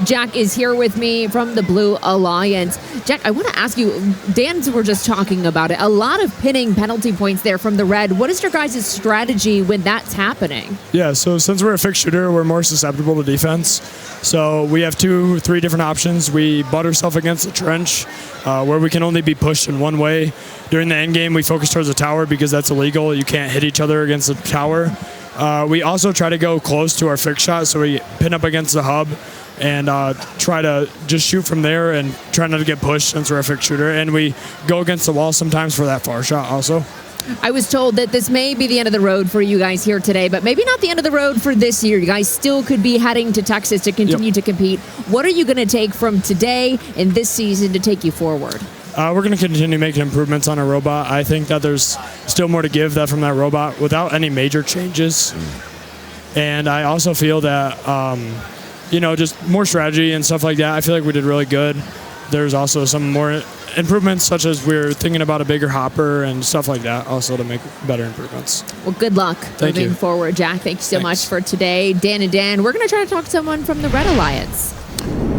Jack is here with me from the Blue Alliance. Jack, I want to ask you, Dan, we're just talking about it. A lot of pinning penalty points there from the Red. What is your guys' strategy when that's happening? Yeah, so since we're a fixed shooter, we're more susceptible to defense. So we have 2-3 different options. We butt ourselves against the trench where we can only be pushed in one way. During the end game, we focus towards the tower because that's illegal. You can't hit each other against the tower. We also try to go close to our fixed shot, so we pin up against the hub and try to just shoot from there and try not to get pushed since we're a fixed shooter. And we go against the wall sometimes for that far shot also. I was told that this may be the end of the road for you guys here today, but maybe not the end of the road for this year. You guys still could be heading to Texas to continue to compete. What are you going to take from today and this season to take you forward? We're going to continue making improvements on our robot. I think that there's still more to give from that robot without any major changes. And I also feel that, just more strategy and stuff like that. I feel like we did really good. There's also some more improvements, such as we're thinking about a bigger hopper and stuff like that, also to make better improvements. Well, good luck moving forward, Jack. Thank you so much for today. Dan and Dan, we're going to try to talk to someone from the Red Alliance.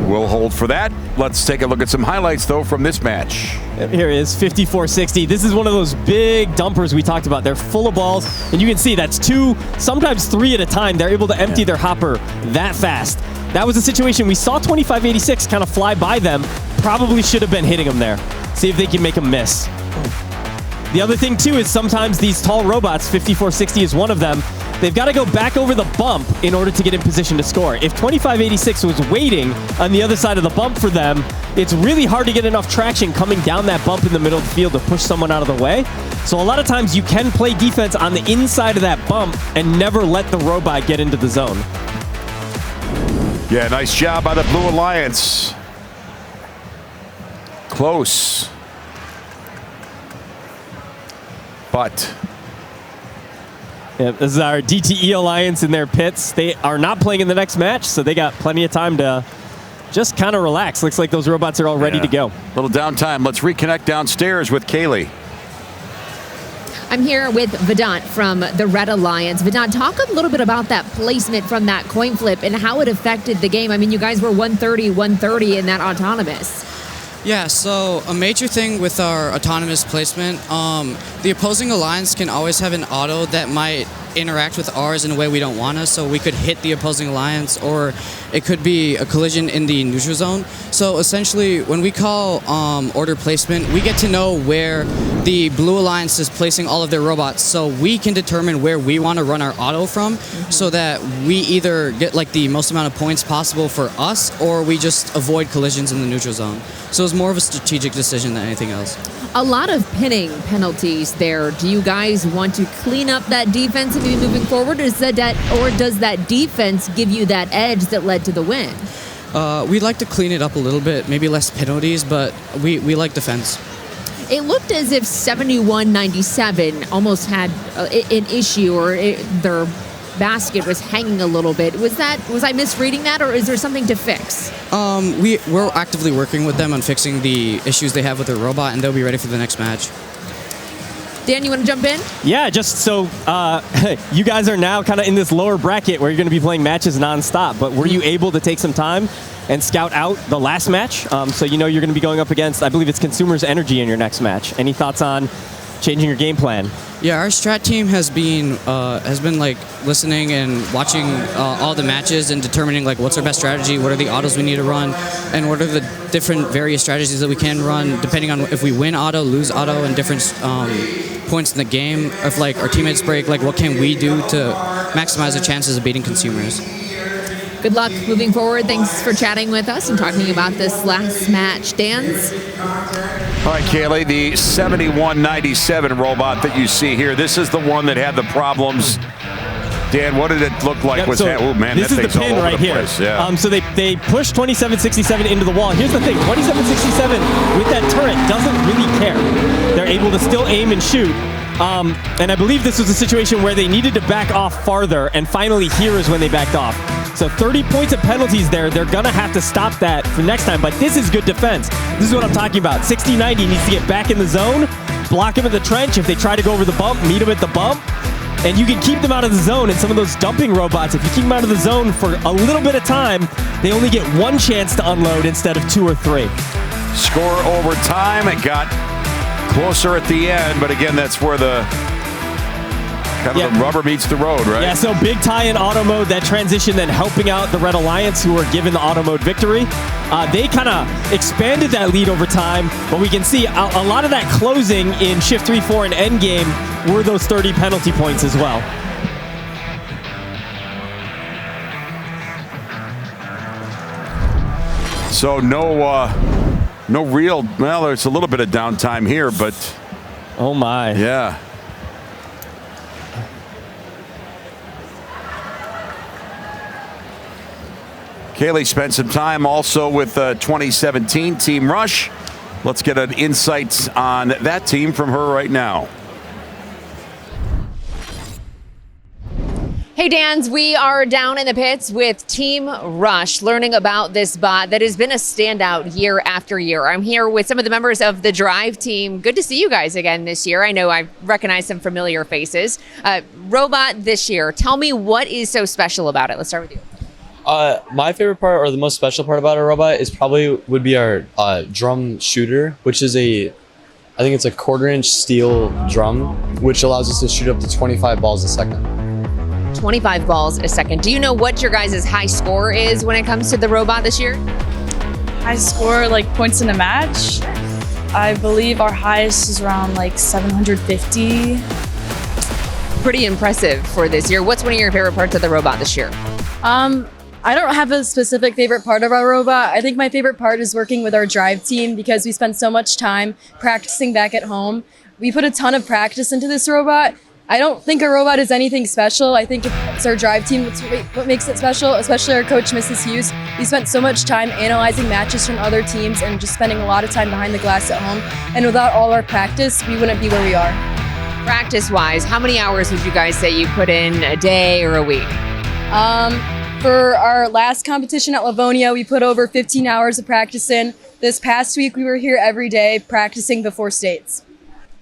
We'll hold for that. Let's take a look at some highlights, though, from this match. Here it is, 54-60. This is one of those big dumpers we talked about. They're full of balls, and you can see that's 2, sometimes 3 at a time. They're able to empty their hopper that fast. That was a situation we saw 25-86 kind of fly by them. Probably should have been hitting them there. See if they can make them miss. The other thing, too, is sometimes these tall robots, 54-60 is one of them, they've got to go back over the bump in order to get in position to score. If 25-86 was waiting on the other side of the bump for them, it's really hard to get enough traction coming down that bump in the middle of the field to push someone out of the way. So a lot of times you can play defense on the inside of that bump and never let the robot get into the zone. Yeah, nice job by the Blue Alliance. Close. But yeah, this is our DTE Alliance in their pits. They are not playing in the next match, so they got plenty of time to just kind of relax. Looks like those robots are all ready to go. Little downtime. Let's reconnect downstairs with Kaylee. I'm here with Vedant from the Red Alliance. Vedant, talk a little bit about that placement from that coin flip and how it affected the game. I mean, you guys were 130 in that autonomous. Yeah, so a major thing with our autonomous placement, the opposing alliance can always have an auto that might interact with ours in a way we don't want to, so we could hit the opposing alliance, or it could be a collision in the neutral zone. So essentially, when we call order placement, we get to know where the Blue Alliance is placing all of their robots, so we can determine where we want to run our auto from, so that we either get like the most amount of points possible for us, or we just avoid collisions in the neutral zone. So it's more of a strategic decision than anything else. A lot of pinning penalties there. Do you guys want to clean up that defense and be moving forward, or does that defense give you that edge that led to the win? We'd like to clean it up a little bit, maybe less penalties, but we like defense. It looked as if 71-97 almost had an issue, or their basket was hanging a little bit. Was I misreading that, or is there something to fix? We're actively working with them on fixing the issues they have with their robot, and they'll be ready for the next match. Dan, you want to jump in? Yeah, just so you guys are now kind of in this lower bracket where you're going to be playing matches nonstop. But were you able to take some time and scout out the last match? So you know you're going to be going up against, I believe it's Consumers Energy in your next match. Any thoughts on changing your game plan? Yeah, our strat team has been like listening and watching all the matches and determining like what's our best strategy, what are the autos we need to run, and what are the different various strategies that we can run depending on if we win auto, lose auto, and different points in the game. If like our teammates break, like what can we do to maximize the chances of beating Consumers? Good luck moving forward. Thanks for chatting with us and talking about this last match. Dan's? All right, Kaylee, the 7197 robot that you see here, this is the one that had the problems. Dan, what did it look like? Yep, so man, this that is the pin right here. Yeah. So they pushed 2767 into the wall. Here's the thing, 2767 with that turret doesn't really care. They're able to still aim and shoot. And I believe this was a situation where they needed to back off farther, and finally here is when they backed off. So 30 points of penalties there. They're going to have to stop that for next time, but this is good defense. This is what I'm talking about. 60-90 needs to get back in the zone, block him in the trench. If they try to go over the bump, meet him at the bump, and you can keep them out of the zone. And some of those dumping robots, if you keep them out of the zone for a little bit of time, they only get one chance to unload instead of 2 or 3. Score over time. It got closer at the end, but again, that's where the kind of the rubber meets the road, right? Yeah, so big tie in auto mode, that transition then helping out the Red Alliance, who were given the auto mode victory. They kind of expanded that lead over time, but we can see a lot of that closing in Shift 3-4 and Endgame were those 30 penalty points as well. So no real, well, there's a little bit of downtime here, but. Oh my. Yeah. Kaylee spent some time also with 2017 Team Rush. Let's get an insight on that team from her right now. Hey, Dans, we are down in the pits with Team Rush, learning about this bot that has been a standout year after year. I'm here with some of the members of the Drive team. Good to see you guys again this year. I know I recognize some familiar faces. Robot this year, tell me what is so special about it. Let's start with you. My favorite part, or the most special part about our robot, is would be our drum shooter, which is I think it's a 1/4-inch steel drum, which allows us to shoot up to 25 balls a second. 25 balls a second. Do you know what your guys' high score is when it comes to the robot this year? High score, like points in a match. I believe our highest is around like 750. Pretty impressive for this year. What's one of your favorite parts of the robot this year? I don't have a specific favorite part of our robot. I think my favorite part is working with our Drive team because we spend so much time practicing back at home. We put a ton of practice into this robot. I don't think our robot is anything special. I think it's our Drive team what makes it special, especially our coach, Mrs. Hughes. We spent so much time analyzing matches from other teams and just spending a lot of time behind the glass at home. And without all our practice, we wouldn't be where we are. Practice-wise, how many hours would you guys say you put in a day or a week? For our last competition at Livonia, we put over 15 hours of practice in. This past week, we were here every day practicing before states.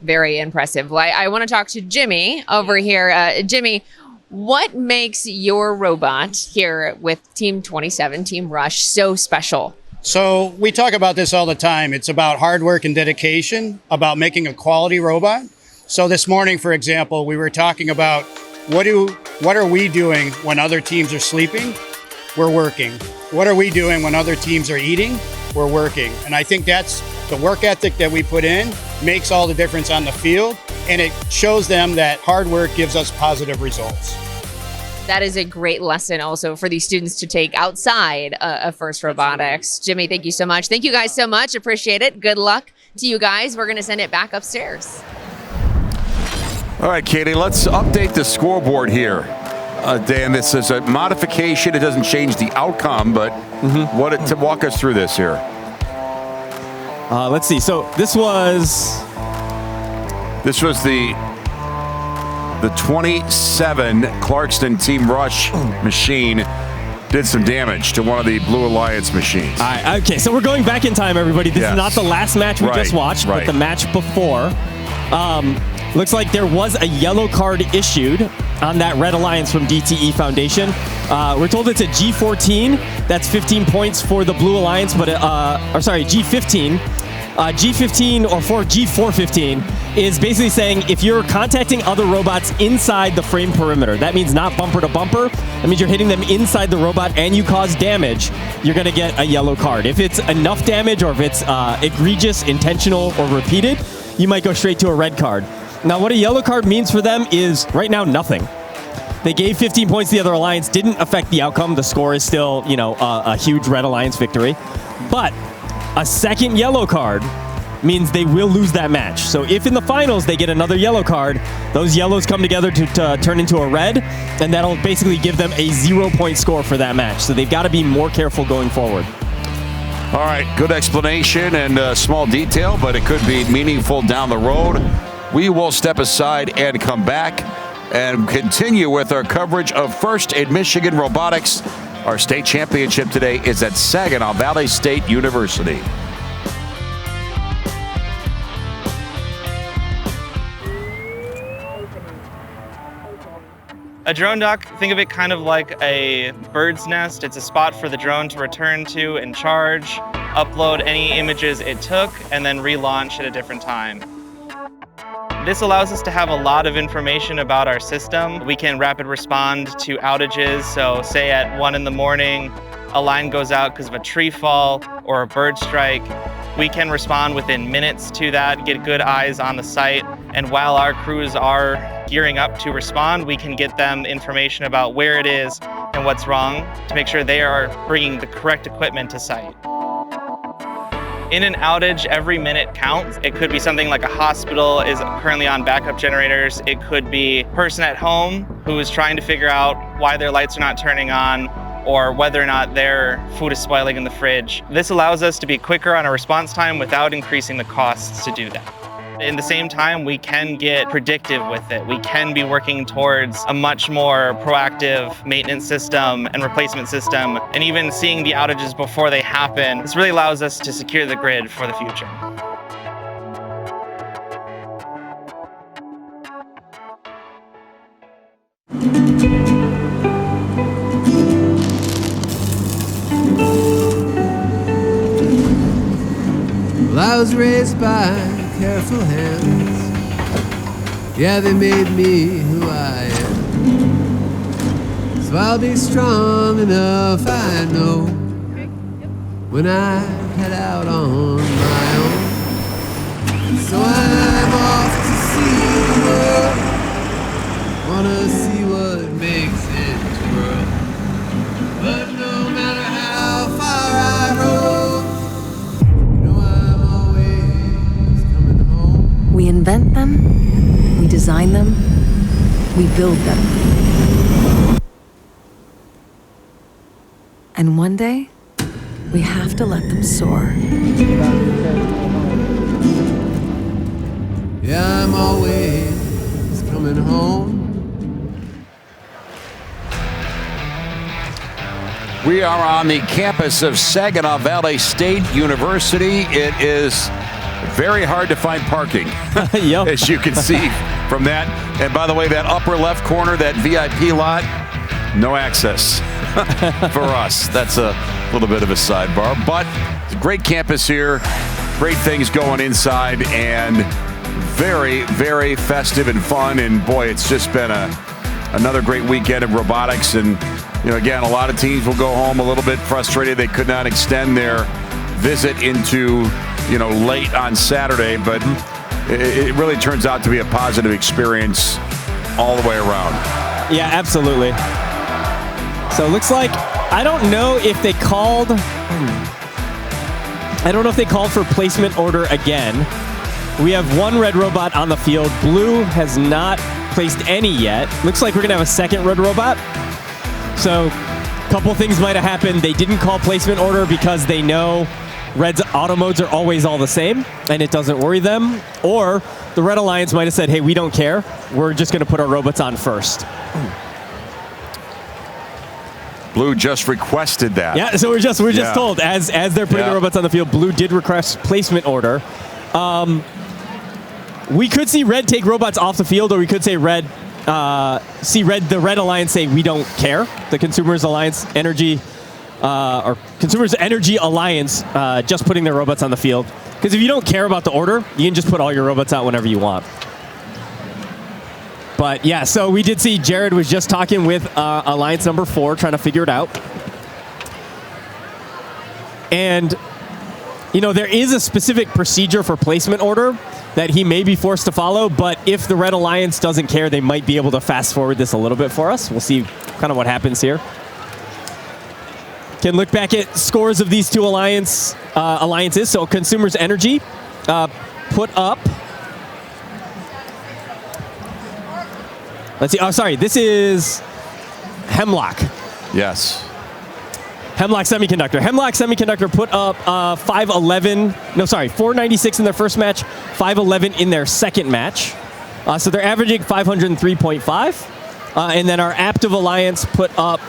Very impressive. Well, I want to talk to Jimmy over here. Jimmy, what makes your robot here with Team 27, Team Rush, so special? So we talk about this all the time. It's about hard work and dedication, about making a quality robot. So this morning, for example, we were talking about what are we doing when other teams are sleeping? We're working. What are we doing when other teams are eating? We're working. And I think that's the work ethic that we put in makes all the difference on the field, and it shows them that hard work gives us positive results. That is a great lesson also for these students to take outside of FIRST Robotics. Jimmy, thank you so much. Thank you guys so much. Appreciate it. Good luck to you guys. We're going to send it back upstairs. All right, Katie, let's update the scoreboard here. Dan, this is a modification. It doesn't change the outcome, but to walk us through this here. Let's see. So this was the 27 Clarkston Team Rush machine did some damage to one of the Blue Alliance machines. All right, okay, so we're going back in time, everybody. This is not the last match we just watched, but the match before. Looks like there was a yellow card issued on that Red Alliance from DTE Foundation. We're told it's a G14. That's 15 points for the Blue Alliance, but G15. G15 or G415 is basically saying if you're contacting other robots inside the frame perimeter, that means not bumper to bumper. That means you're hitting them inside the robot and you cause damage, you're going to get a yellow card. If it's enough damage or if it's egregious, intentional, or repeated, you might go straight to a red card. Now, what a yellow card means for them is right now nothing. They gave 15 points to the other alliance, didn't affect the outcome. The score is still, a huge Red Alliance victory. But a second yellow card means they will lose that match. So if in the finals they get another yellow card, those yellows come together to turn into a red, and that'll basically give them a 0-point score for that match. So they've got to be more careful going forward. All right, good explanation and small detail, but it could be meaningful down the road. We will step aside and come back and continue with our coverage of First in Michigan Robotics. Our state championship today is at Saginaw Valley State University. A drone dock, think of it kind of like a bird's nest. It's a spot for the drone to return to and charge, upload any images it took, and then relaunch at a different time. This allows us to have a lot of information about our system. We can rapid respond to outages. So say at 1 in the morning, a line goes out because of a tree fall or a bird strike. We can respond within minutes to that, get good eyes on the site. And while our crews are gearing up to respond, we can get them information about where it is and what's wrong to make sure they are bringing the correct equipment to site. In an outage, every minute counts. It could be something like a hospital is currently on backup generators. It could be a person at home who is trying to figure out why their lights are not turning on or whether or not their food is spoiling in the fridge. This allows us to be quicker on our response time without increasing the costs to do that. In the same time, we can get predictive with it. We can be working towards a much more proactive maintenance system and replacement system, and even seeing the outages before they happen. This really allows us to secure the grid for the future. Well, I was raised by careful hands. Yeah, they made me who I am. So I'll be strong enough, I know, when I head out on my own. So I'm off to see the world. Wanna see what makes it twirl. But no matter how far I roam, We invent them, we design them, we build them. And one day, we have to let them soar. Yeah, I'm always coming home. We are on the campus of Saginaw Valley State University. It is very hard to find parking, as you can see from that. And by the way, that upper left corner, that VIP lot, no access for us. That's a little bit of a sidebar, but it's a great campus here, great things going inside, and very, very festive and fun. And boy, it's just been another great weekend of robotics. And again, a lot of teams will go home a little bit frustrated they could not extend their visit into late on Saturday, but it really turns out to be a positive experience all the way around. Yeah, absolutely. So it looks like, I don't know if they called for placement order again. We have one red robot on the field. Blue has not placed any yet. Looks like we're gonna have a second red robot. So a couple things might have happened. They didn't call placement order because they know Red's auto modes are always all the same, and it doesn't worry them. Or the Red Alliance might have said, hey, we don't care. We're just going to put our robots on first. Blue just requested that. Yeah, so we're just told, as they're putting the robots on the field, Blue did request placement order. we could see Red take robots off the field, or we could say Red, the Red Alliance say we don't care. The Consumers Alliance Energy, or Consumers Energy Alliance, just putting their robots on the field. Because if you don't care about the order, you can just put all your robots out whenever you want. But yeah, so we did see Jared was just talking with Alliance number 4, trying to figure it out. And, you know, there is a specific procedure for placement order that he may be forced to follow, but if the Red Alliance doesn't care, they might be able to fast forward this a little bit for us. We'll see kind of what happens here. Can look back at scores of these two alliances. So Consumers Energy put up. Let's see. Oh, sorry. This is Hemlock. Yes. Hemlock Semiconductor. Hemlock Semiconductor put up 496 in their first match, 511 in their second match. So they're averaging 503.5. And then our Aptiv Alliance put up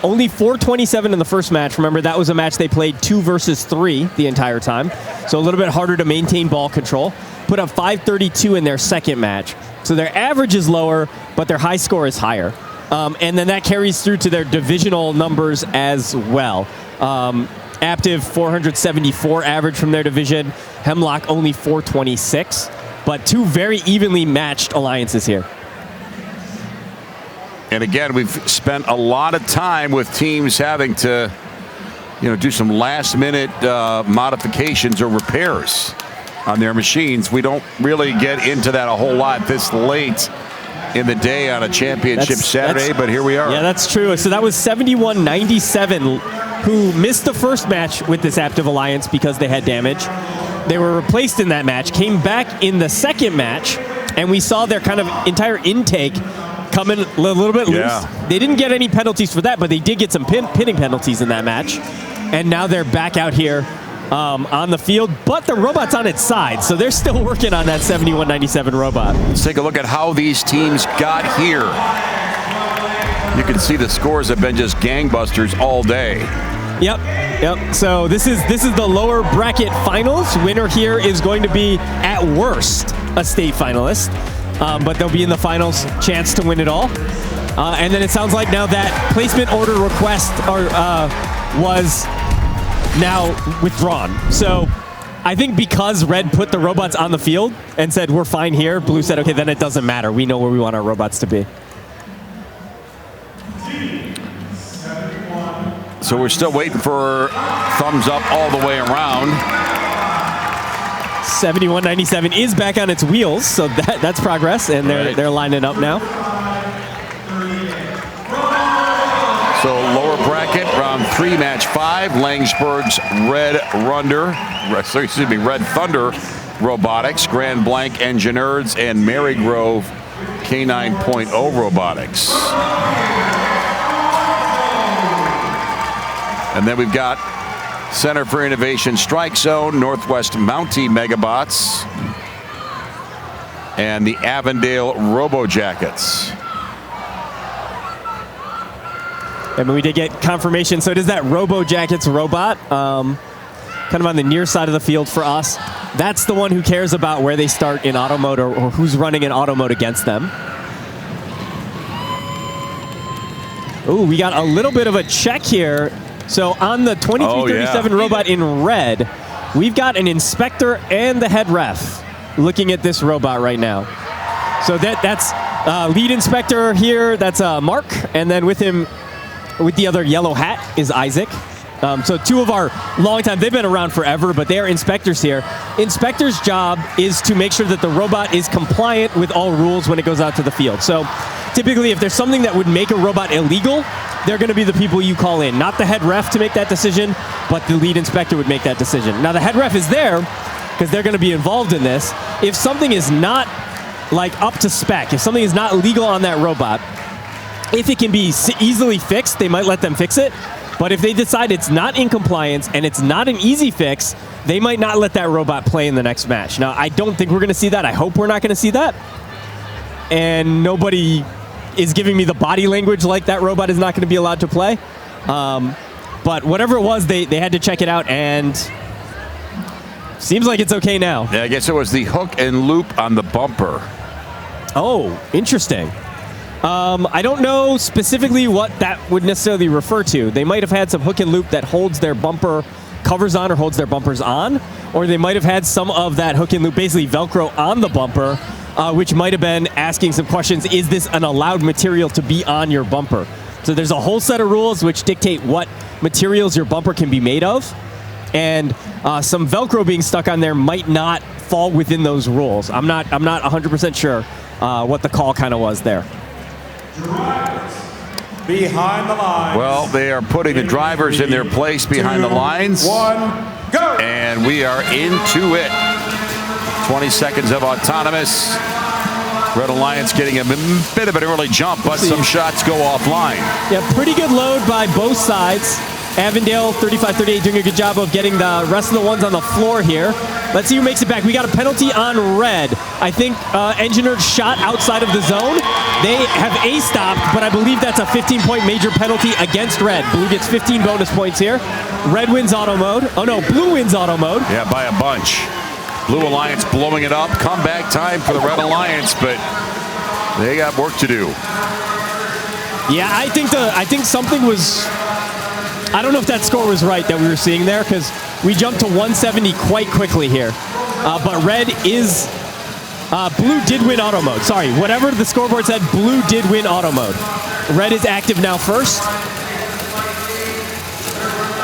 only 427 in the first match. Remember, that was a match they played 2 versus 3 the entire time. So a little bit harder to maintain ball control. Put up 532 in their second match. So their average is lower, but their high score is higher. And then that carries through to their divisional numbers as well. Aptiv 474 average from their division. Hemlock only 426. But two very evenly matched alliances here. And again, we've spent a lot of time with teams having to, do some last-minute modifications or repairs on their machines. We don't really get into that a whole lot this late in the day on a championship Saturday, but here we are. Yeah, that's true. So that was 71-97, who missed the first match with this Aptiv Alliance because they had damage. They were replaced in that match, came back in the second match, and we saw their kind of entire intake coming a little bit loose. They didn't get any penalties for that, but they did get some pinning penalties in that match. And now they're back out here on the field, but the robot's on its side, so they're still working on that 71-97 robot. Let's take a look at how these teams got here. You can see the scores have been just gangbusters all day. Yep. So this is the lower bracket finals. Winner here is going to be, at worst, a state finalist. But they'll be in the finals, chance to win it all. And then it sounds like now that placement order request was now withdrawn. So I think because Red put the robots on the field and said, we're fine here, Blue said, okay, then it doesn't matter. We know where we want our robots to be. So we're still waiting for thumbs up all the way around. 71-97 is back on its wheels, so that's progress, and they're lining up now. So lower bracket, round 3, match 5. Langsburg's Red Thunder Robotics, Grand Blanc Engineers, and Marygrove K9.0 Robotics. And then we've got Center for Innovation Strike Zone, Northwest Mountie Megabots, and the Avondale Robo Jackets. And we did get confirmation. So it is that Robo Jackets robot, kind of on the near side of the field for us. That's the one who cares about where they start in auto mode or who's running in auto mode against them. Ooh, we got a little bit of a check here. So on the 2337 robot in red, we've got an inspector and the head ref looking at this robot right now. So that's lead inspector here, that's Mark, and then with him, with the other yellow hat, is Isaac. So two of our longtime, they've been around forever, but they are inspectors here. Inspector's job is to make sure that the robot is compliant with all rules when it goes out to the field. So typically, if there's something that would make a robot illegal, they're going to be the people you call in. Not the head ref to make that decision, but the lead inspector would make that decision. Now, the head ref is there because they're going to be involved in this. If something is not up to spec, if something is not legal on that robot, if it can be easily fixed, they might let them fix it. But if they decide it's not in compliance and it's not an easy fix, they might not let that robot play in the next match. Now, I don't think we're going to see that. I hope we're not going to see that. And nobody is giving me the body language like that robot is not going to be allowed to play. But whatever it was, they had to check it out, and Seems like it's okay now. Yeah, I guess it was the hook and loop on the bumper. Oh, interesting. I don't know specifically what that would necessarily refer to. They might have had some hook and loop that holds their bumper covers on or holds their bumpers on, or they might have had some of that hook and loop, basically Velcro on the bumper, which might have been asking some questions. Is this an allowed material to be on your bumper? So there's a whole set of rules which dictate what materials your bumper can be made of, and some Velcro being stuck on there might not fall within those rules. I'm not 100% sure what the call kind of was there. Behind the line. Well, they are putting the drivers in their place behind the lines. 1, go! And we are into it. 20 seconds of autonomous. Red Alliance getting a bit of an early jump, but some shots go offline. Yeah, pretty good load by both sides. Avondale, 35-38, doing a good job of getting the rest of the ones on the floor here. Let's see who makes it back. We got a penalty on red. I think Engineered shot outside of the zone. They have A-stopped, but I believe that's a 15-point major penalty against red. Blue gets 15 bonus points here. Red wins auto mode. Oh no, blue wins auto mode. Yeah, by a bunch. Blue Alliance blowing it up. Comeback time for the Red Alliance, but they got work to do. Yeah, I think something was... I don't know if that score was right that we were seeing there, because we jumped to 170 quite quickly here. But red is... blue did win auto mode. Sorry, whatever the scoreboard said, blue did win auto mode. Red is active now first.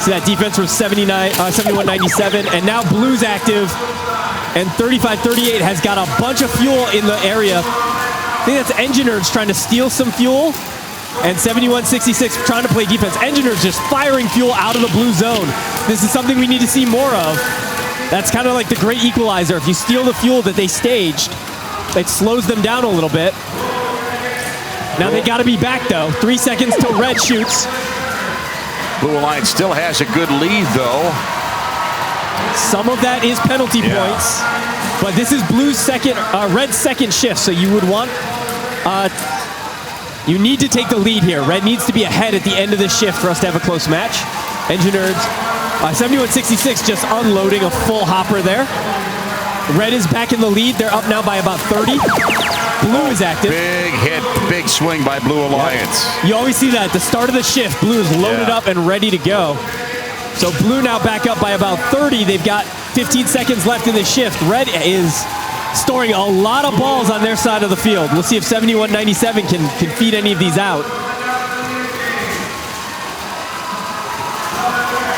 See, that defense was 71-97, and now blue's active, and 35-38 has got a bunch of fuel in the area. I think that's Engineers trying to steal some fuel, and 71-66 trying to play defense. Engineers just firing fuel out of the blue zone. This is something we need to see more of. That's kind of like the great equalizer. If you steal the fuel that they staged, it slows them down a little bit. Now they got to be back, though. 3 seconds till red shoots. Blue Alliance still has a good lead, though. Some of that is penalty points, but this is blue's second, red's second shift, so you would want... you need to take the lead here. Red needs to be ahead at the end of this shift for us to have a close match. Engineers, 71-66 just unloading a full hopper there. Red is back in the lead. They're up now by about 30. Blue is active. Big hit, big swing by Blue Alliance. Yep. You always see that at the start of the shift. Blue is loaded up and ready to go. So blue now back up by about 30. They've got 15 seconds left in the shift. Red is storing a lot of balls on their side of the field. We'll see if 71-97 can feed any of these out.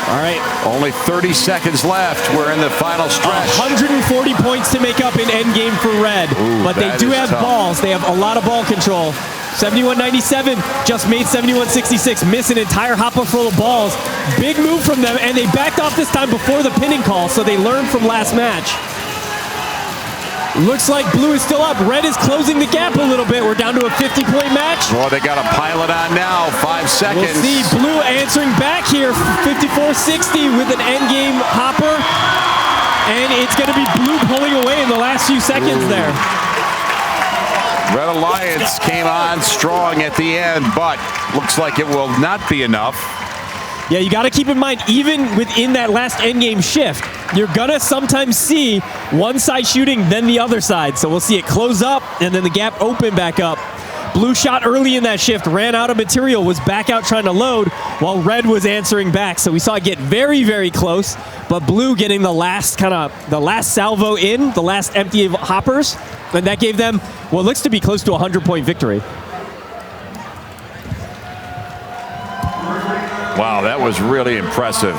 All right. Only 30 seconds left. We're in the final stretch. 140 points to make up in endgame for red. Ooh, but they do have tough. balls. They have a lot of ball control. 71-97 just made 71-66 miss an entire hopper full of balls. Big move from them, and they backed off this time before the pinning call, so they learned from last match. Looks like blue is still up. Red is closing the gap a little bit. We're down to a 50-point match. Well, they got a pilot on now. 5 seconds. We'll see blue answering back here, 54-60 with an endgame hopper. And it's going to be blue pulling away in the last few seconds there. Red Alliance came on strong at the end, but looks like it will not be enough. Yeah, you got to keep in mind, even within that last endgame shift, you're going to sometimes see one side shooting, then the other side. So we'll see it close up, and then the gap open back up. Blue shot early in that shift, ran out of material, was back out trying to load, while red was answering back. So we saw it get very, very close, but blue getting the last salvo in, the last empty of hoppers, and that gave them what looks to be close to a 100-point victory. Wow, that was really impressive.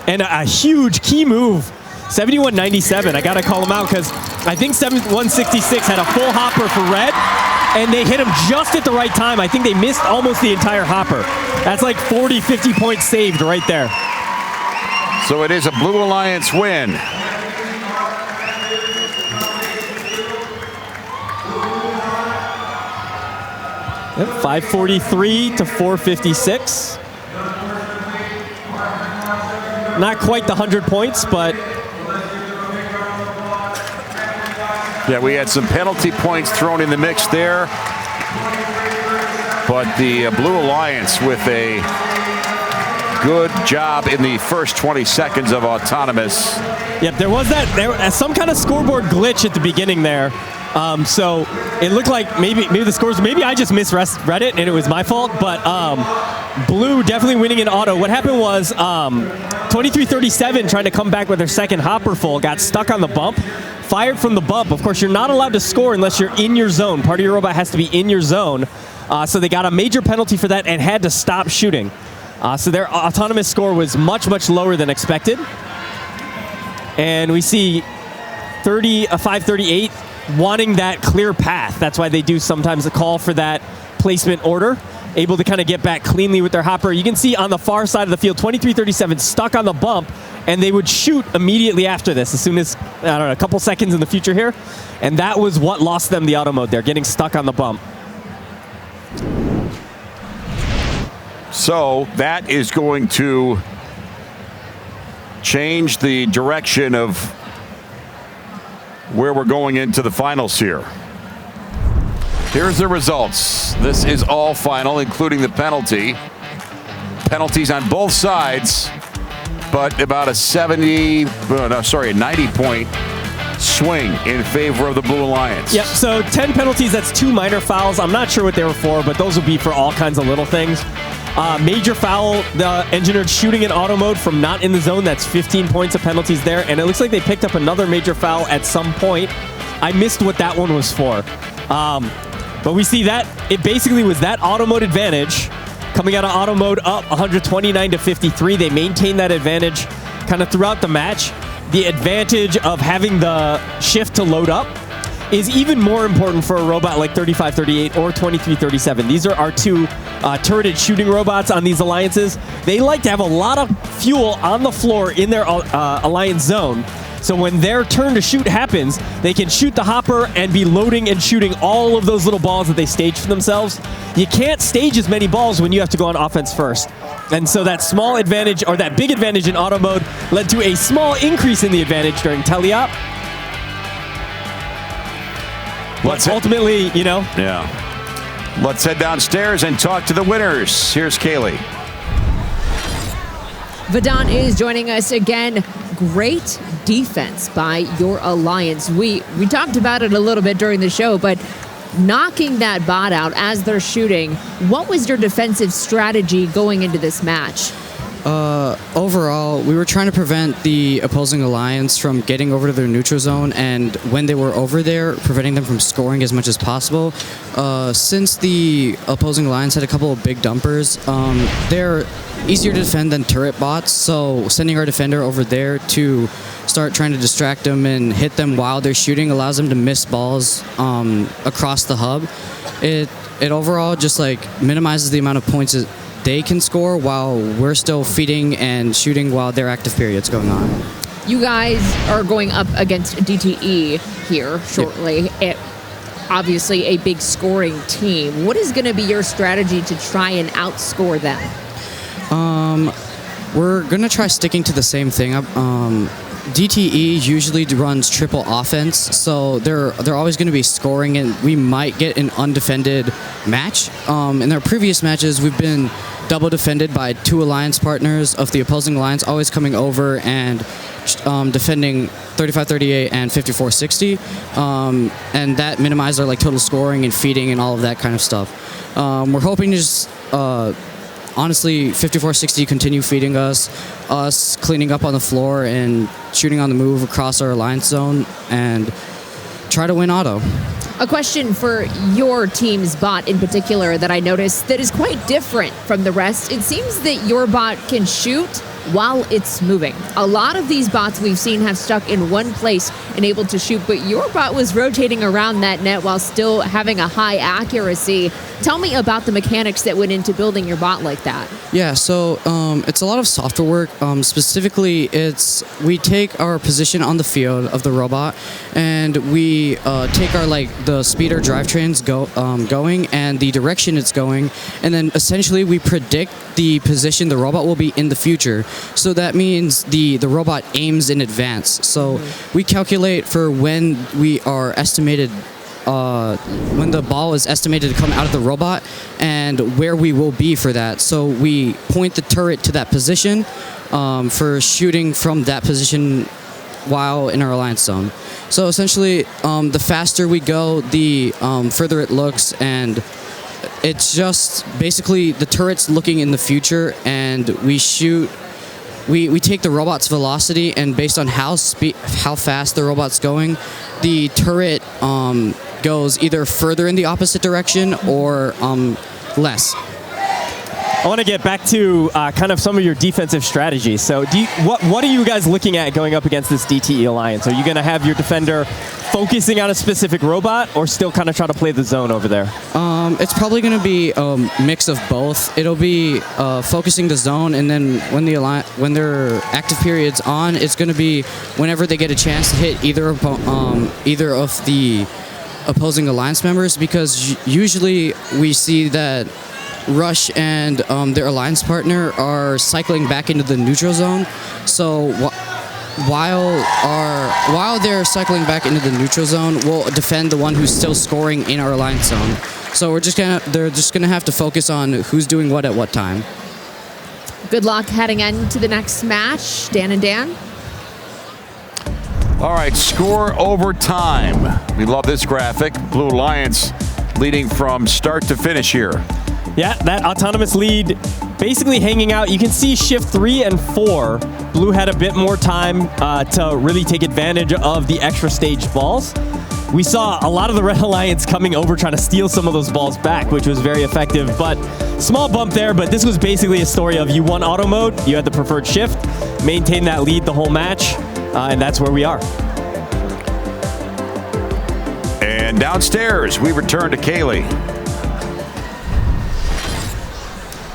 And a huge key move, 71-97. I got to call him out because I think 71-66 had a full hopper for red, and they hit him just at the right time. I think they missed almost the entire hopper. That's like 40, 50 points saved right there. So it is a Blue Alliance win. Yep, 543 to 456. Not quite the 100 points, but... Yeah, we had some penalty points thrown in the mix there. But the Blue Alliance with a good job in the first 20 seconds of autonomous. Yep, there was some kind of scoreboard glitch at the beginning there. So it looked like maybe the scores, maybe I just misread it and it was my fault, but Blue definitely winning in auto. What happened was 2337 trying to come back with their second hopper full, got stuck on the bump, fired from the bump. Of course, you're not allowed to score unless you're in your zone. Part of your robot has to be in your zone. So they got a major penalty for that and had to stop shooting. So their autonomous score was much, much lower than expected. And we see 538 wanting that clear path. That's why they do sometimes a call for that placement order, able to kind of get back cleanly with their hopper. You can see on the far side of the field, 2337 stuck on the bump, and they would shoot immediately after this, as soon as, I don't know, a couple seconds in the future here. And that was what lost them the auto mode there, getting stuck on the bump. So that is going to change the direction of where we're going into the finals here. Here's the results. This is all final, including the penalty. Penalties on both sides, but about a 90-point swing in favor of the Blue Alliance. Yep, so 10 penalties, that's 2 minor fouls. I'm not sure what they were for, but those would be for all kinds of little things. Major foul, the engineered shooting in auto mode from not in the zone. That's 15 points of penalties there. And it looks like they picked up another major foul at some point. I missed what that one was for. But we see that it basically was that auto mode advantage coming out of auto mode up 129-53. They maintained that advantage kind of throughout the match. The advantage of having the shift to load up is even more important for a robot like 3538 or 2337. These are our two turreted shooting robots on these alliances. They like to have a lot of fuel on the floor in their alliance zone. So when their turn to shoot happens, they can shoot the hopper and be loading and shooting all of those little balls that they stage for themselves. You can't stage as many balls when you have to go on offense first. And so that small advantage, or that big advantage in auto mode, led to a small increase in the advantage during teleop. But ultimately, you know. Yeah. Let's head downstairs and talk to the winners. Here's Kaylee. Vedant is joining us again. Great defense by your alliance. We talked about it a little bit during the show, but knocking that bot out as they're shooting, what was your defensive strategy going into this match? Overall, we were trying to prevent the opposing alliance from getting over to their neutral zone, and when they were over there, preventing them from scoring as much as possible. Since the opposing alliance had a couple of big dumpers, they're easier to defend than turret bots, so sending our defender over there to start trying to distract them and hit them while they're shooting allows them to miss balls across the hub. It overall just like minimizes the amount of points that they can score while we're still feeding and shooting while their active period's going on. You guys are going up against DTE here shortly. Yep. Obviously a big scoring team. What is going to be your strategy to try and outscore them? We're going to try sticking to the same thing. DTE usually runs triple offense, so they're always going to be scoring, and we might get an undefended match. In our previous matches, we've been double defended by 2 alliance partners of the opposing alliance, always coming over and defending 3538 and 5460, and that minimized our like total scoring and feeding and all of that kind of stuff. We're hoping to just honestly, 5460 continue feeding us cleaning up on the floor and shooting on the move across our alliance zone, and try to win auto. A question for your team's bot in particular that I noticed that is quite different from the rest. It seems that your bot can shoot while it's moving. A lot of these bots we've seen have stuck in one place and able to shoot, but your bot was rotating around that net while still having a high accuracy. Tell me about the mechanics that went into building your bot like that. Yeah, so it's a lot of software work. Specifically, we take our position on the field of the robot, and we take our the speeder drivetrains going and the direction it's going, and then essentially we predict the position the robot will be in the future. So that means the robot aims in advance. So we calculate for when we are estimated when the ball is estimated to come out of the robot and where we will be for that. So we point the turret to that position for shooting from that position while in our alliance zone. So essentially, the faster we go, the further it looks, and it's just basically the turret's looking in the future, and we shoot. We take the robot's velocity, and based on how fast the robot's going, the turret goes either further in the opposite direction or less. I want to get back to kind of some of your defensive strategies. So what are you guys looking at going up against this DTE alliance? Are you going to have your defender focusing on a specific robot or still kind of try to play the zone over there? It's probably going to be a mix of both. It'll be focusing the zone, and then when their active period's on, it's going to be whenever they get a chance to hit either of the opposing alliance members, because usually we see that Rush and their alliance partner are cycling back into the neutral zone. So while they're cycling back into the neutral zone, we'll defend the one who's still scoring in our alliance zone. So they're just gonna have to focus on who's doing what at what time. Good luck heading into the next match, Dan and Dan. All right, score overtime. We love this graphic. Blue Alliance leading from start to finish here. Yeah, that autonomous lead basically hanging out. You can see shift 3 and 4. Blue had a bit more time to really take advantage of the extra stage balls. We saw a lot of the Red Alliance coming over trying to steal some of those balls back, which was very effective. But small bump there, but this was basically a story of you won auto mode, you had the preferred shift, maintain that lead the whole match, and that's where we are. And downstairs, we return to Kaylee.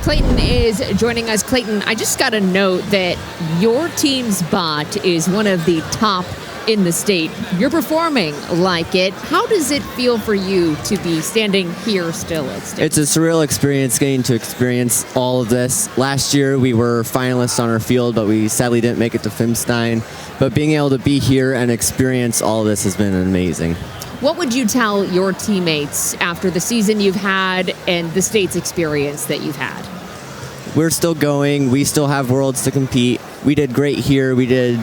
Clayton is joining us. Clayton, I just got a note that your team's bot is one of the top in the state. You're performing like it. How does it feel for you to be standing here still at state? It's a surreal experience getting to experience all of this. Last year we were finalists on our field, but we sadly didn't make it to Filmstein. But being able to be here and experience all of this has been amazing. What would you tell your teammates after the season you've had and the state's experience that you've had? We're still going. We still have worlds to compete. We did great here. We did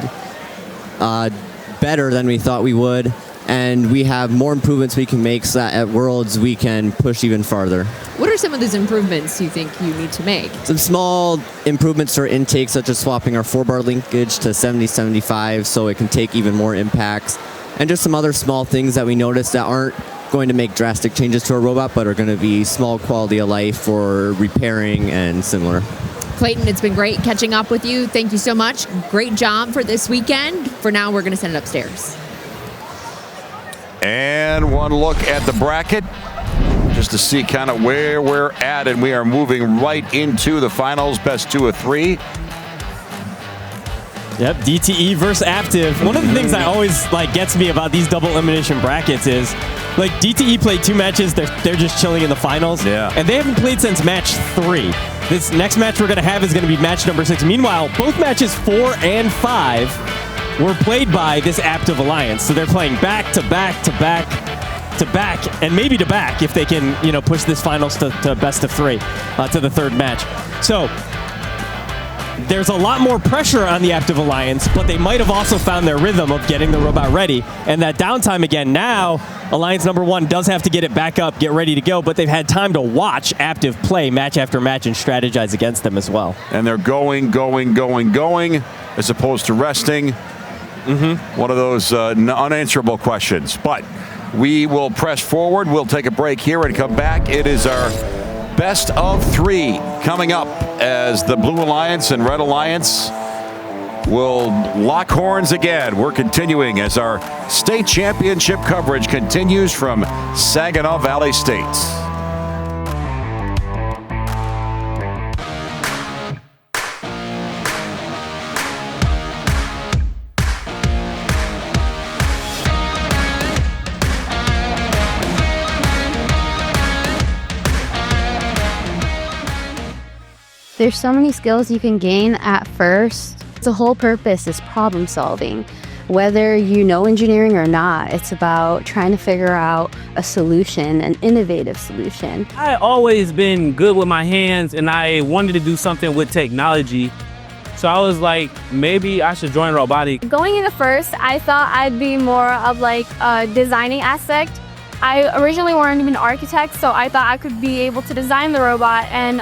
better than we thought we would. And we have more improvements we can make so that at Worlds we can push even farther. What are some of those improvements you think you need to make? Some small improvements to our intake, such as swapping our 4-bar linkage to 70-75 so it can take even more impacts. And just some other small things that we noticed that aren't going to make drastic changes to our robot, but are going to be small quality of life for repairing and similar. Clayton, it's been great catching up with you. Thank you so much. Great job for this weekend. For now, we're going to send it upstairs. And one look at the bracket just to see kind of where we're at, and we are moving right into the finals, best 2 of 3. Yep, DTE versus Aptiv. One of the things that always gets me about these double elimination brackets is DTE played 2 matches. They're just chilling in the finals. Yeah. And they haven't played since match 3. This next match we're going to have is going to be match number 6. Meanwhile, both matches 4 and 5 were played by this Aptiv Alliance. So they're playing back to back to back to back, and maybe to back if they can, push this finals to best of 3 to the 3rd match. So there's a lot more pressure on the Aptiv Alliance, but they might have also found their rhythm of getting the robot ready. And that downtime again, now Alliance number 1 does have to get it back up, get ready to go, but they've had time to watch Aptiv play match after match and strategize against them as well. And they're going, as opposed to resting. One of those unanswerable questions. But we will press forward. We'll take a break here and come back. It is our best of 3 coming up as the Blue Alliance and Red Alliance will lock horns again. We're continuing as our state championship coverage continues from Saginaw Valley State. There's so many skills you can gain at first. The whole purpose is problem solving. Whether you know engineering or not, it's about trying to figure out a solution, an innovative solution. I always been good with my hands, and I wanted to do something with technology. So I was like, maybe I should join robotics. Going into first, I thought I'd be more of like a designing aspect. I originally wanted to be an architect, so I thought I could be able to design the robot and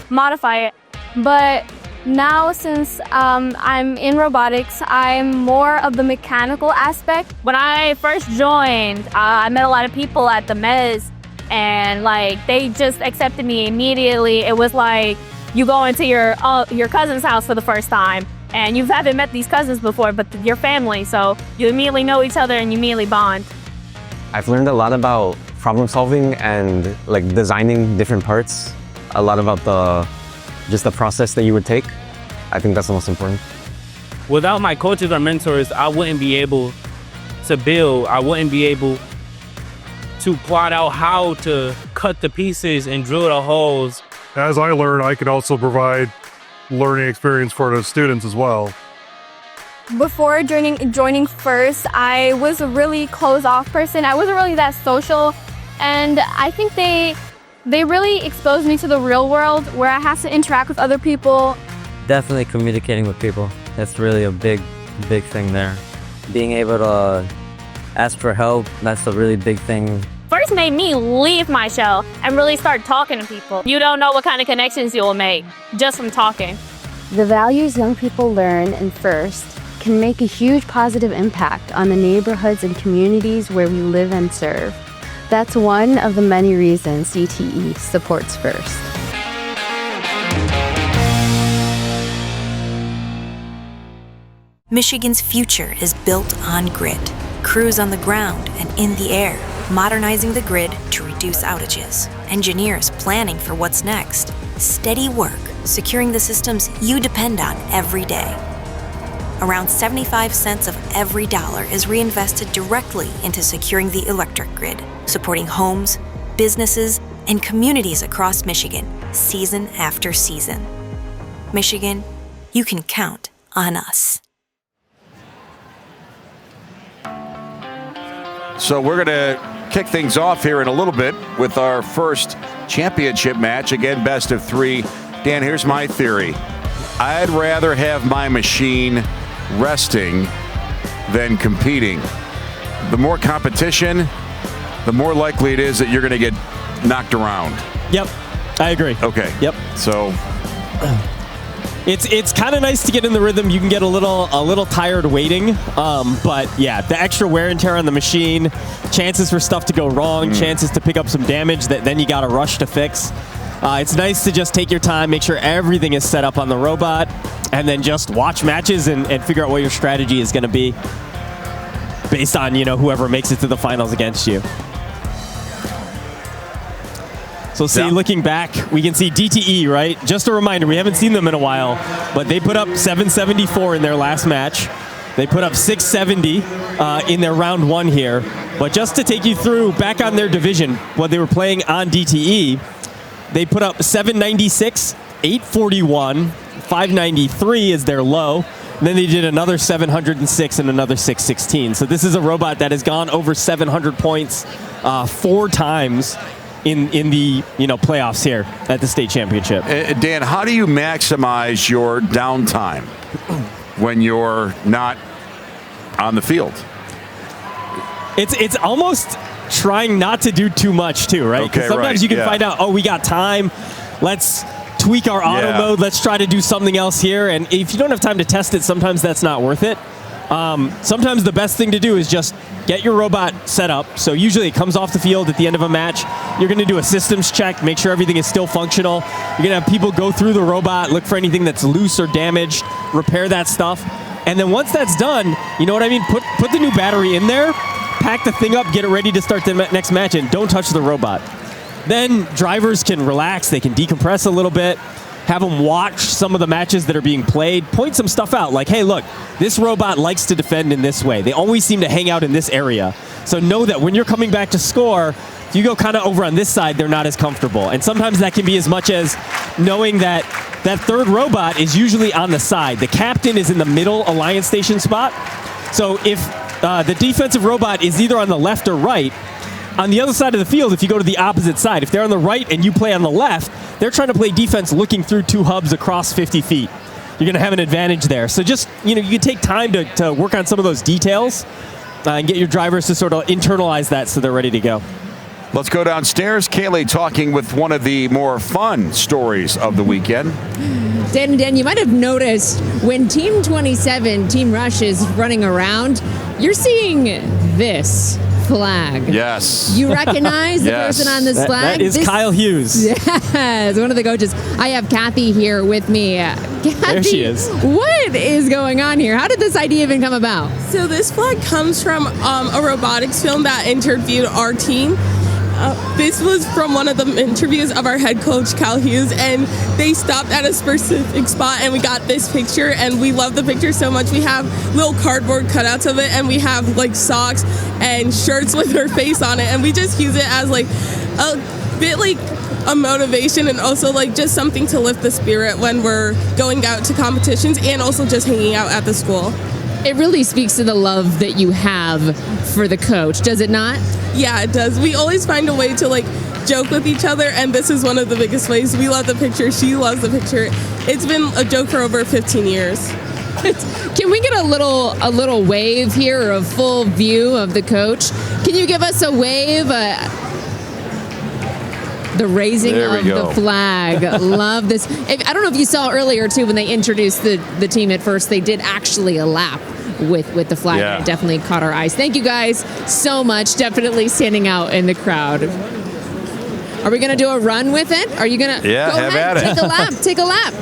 modify it. But now, since I'm in robotics, I'm more of the mechanical aspect. When I first joined, I met a lot of people at the Mez, and like they just accepted me immediately. It was like you go into your cousin's house for the first time, and you haven't met these cousins before, but your family, so you immediately know each other and you immediately bond. I've learned a lot about problem solving and like designing different parts. A lot about just the process that you would take. I think that's the most important. Without my coaches or mentors, I wouldn't be able to build. I wouldn't be able to plot out how to cut the pieces and drill the holes. As I learn, I can also provide learning experience for the students as well. Before joining first, I was a really closed-off person. I wasn't really that social, and I think they really exposed me to the real world where I have to interact with other people. Definitely communicating with people. That's really a big thing there. Being able to ask for help, that's a really big thing. First made me leave my shell and really start talking to people. You don't know what kind of connections you'll make just from talking. The values young people learn in FIRST can make a huge positive impact on the neighborhoods and communities where we live and serve. That's one of the many reasons DTE supports FIRST. Michigan's future is built on grit. Crews on the ground and in the air, modernizing the grid to reduce outages. Engineers planning for what's next. Steady work, securing the systems you depend on every day. Around 75 cents of every dollar is reinvested directly into securing the electric grid, supporting homes, businesses, and communities across Michigan, season after season. Michigan, you can count on us. So we're going to kick things off here in a little bit with our first championship match. Again, best of three. Dan, here's my theory. I'd rather have my machine resting than competing. The more competition, the more likely it is that you're going to get knocked around. Yep, I agree. Okay. Yep. So it's kind of nice to get in the rhythm. You can get a little tired waiting, but yeah, the extra wear and tear on the machine, chances for stuff to go wrong, chances to pick up some damage that then you got to rush to fix. It's nice to just take your time, make sure everything is set up on the robot, and then just watch matches and figure out what your strategy is going to be based on, whoever makes it to the finals against you. So see, looking back, we can see DTE, right? Just a reminder, we haven't seen them in a while, but they put up 774 in their last match. They put up 670 in their round one here. But just to take you through, back on their division, when they were playing on DTE, they put up 796, 841, 593 is their low. And then they did another 706 and another 616. So this is a robot that has gone over 700 points 4 times in the playoffs here at the state championship. Dan, how do you maximize your downtime when you're not on the field? It's almost trying not to do too much too, right? Because sometimes you can find out, we got time. Let's tweak our auto mode. Let's try to do something else here. And if you don't have time to test it, sometimes that's not worth it. Sometimes the best thing to do is just get your robot set up. So usually it comes off the field at the end of a match. You're going to do a systems check, make sure everything is still functional. You're going to have people go through the robot, look for anything that's loose or damaged, repair that stuff. And then once that's done, you know what I mean? Put the new battery in there, pack the thing up, get it ready to start the next match, and don't touch the robot. Then drivers can relax, they can decompress a little bit, have them watch some of the matches that are being played, point some stuff out like, hey, look, this robot likes to defend in this way. They always seem to hang out in this area. So know that when you're coming back to score, if you go kind of over on this side, they're not as comfortable. And sometimes that can be as much as knowing that that third robot is usually on the side. The captain is in the middle Alliance Station spot. So if the defensive robot is either on the left or right, on the other side of the field, if you go to the opposite side, if they're on the right and you play on the left, they're trying to play defense looking through 2 hubs across 50 feet. You're going to have an advantage there. So just, you can take time to work on some of those details and get your drivers to sort of internalize that so they're ready to go. Let's go downstairs. Kaylee talking with one of the more fun stories of the weekend. Dan, you might have noticed when Team 27, Team Rush, is running around, you're seeing this flag. Yes. You recognize the person on this flag? That is Kyle Hughes. Yes, one of the coaches. I have Kathy here with me. Kathy, there she is. What is going on here? How did this idea even come about? So this flag comes from a robotics film that interviewed our team. This was from one of the interviews of our head coach, Kyle Hughes, and they stopped at a specific spot and we got this picture, and we love the picture so much. We have little cardboard cutouts of it, and we have like socks and shirts with her face on it, and we just use it as like a bit like a motivation and also like just something to lift the spirit when we're going out to competitions and also just hanging out at the school. It really speaks to the love that you have for the coach, does it not? Yeah, it does. We always find a way to like joke with each other, and this is one of the biggest ways. We love the picture. She loves the picture. It's been a joke for over 15 years. Can we get a little wave here, a full view of the coach? Can you give us a wave? The raising of the flag. Love this. I don't know if you saw earlier, too, when they introduced the team at first, they did actually a lap with the flag. Yeah. It definitely caught our eyes. Thank you guys so much. Definitely standing out in the crowd. Are we going to do a run with it? Are you going to go have ahead, at it. take a lap? Take a lap.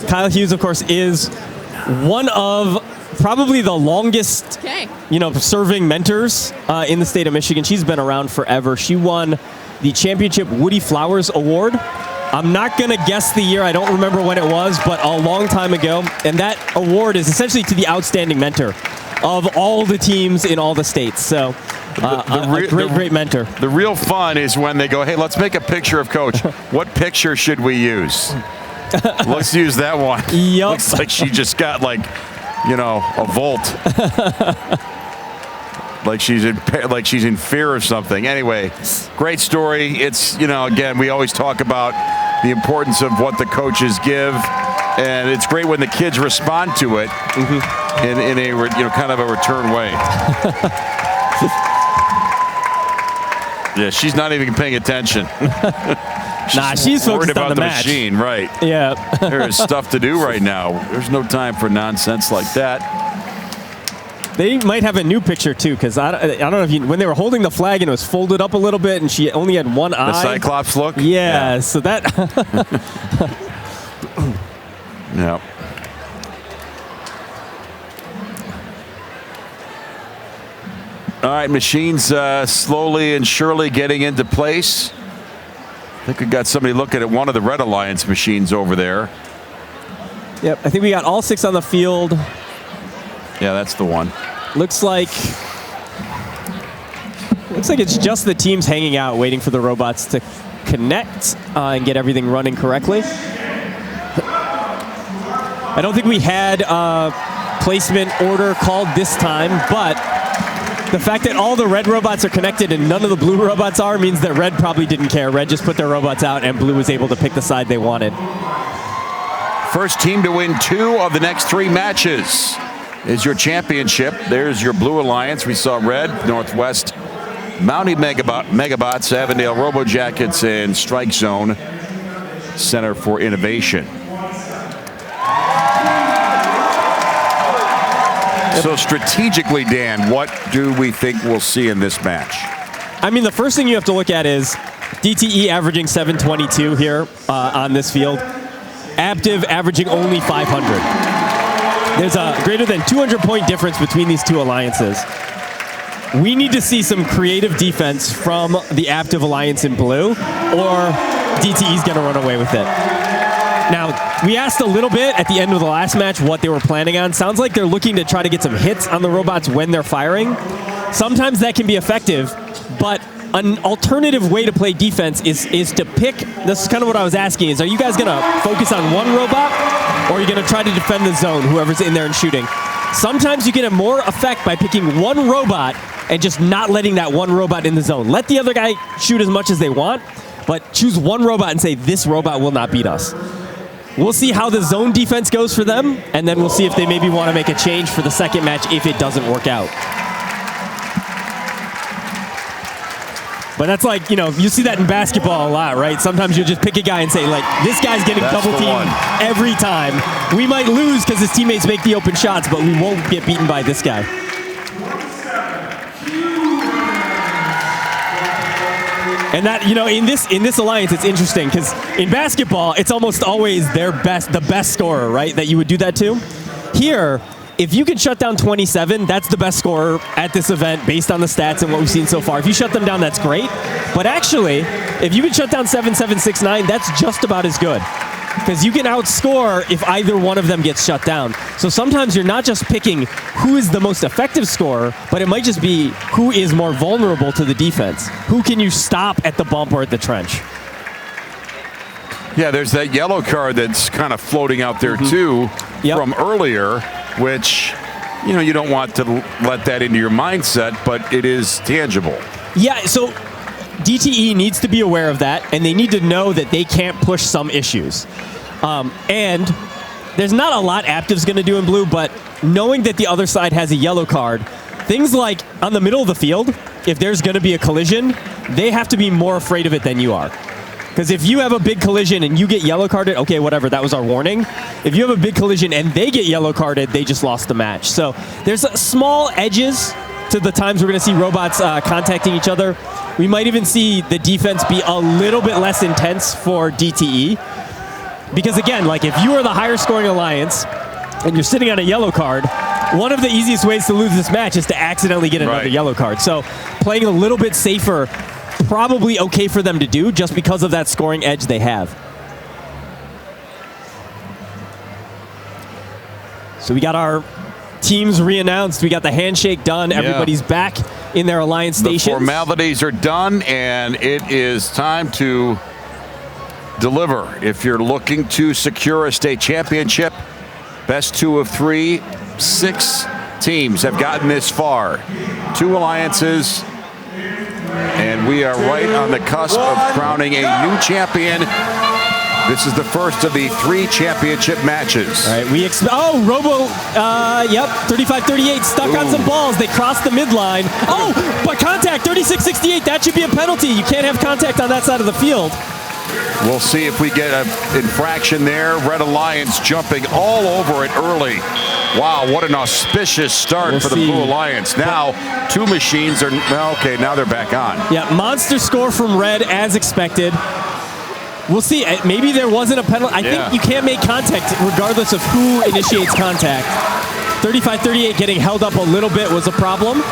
Kyle Hughes, of course, is one of probably the longest serving mentors in the state of Michigan. She's been around forever. She won the championship Woody Flowers Award. I'm not going to guess the year. I don't remember when it was, but a long time ago. And that award is essentially to the outstanding mentor of all the teams in all the states. So a great mentor. The real fun is when they go, hey, let's make a picture of Coach. What picture should we use? Let's use that one. Yep. Looks like she just got a volt. like she's in fear of something. Anyway, great story. It's, again, we always talk about the importance of what the coaches give, and it's great when the kids respond to it in a kind of a return way. Yeah, she's not even paying attention. She's focused about on the match. Machine, right? Yeah. There is stuff to do right now. There's no time for nonsense like that. They might have a new picture too, because I don't know if when they were holding the flag and it was folded up a little bit, and she only had one eye. The Cyclops look. Yeah. So that. Yeah. All right, machines slowly and surely getting into place. I think we got somebody looking at one of the Red Alliance machines over there. Yep, I think we got all 6 on the field. Yeah, that's the one. Looks like it's just the teams hanging out, waiting for the robots to connect and get everything running correctly. I don't think we had a placement order called this time, but the fact that all the red robots are connected and none of the blue robots are means that red probably didn't care. Red just put their robots out and blue was able to pick the side they wanted. First team to win 2 of the next 3 matches is your championship. There's your Blue Alliance. We saw Red, Northwest, Mountie Megabots, Avondale Robo Jackets, and Strike Zone Center for Innovation. So strategically, Dan, what do we think we'll see in this match? I mean, the first thing you have to look at is DTE averaging 722 here on this field. Aptiv averaging only 500. There's a greater than 200-point difference between these 2 alliances. We need to see some creative defense from the Aptiv Alliance in blue, or DTE's going to run away with it. Now, we asked a little bit at the end of the last match what they were planning on. Sounds like they're looking to try to get some hits on the robots when they're firing. Sometimes that can be effective, but an alternative way to play defense is to pick. This is kind of what I was asking: is are you guys going to focus on one robot, or are you going to try to defend the zone, whoever's in there and shooting? Sometimes you get a more effect by picking one robot and just not letting that one robot in the zone. Let the other guy shoot as much as they want, but choose one robot and say, this robot will not beat us. We'll see how the zone defense goes for them, and then we'll see if they maybe want to make a change for the second match if it doesn't work out. But that's like, you see that in basketball a lot, right? Sometimes you just pick a guy and say, like, this guy's getting double teamed every time. We might lose because his teammates make the open shots, but we won't get beaten by this guy. And that, in this alliance, it's interesting because in basketball, it's almost always the best scorer, right? That you would do that to. Here, if you can shut down 27, that's the best scorer at this event based on the stats and what we've seen so far. If you shut them down, that's great. But actually, if you can shut down 7, 7, 6, 9, that's just about as good. Because you can outscore if either one of them gets shut down. So sometimes you're not just picking who is the most effective scorer, but it might just be who is more vulnerable to the defense. Who can you stop at the bump or at the trench? Yeah, there's that yellow card that's kind of floating out there too from earlier, which, you don't want to let that into your mindset, but it is tangible. Yeah, so DTE needs to be aware of that, and they need to know that they can't push some issues. And there's not a lot Aptiv's going to do in blue, but knowing that the other side has a yellow card, things like on the middle of the field, if there's going to be a collision, they have to be more afraid of it than you are. Because if you have a big collision and you get yellow carded, okay, whatever, that was our warning. If you have a big collision and they get yellow carded, they just lost the match. So there's small edges to the times we're going to see robots contacting each other. We might even see the defense be a little bit less intense for DTE. Because again, like if you are the higher scoring alliance and you're sitting on a yellow card, one of the easiest ways to lose this match is to accidentally get another yellow card. So playing a little bit safer, probably okay for them to do just because of that scoring edge they have. So we got our teams re-announced. We got the handshake done. Everybody's back in their alliance stations. The formalities are done, and it is time to deliver. If you're looking to secure a state championship, best 2 of 3, 6 teams have gotten this far. 2 alliances, and we are right on the cusp of crowning a new champion. This is the first of the 3 championship matches. All right, Robo, 35-38, stuck on some balls. They crossed the midline. Oh, but contact, 36-68. That should be a penalty. You can't have contact on that side of the field. We'll see if we get an infraction there. Red Alliance jumping all over it early. Wow, what an auspicious start for the Blue Alliance. Now, 2 machines are, okay, now they're back on. Yeah, monster score from Red as expected. We'll see. Maybe there wasn't a penalty. I think you can't make contact regardless of who initiates contact. 35-38 getting held up a little bit was a problem.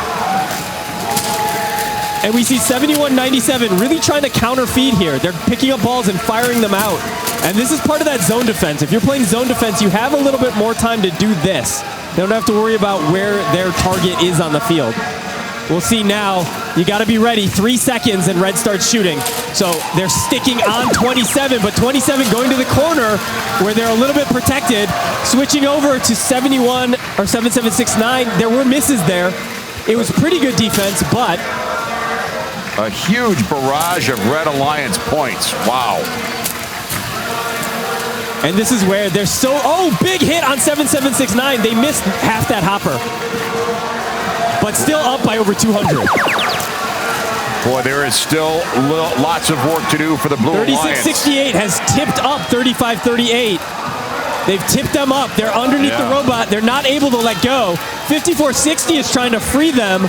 And we see 71-97 really trying to counter feed here. They're picking up balls and firing them out. And this is part of that zone defense. If you're playing zone defense, you have a little bit more time to do this. They don't have to worry about where their target is on the field. We'll see now. You got to be ready. 3 seconds and Red starts shooting. So they're sticking on 27, but 27 going to the corner where they're a little bit protected. Switching over to 71 or 7769. There were misses there. It was pretty good defense, but a huge barrage of Red Alliance points. Wow. And this is where they're so, big hit on 7769. They missed half that hopper. But still up by over 200. Boy, there is still lots of work to do for the Blue Alliance. 36-68 has tipped up 35-38. They've tipped them up. They're underneath the robot. They're not able to let go. 54-60 is trying to free them.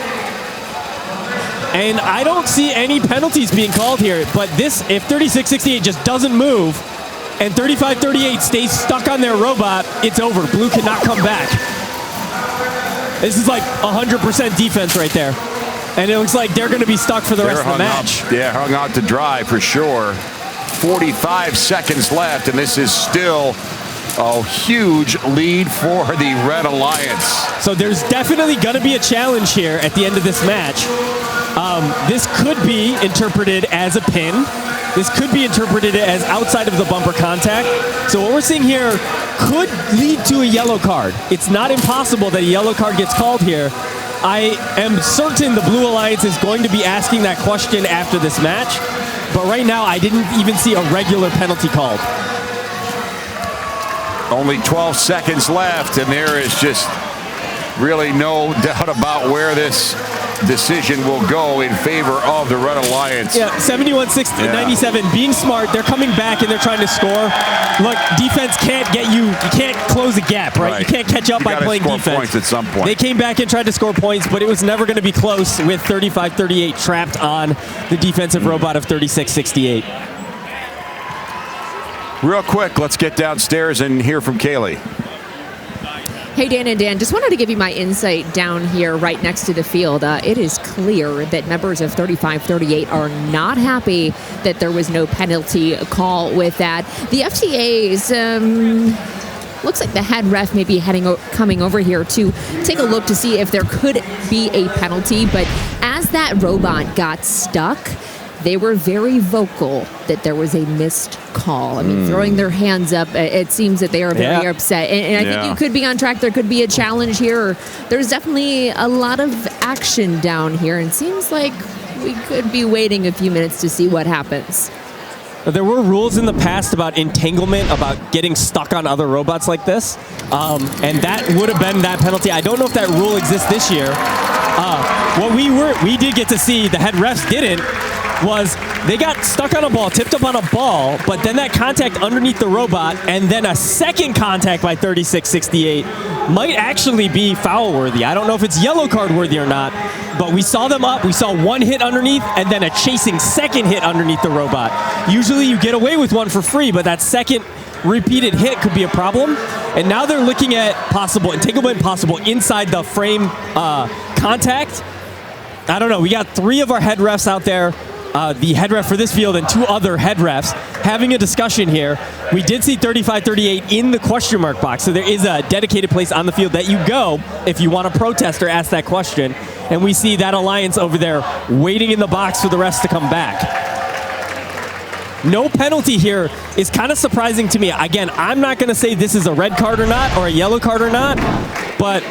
And I don't see any penalties being called here. But if 36-68 just doesn't move and 35-38 stays stuck on their robot, it's over. Blue cannot come back. This is like 100% defense right there. And it looks like they're going to be stuck for the rest of the match. Hung out to dry for sure. 45 seconds left, and this is still a huge lead for the Red Alliance. So there's definitely going to be a challenge here at the end of this match. This could be interpreted as a pin. This could be interpreted as outside of the bumper contact. So what we're seeing here could lead to a yellow card. It's not impossible that a yellow card gets called here. I am certain the Blue Alliance is going to be asking that question after this match. But right now, I didn't even see a regular penalty called. Only 12 seconds left, and there is just really no doubt about where this decision will go in favor of the Red Alliance. Yeah, 71-97, being smart, they're coming back and they're trying to score. Look, defense can't get you can't close a gap, right? You can't catch up by playing defense. Points at some point. They came back and tried to score points, but it was never going to be close with 35-38 trapped on the defensive robot of 36-68. Real quick, let's get downstairs and hear from Kaylee. Hey, Dan and Dan, just wanted to give you my insight down here right next to the field. It is clear that members of 35-38 are not happy that there was no penalty call with that. The FTA's looks like the head ref may be coming over here to take a look to see if there could be a penalty. But as that robot got stuck, they were very vocal that there was a missed call. I mean, throwing their hands up, it seems that they are very upset. And I think you could be on track. There could be a challenge here. There's definitely a lot of action down here. And it seems like we could be waiting a few minutes to see what happens. There were rules in the past about entanglement, about getting stuck on other robots like this. And that would have been that penalty. I don't know if that rule exists this year. What we did get to see, the head refs didn't, was they got stuck on a ball, tipped up on a ball, but then that contact underneath the robot and then a second contact by 36-68 might actually be foul worthy. I don't know if it's yellow card worthy or not, but we saw them up. We saw one hit underneath and then a chasing second hit underneath the robot. Usually you get away with one for free, but that second repeated hit could be a problem. And now they're looking at possible entanglement, possible inside the frame contact. I don't know. We got 3 of our head refs out there. The head ref for this field and 2 other head refs having a discussion here. We did see 35-38 in the question mark box, so there is a dedicated place on the field that you go if you want to protest or ask that question. And we see that alliance over there waiting in the box for the refs to come back. No penalty here is kind of surprising to me. Again, I'm not going to say this is a red card or not or a yellow card or not, but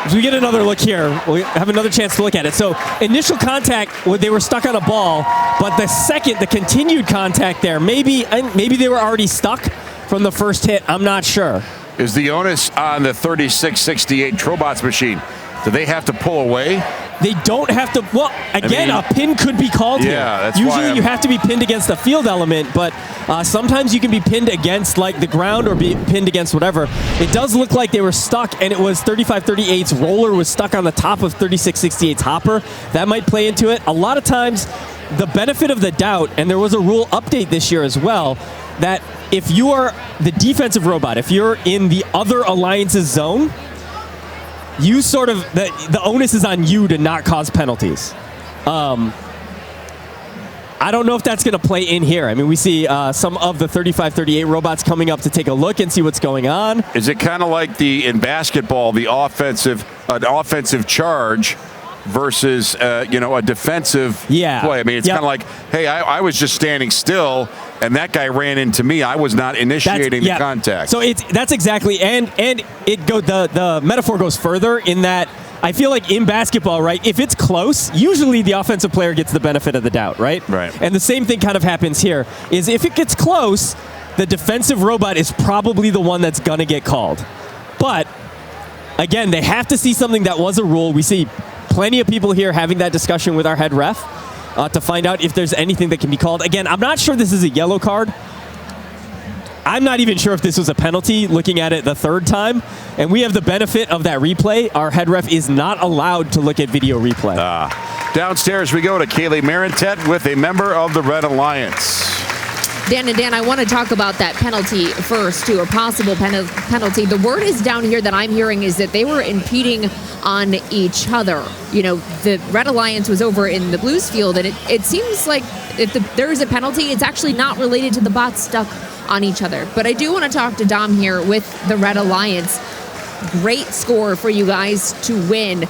as we get another look here, we'll have another chance to look at it. So initial contact, they were stuck on a ball, but the continued contact there, maybe they were already stuck from the first hit. I'm not sure. Is the onus on the 36-68 Trobots machine? Do they have to pull away? They don't have to. Well, again, a pin could be called here. That's usually you have to be pinned against the field element, but sometimes you can be pinned against like the ground or be pinned against whatever. It does look like they were stuck, and it was 35-38's roller was stuck on the top of 36-68's hopper. That might play into it. A lot of times, the benefit of the doubt, and there was a rule update this year as well, that if you are the defensive robot, if you're in the other alliance's zone, you sort of, the onus is on you to not cause penalties. I don't know if that's going to play in here. I mean, we see some of the 35-38 robots coming up to take a look and see what's going on. Is it kind of like in basketball, the an offensive charge versus a defensive play? I mean, it's kind of like, hey, I was just standing still, and that guy ran into me. I was not initiating the contact. So that's exactly, and the metaphor goes further in that I feel like in basketball, right, if it's close, usually the offensive player gets the benefit of the doubt, right? Right. And the same thing kind of happens here, is if it gets close, the defensive robot is probably the one that's going to get called. But, again, they have to see something that was a rule. We see plenty of people here having that discussion with our head ref to find out if there's anything that can be called. Again, I'm not sure this is a yellow card. I'm not even sure if this was a penalty looking at it the third time. And we have the benefit of that replay. Our head ref is not allowed to look at video replay. Downstairs we go to Kaylee Marentet with a member of the Red Alliance. Dan and Dan, I want to talk about that penalty first, too, a possible penalty. The word is down here that I'm hearing is that they were impeding on each other. You know, the Red Alliance was over in the Blues field, and it seems like if there is a penalty, it's actually not related to the bots stuck on each other. But I do want to talk to Dom here with the Red Alliance. Great score for you guys to win.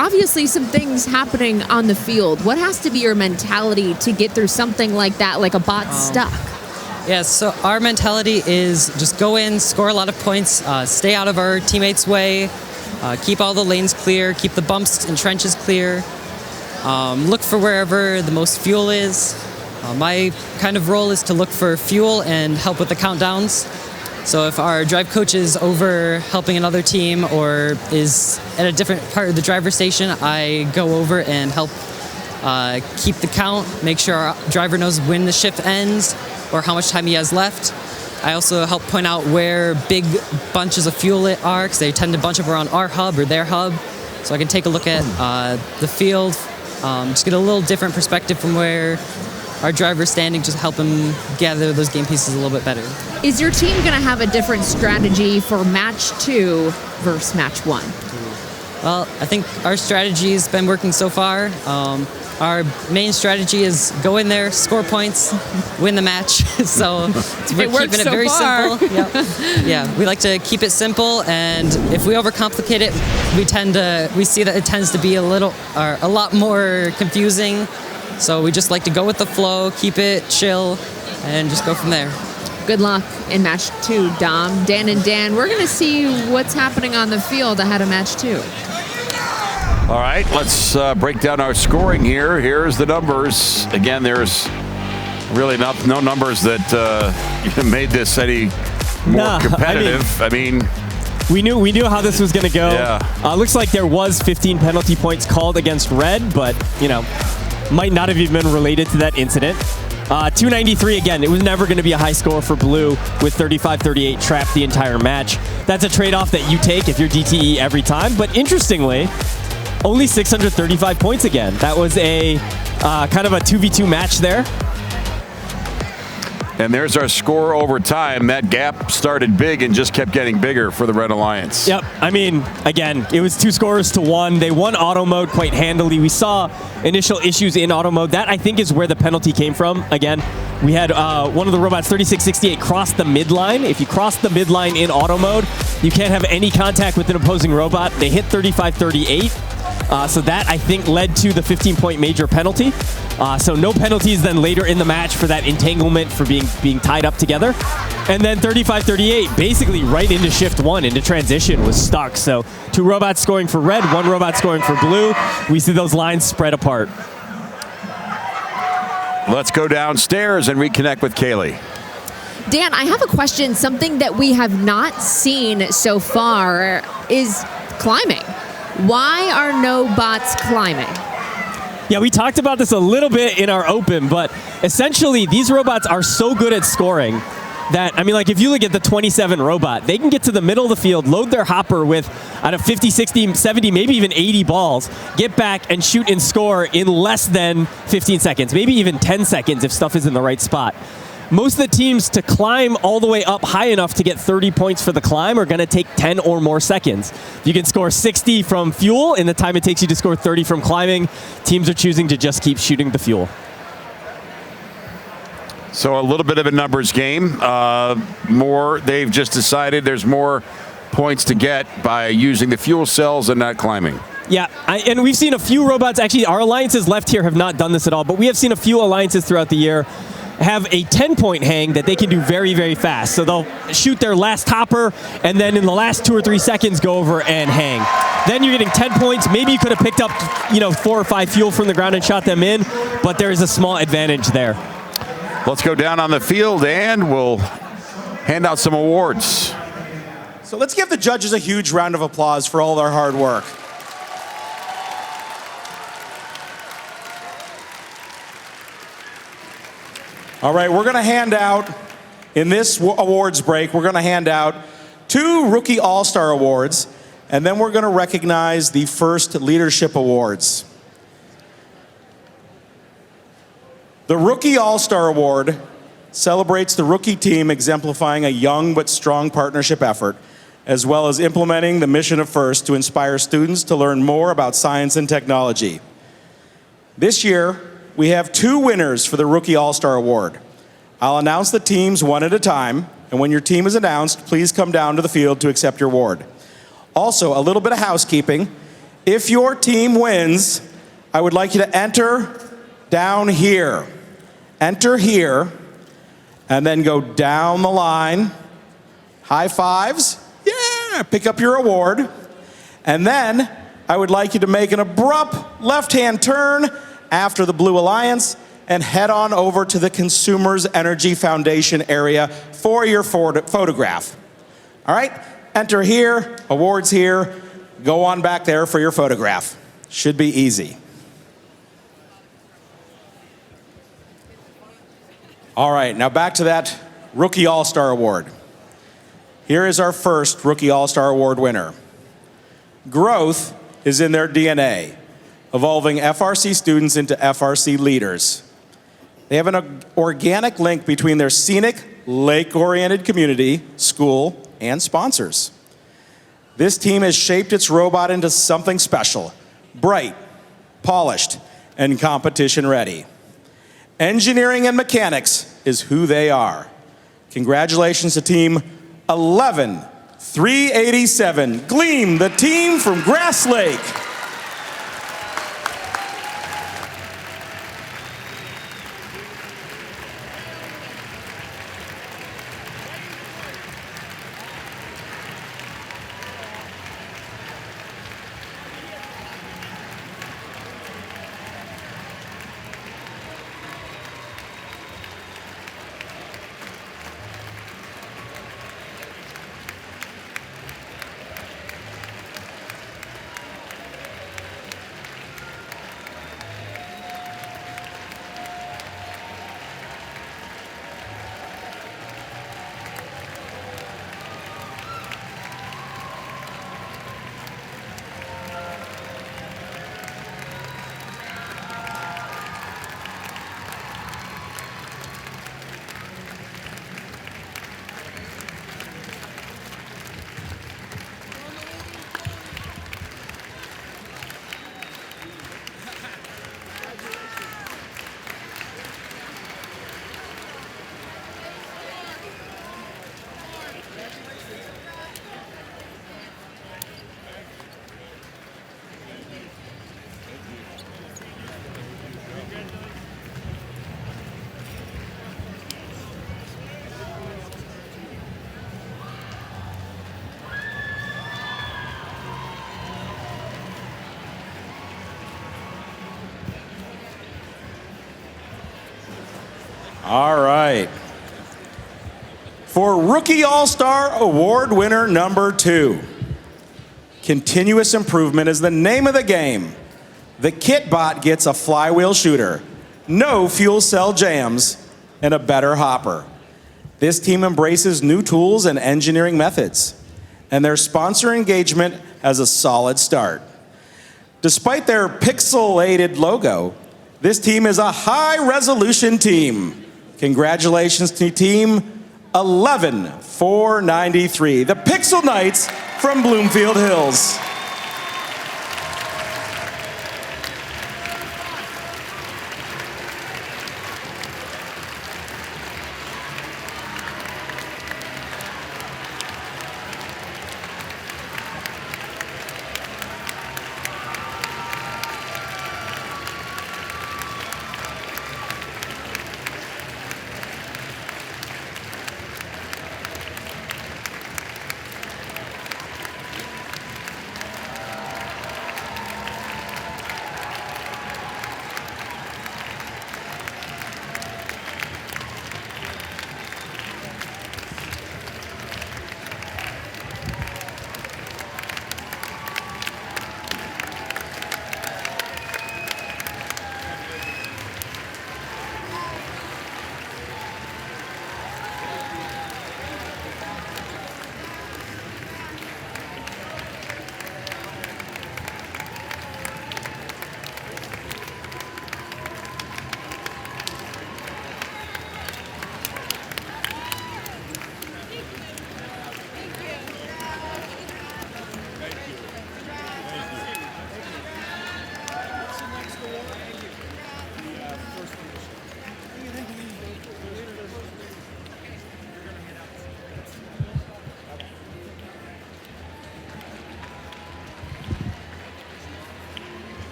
obviously some things happening on the field. What has to be your mentality to get through something like that, like a bot stuck? Yeah, so our mentality is just go in, score a lot of points, stay out of our teammates' way, keep all the lanes clear, keep the bumps and trenches clear, look for wherever the most fuel is. My kind of role is to look for fuel and help with the countdowns. So if our drive coach is over helping another team or is at a different part of the driver station, I go over and help keep the count, make sure our driver knows when the shift ends or how much time he has left. I also help point out where big bunches of fuel are, because they tend to bunch up around our hub or their hub. So I can take a look at the field, just get a little different perspective from where our driver's standing, just help him gather those game pieces a little bit better. Is your team going to have a different strategy for match 2 versus match 1? Well, I think our strategy has been working so far. Our main strategy is go in there, score points, win the match. So we're keeping it very simple. Yep. Yeah, we like to keep it simple, and if we overcomplicate it, we see that it tends to be a lot more confusing. So we just like to go with the flow, keep it chill, and just go from there. Good luck in match 2, Dom. Dan and Dan, we're going to see what's happening on the field ahead of match 2. All right, let's break down our scoring here. Here's the numbers. Again, there's really no numbers that made this any more competitive. I mean, we knew how this was going to go. Yeah. Looks like there was 15 penalty points called against Red, but might not have even been related to that incident. 293 again. It was never going to be a high score for Blue with 35-38 trapped the entire match. That's a trade-off that you take if you're DTE every time. But interestingly, only 635 points again. That was a kind of a 2v2 match there. And there's our score over time. That gap started big and just kept getting bigger for the Red Alliance. Yep. I mean, again, it was 2 scores to 1. They won auto mode quite handily. We saw initial issues in auto mode. That, I think, is where the penalty came from. Again, we had one of the robots, 3668, cross the midline. If you cross the midline in auto mode, you can't have any contact with an opposing robot. They hit 35-38. So that, I think, led to the 15-point major penalty. So no penalties then later in the match for that entanglement for being tied up together. And then 35-38, basically right into shift 1, into transition, was stuck. So 2 robots scoring for Red, 1 robot scoring for Blue. We see those lines spread apart. Let's go downstairs and reconnect with Kaylee. Dan, I have a question. Something that we have not seen so far is climbing. Why are no bots climbing? Yeah, we talked about this a little bit in our open, but essentially these robots are so good at scoring that, I mean, like if you look at the 27 robot, they can get to the middle of the field, load their hopper with out of 50, 60, 70, maybe even 80 balls, get back and shoot and score in less than 15 seconds, maybe even 10 seconds if stuff is in the right spot. Most of the teams to climb all the way up high enough to get 30 points for the climb are going to take 10 or more seconds. You can score 60 from fuel in the time it takes you to score 30 from climbing. Teams are choosing to just keep shooting the fuel. So a little bit of a numbers game. They've just decided there's more points to get by using the fuel cells and not climbing. Yeah, and we've seen a few robots. Actually, our alliances left here have not done this at all, but we have seen a few alliances throughout the year have a 10-point hang that they can do very, very fast. So they'll shoot their last hopper, and then in the last 2 or 3 seconds, go over and hang. Then you're getting 10 points. Maybe you could have picked up, 4 or 5 fuel from the ground and shot them in, but there is a small advantage there. Let's go down on the field, and we'll hand out some awards. So let's give the judges a huge round of applause for all their hard work. All right, we're going to hand out, in this awards break, we're going to hand out 2 Rookie All-Star Awards, and then we're going to recognize the first Leadership Awards. The Rookie All-Star Award celebrates the rookie team exemplifying a young but strong partnership effort, as well as implementing the mission of FIRST to inspire students to learn more about science and technology. This year, we have 2 winners for the Rookie All-Star Award. I'll announce the teams one at a time, and when your team is announced, please come down to the field to accept your award. Also, a little bit of housekeeping. If your team wins, I would like you to enter down here. Enter here, and then go down the line. High fives. Yeah, pick up your award. And then I would like you to make an abrupt left-hand turn after the Blue Alliance and head on over to the Consumers Energy Foundation area for your photograph. All right, enter here, awards here, go on back there for your photograph. Should be easy. All right, now back to that Rookie All-Star Award. Here is our first Rookie All-Star Award winner. Growth is in their DNA, evolving FRC students into FRC leaders. They have an organic link between their scenic, lake-oriented community, school, and sponsors. This team has shaped its robot into something special, bright, polished, and competition-ready. Engineering and mechanics is who they are. Congratulations to Team 11-387, Gleam, the team from Grass Lake. All right. For Rookie All-Star Award winner number 2, continuous improvement is the name of the game. The KitBot gets a flywheel shooter, no fuel cell jams, and a better hopper. This team embraces new tools and engineering methods, and their sponsor engagement has a solid start. Despite their pixelated logo, this team is a high-resolution team. Congratulations to Team 11-493, the Pixel Knights from Bloomfield Hills.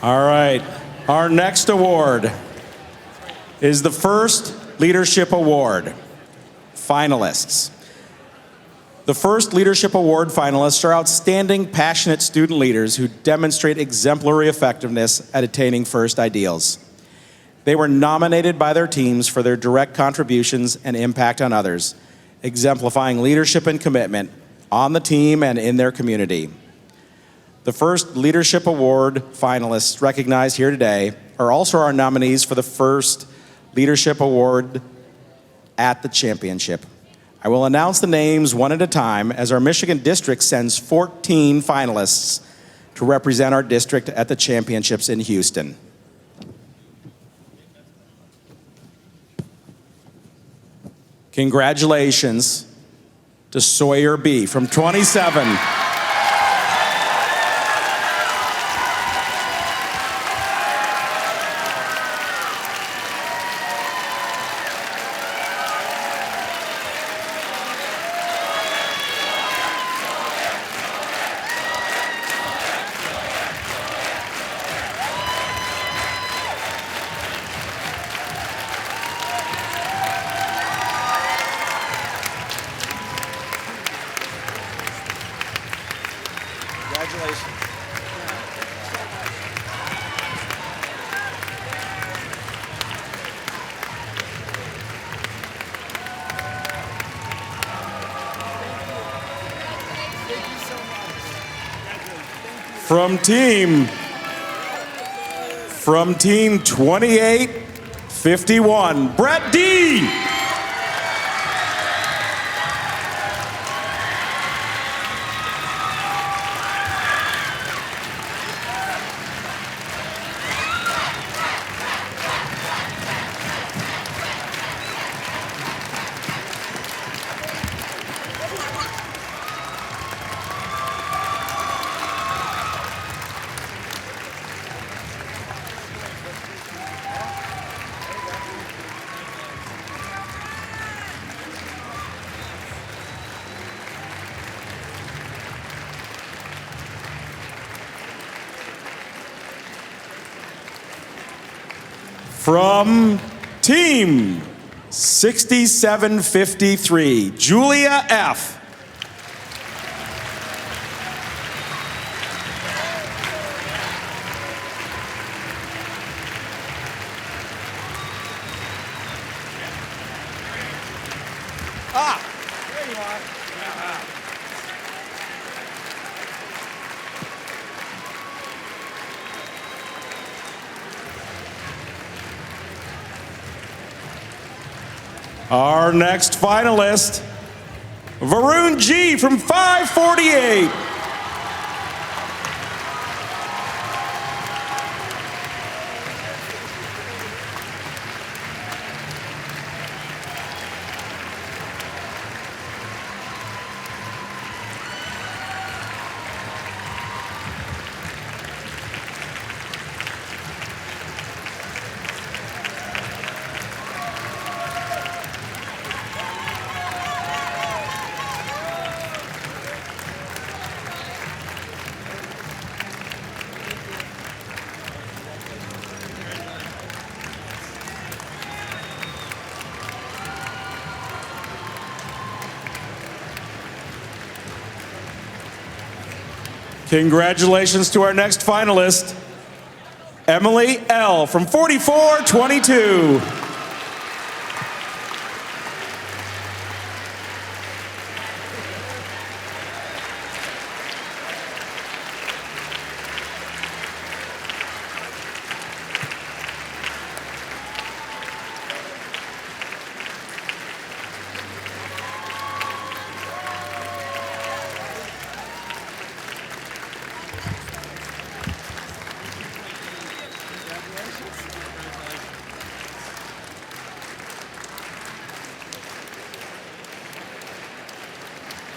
All right. Our next award is the First Leadership Award. Finalists. The First Leadership Award finalists are outstanding, passionate student leaders who demonstrate exemplary effectiveness at attaining FIRST ideals. They were nominated by their teams for their direct contributions and impact on others, exemplifying leadership and commitment on the team and in their community. The First Leadership Award finalists recognized here today are also our nominees for the First Leadership Award at the championship. I will announce the names one at a time as our Michigan district sends 14 finalists to represent our district at the championships in Houston. Congratulations to Sawyer B. from 27. From team 2851, Brett D. From team 6753, Julia F. There you are. Our next finalist, Varun G. from 548. Congratulations to our next finalist, Emily L. from 4422.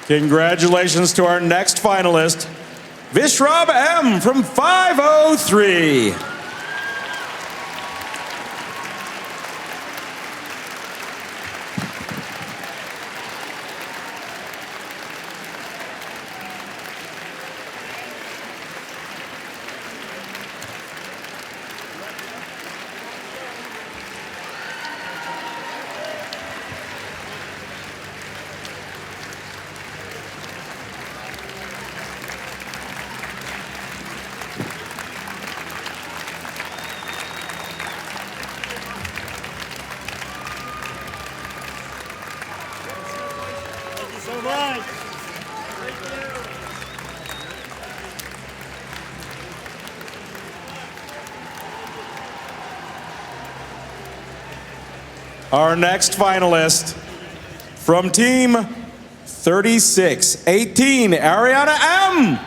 Congratulations to our next finalist, Vishrab M. from 503. Our next finalist from team 3618, Ariana M.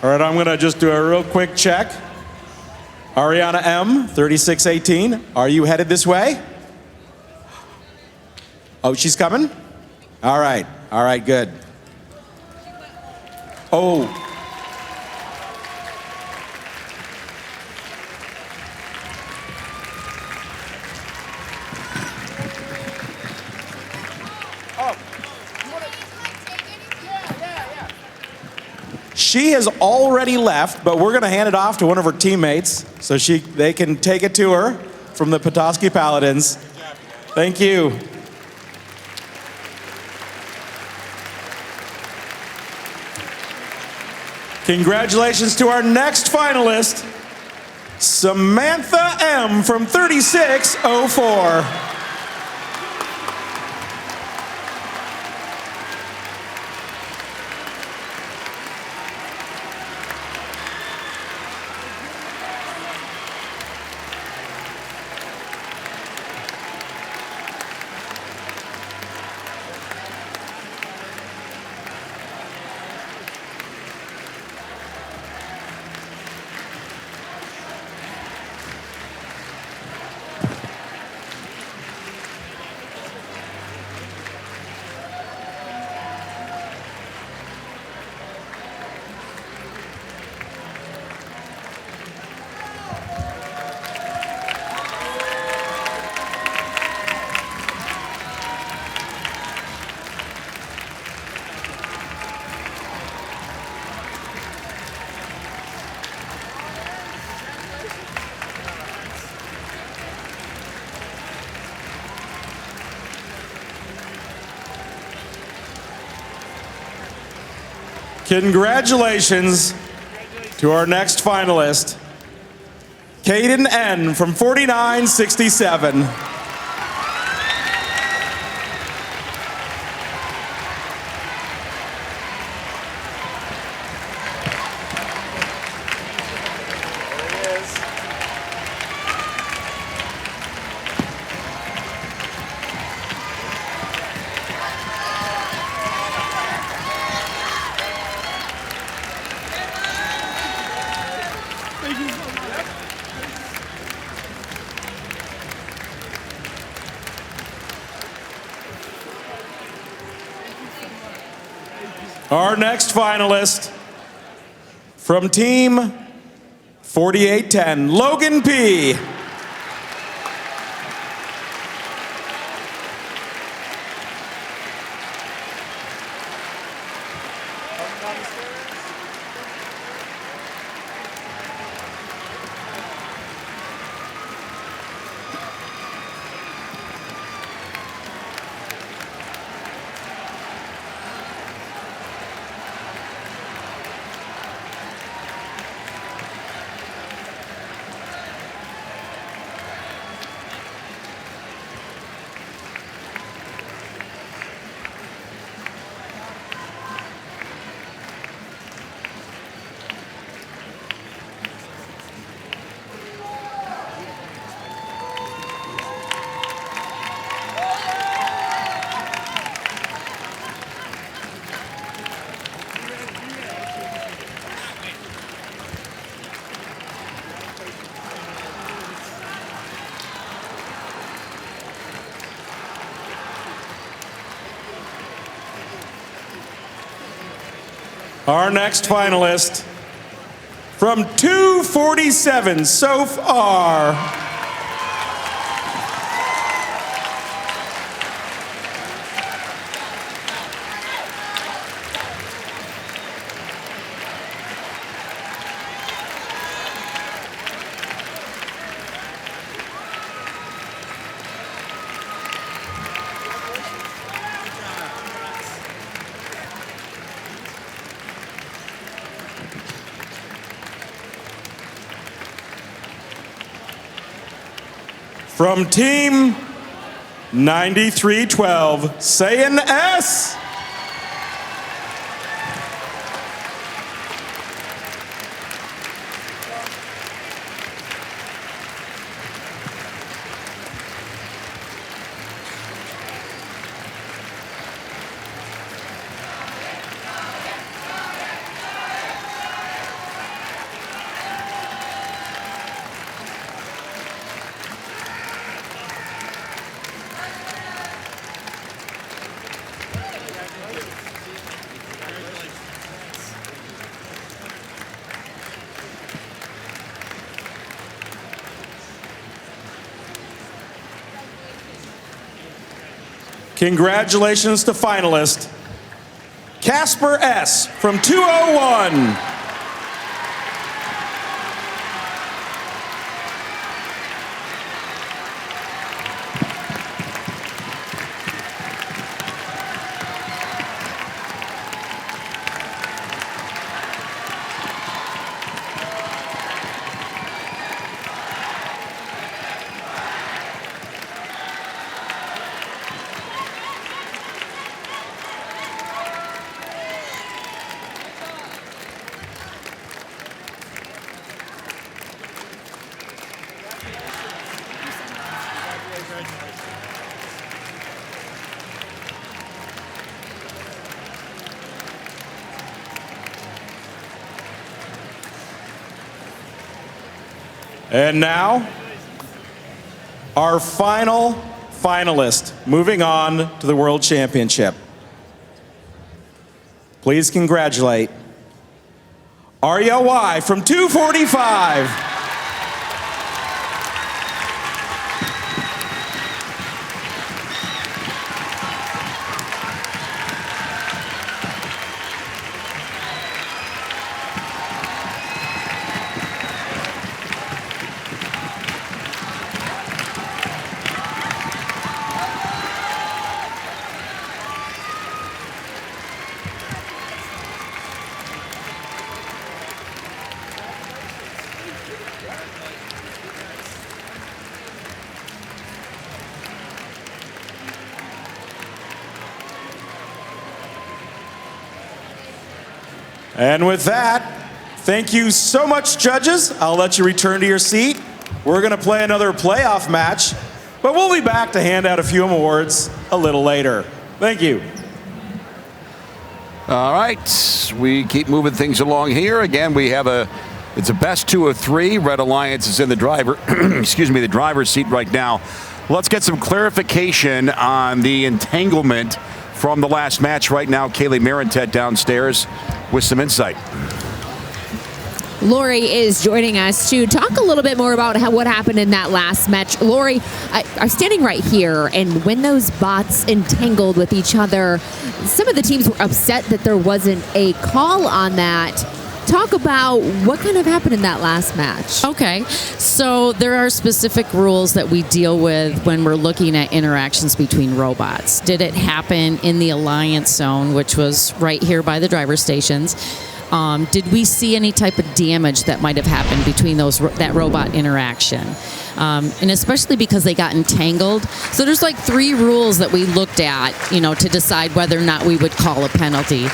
All right, I'm going to just do a real quick check. Ariana M, 3618, are you headed this way? Oh, she's coming? All right, good. Oh. She has already left, but we're going to hand it off to one of her teammates so they can take it to her from the Petoskey Paladins. Thank you. Congratulations to our next finalist, Samantha M. from 3604. Congratulations to our next finalist, Caden N. from 4967. Our next finalist from team 4810, Logan P. Our next finalist from 247 so far. From Team 9312, say an S. Congratulations to finalist Casper S. from 201. And now, our final finalist, moving on to the World Championship. Please congratulate Ariel Y. from 245. And with that, thank you so much, judges. I'll let you return to your seat. We're going to play another playoff match, but we'll be back to hand out a few awards a little later. Thank you. All right, we keep moving things along here. Again, we have it's a best 2 of 3. Red Alliance is in the the driver's seat right now. Let's get some clarification on the entanglement from the last match right now. Kaylee Marentet downstairs with some insight. Lori is joining us to talk a little bit more about what happened in that last match. Lori, I'm standing right here, and when those bots entangled with each other, some of the teams were upset that there wasn't a call on that. Talk about what kind of happened in that last match. Okay, so there are specific rules that we deal with when we're looking at interactions between robots. Did it happen in the Alliance zone, which was right here by the driver stations? Did we see any type of damage that might have happened between that robot interaction? And especially because they got entangled. So there's like 3 rules that we looked at, to decide whether or not we would call a penalty.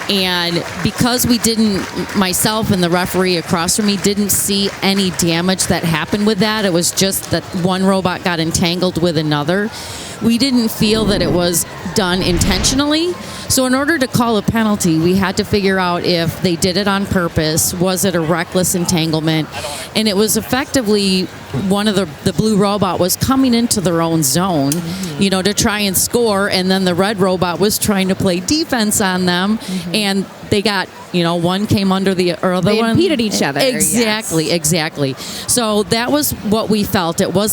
And because we didn't, myself and the referee across from me didn't see any damage that happened with that, it was just that one robot got entangled with another. We didn't feel that it was done intentionally. So in order to call a penalty, we had to figure out if they did it on purpose. Was it a reckless entanglement? And it was effectively one of the blue robot was coming into their own zone, to try and score. And then the red robot was trying to play defense on them. And they got, one came under the other one. They impeded each other. Exactly, yes. Exactly. So that was what we felt. It was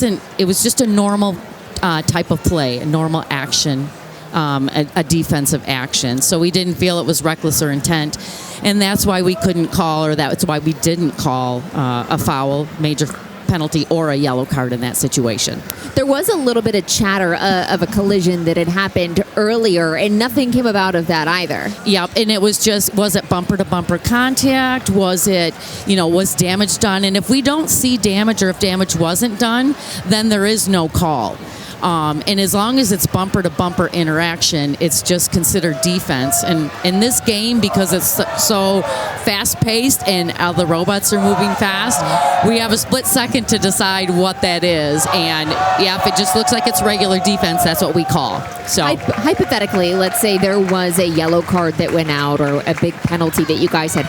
just a normal type of play, a normal action. A defensive action. So we didn't feel it was reckless or intent. And that's why we couldn't call, or that's why we didn't call a foul, major penalty or a yellow card in that situation. There was a little bit of chatter of a collision that had happened earlier, and nothing came about of that either. Yep, and it was it bumper to bumper contact? Was it, was damage done? And if we don't see damage or if damage wasn't done, then there is no call. And as long as it's bumper to bumper interaction, it's just considered defense. And in this game, because it's so fast paced and all the robots are moving fast, we have a split second to decide what that is. And if it just looks like it's regular defense, that's what we call. So hypothetically, let's say there was a yellow card that went out or a big penalty that you guys had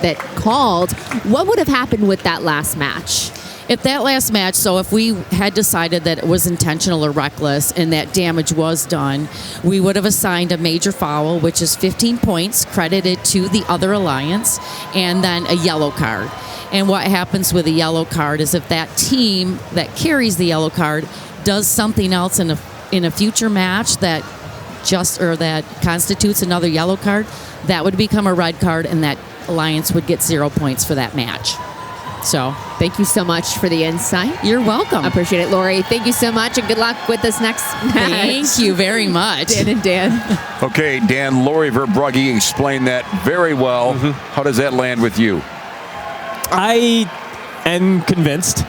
that called. What would have happened with that last match? If that last match, so if we had decided that it was intentional or reckless and that damage was done, we would have assigned a major foul, which is 15 points credited to the other alliance, and then a yellow card. And what happens with a yellow card is if that team that carries the yellow card does something else in a future match that constitutes another yellow card, that would become a red card, and that alliance would get 0 points for that match. So thank you so much for the insight. You're welcome. I appreciate it, Lori. Thank you so much, and good luck with this next match. Thank you very much. Dan and Dan. Okay, Dan, Lori Verbrugge explained that very well. How does that land with you? I am convinced.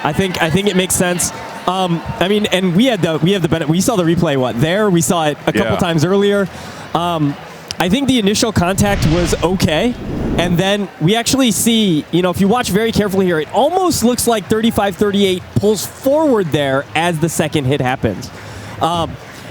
I think it makes sense. And we have the benefit. We saw the replay. We saw it a couple times earlier. I think the initial contact was okay. And then we actually see, if you watch very carefully here, it almost looks like 35-38 pulls forward there as the second hit happens.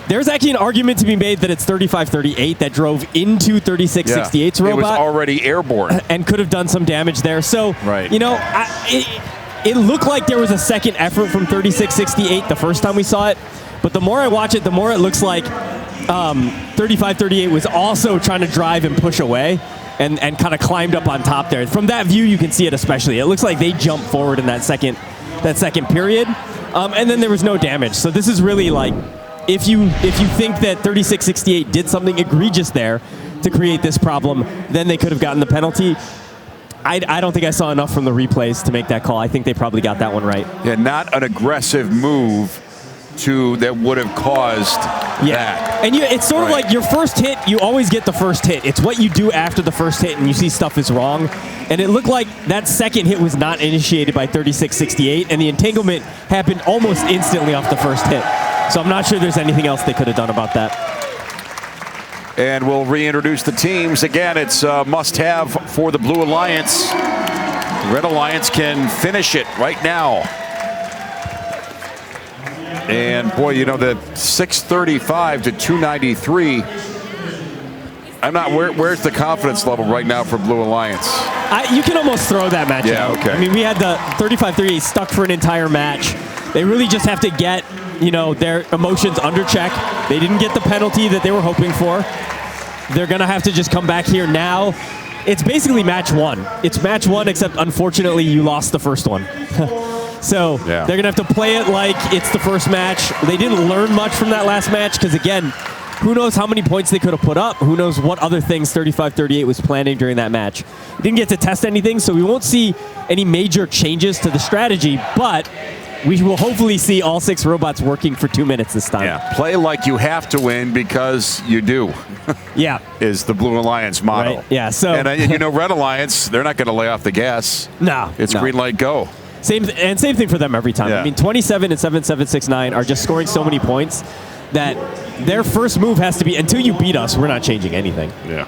There's actually an argument to be made that it's 35-38 that drove into 36-68's robot. It was already airborne. And could have done some damage there. So, right. It looked like there was a second effort from 36-68 the first time we saw it. But the more I watch it, the more it looks like 35-38 was also trying to drive and push away. And kind of climbed up on top there. From that view, you can see it especially. It looks like they jumped forward in that second period. And then there was no damage. So this is really like, if you think that 36-68 did something egregious there to create this problem, then they could have gotten the penalty. I don't think I saw enough from the replays to make that call. I think they probably got that one right. Yeah, not an aggressive move that would have caused that. And it's sort of like your first hit, you always get the first hit. It's what you do after the first hit and you see stuff is wrong. And it looked like that second hit was not initiated by 36-68, and the entanglement happened almost instantly off the first hit. So I'm not sure there's anything else they could have done about that. And we'll reintroduce the teams. Again, it's a must-have for the Blue Alliance. The Red Alliance can finish it right now. And boy, the 635 to 293. I'm not. Where's the confidence level right now for Blue Alliance? You can almost throw that match out. Okay. I mean, we had the 35-38 stuck for an entire match. They really just have to get their emotions under check. They didn't get the penalty that they were hoping for. They're gonna have to just come back here now. It's basically match one. It's match one, except unfortunately you lost the first one. So they're going to have to play it like it's the first match. They didn't learn much from that last match because, again, who knows how many points they could have put up. Who knows what other things 35-38 was planning during that match. We didn't get to test anything, so we won't see any major changes to the strategy, but we will hopefully see all 6 robots working for 2 minutes this time. Yeah, play like you have to win because you do. Yeah. Is the Blue Alliance motto. Right. Yeah, so. And Red Alliance, they're not going to lay off the gas. No. It's green light, go. Same thing for them every time. Yeah. I mean, 27 and 7, 7, 6, 9 are just scoring so many points that their first move has to be, until you beat us, we're not changing anything. Yeah.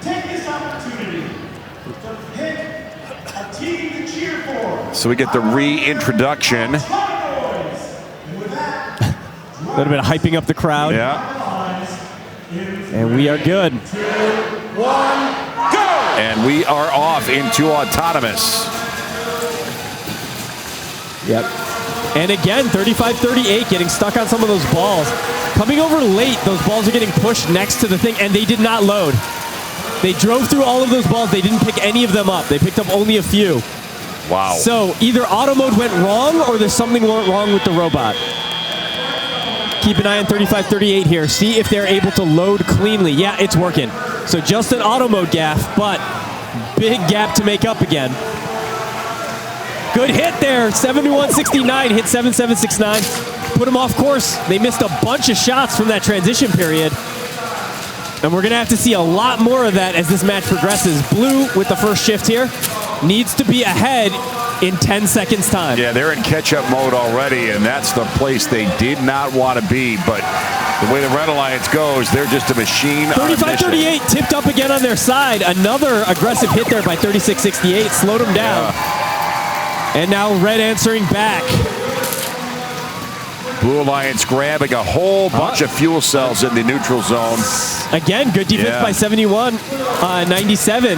So we get the reintroduction. A little bit of hyping up the crowd. Yeah. And we are good. 1, go! And we are off into autonomous. Yep. And again, 35-38, getting stuck on some of those balls. Coming over late, those balls are getting pushed next to the thing, and they did not load. They drove through all of those balls. They didn't pick any of them up. They picked up only a few. Wow. So either auto mode went wrong or there's something wrong with the robot. Keep an eye on 35-38 here. See if they're able to load cleanly. Yeah, it's working. So just an auto mode gaff, but big gap to make up again. Good hit there. 71-69, hit 7769. Put them off course. They missed a bunch of shots from that transition period. And we're going to have to see a lot more of that as this match progresses. Blue with the first shift here needs to be ahead in 10 seconds time. Yeah, they're in catch-up mode already, and that's the place they did not want to be. But the way the Red Alliance goes, they're just a machine. 35-38, tipped up again on their side. Another aggressive hit there by 36-68, slowed them down. Yeah. And now Red answering back. Blue Alliance grabbing a whole bunch of fuel cells in the neutral zone. Again, good defense by 71, 97.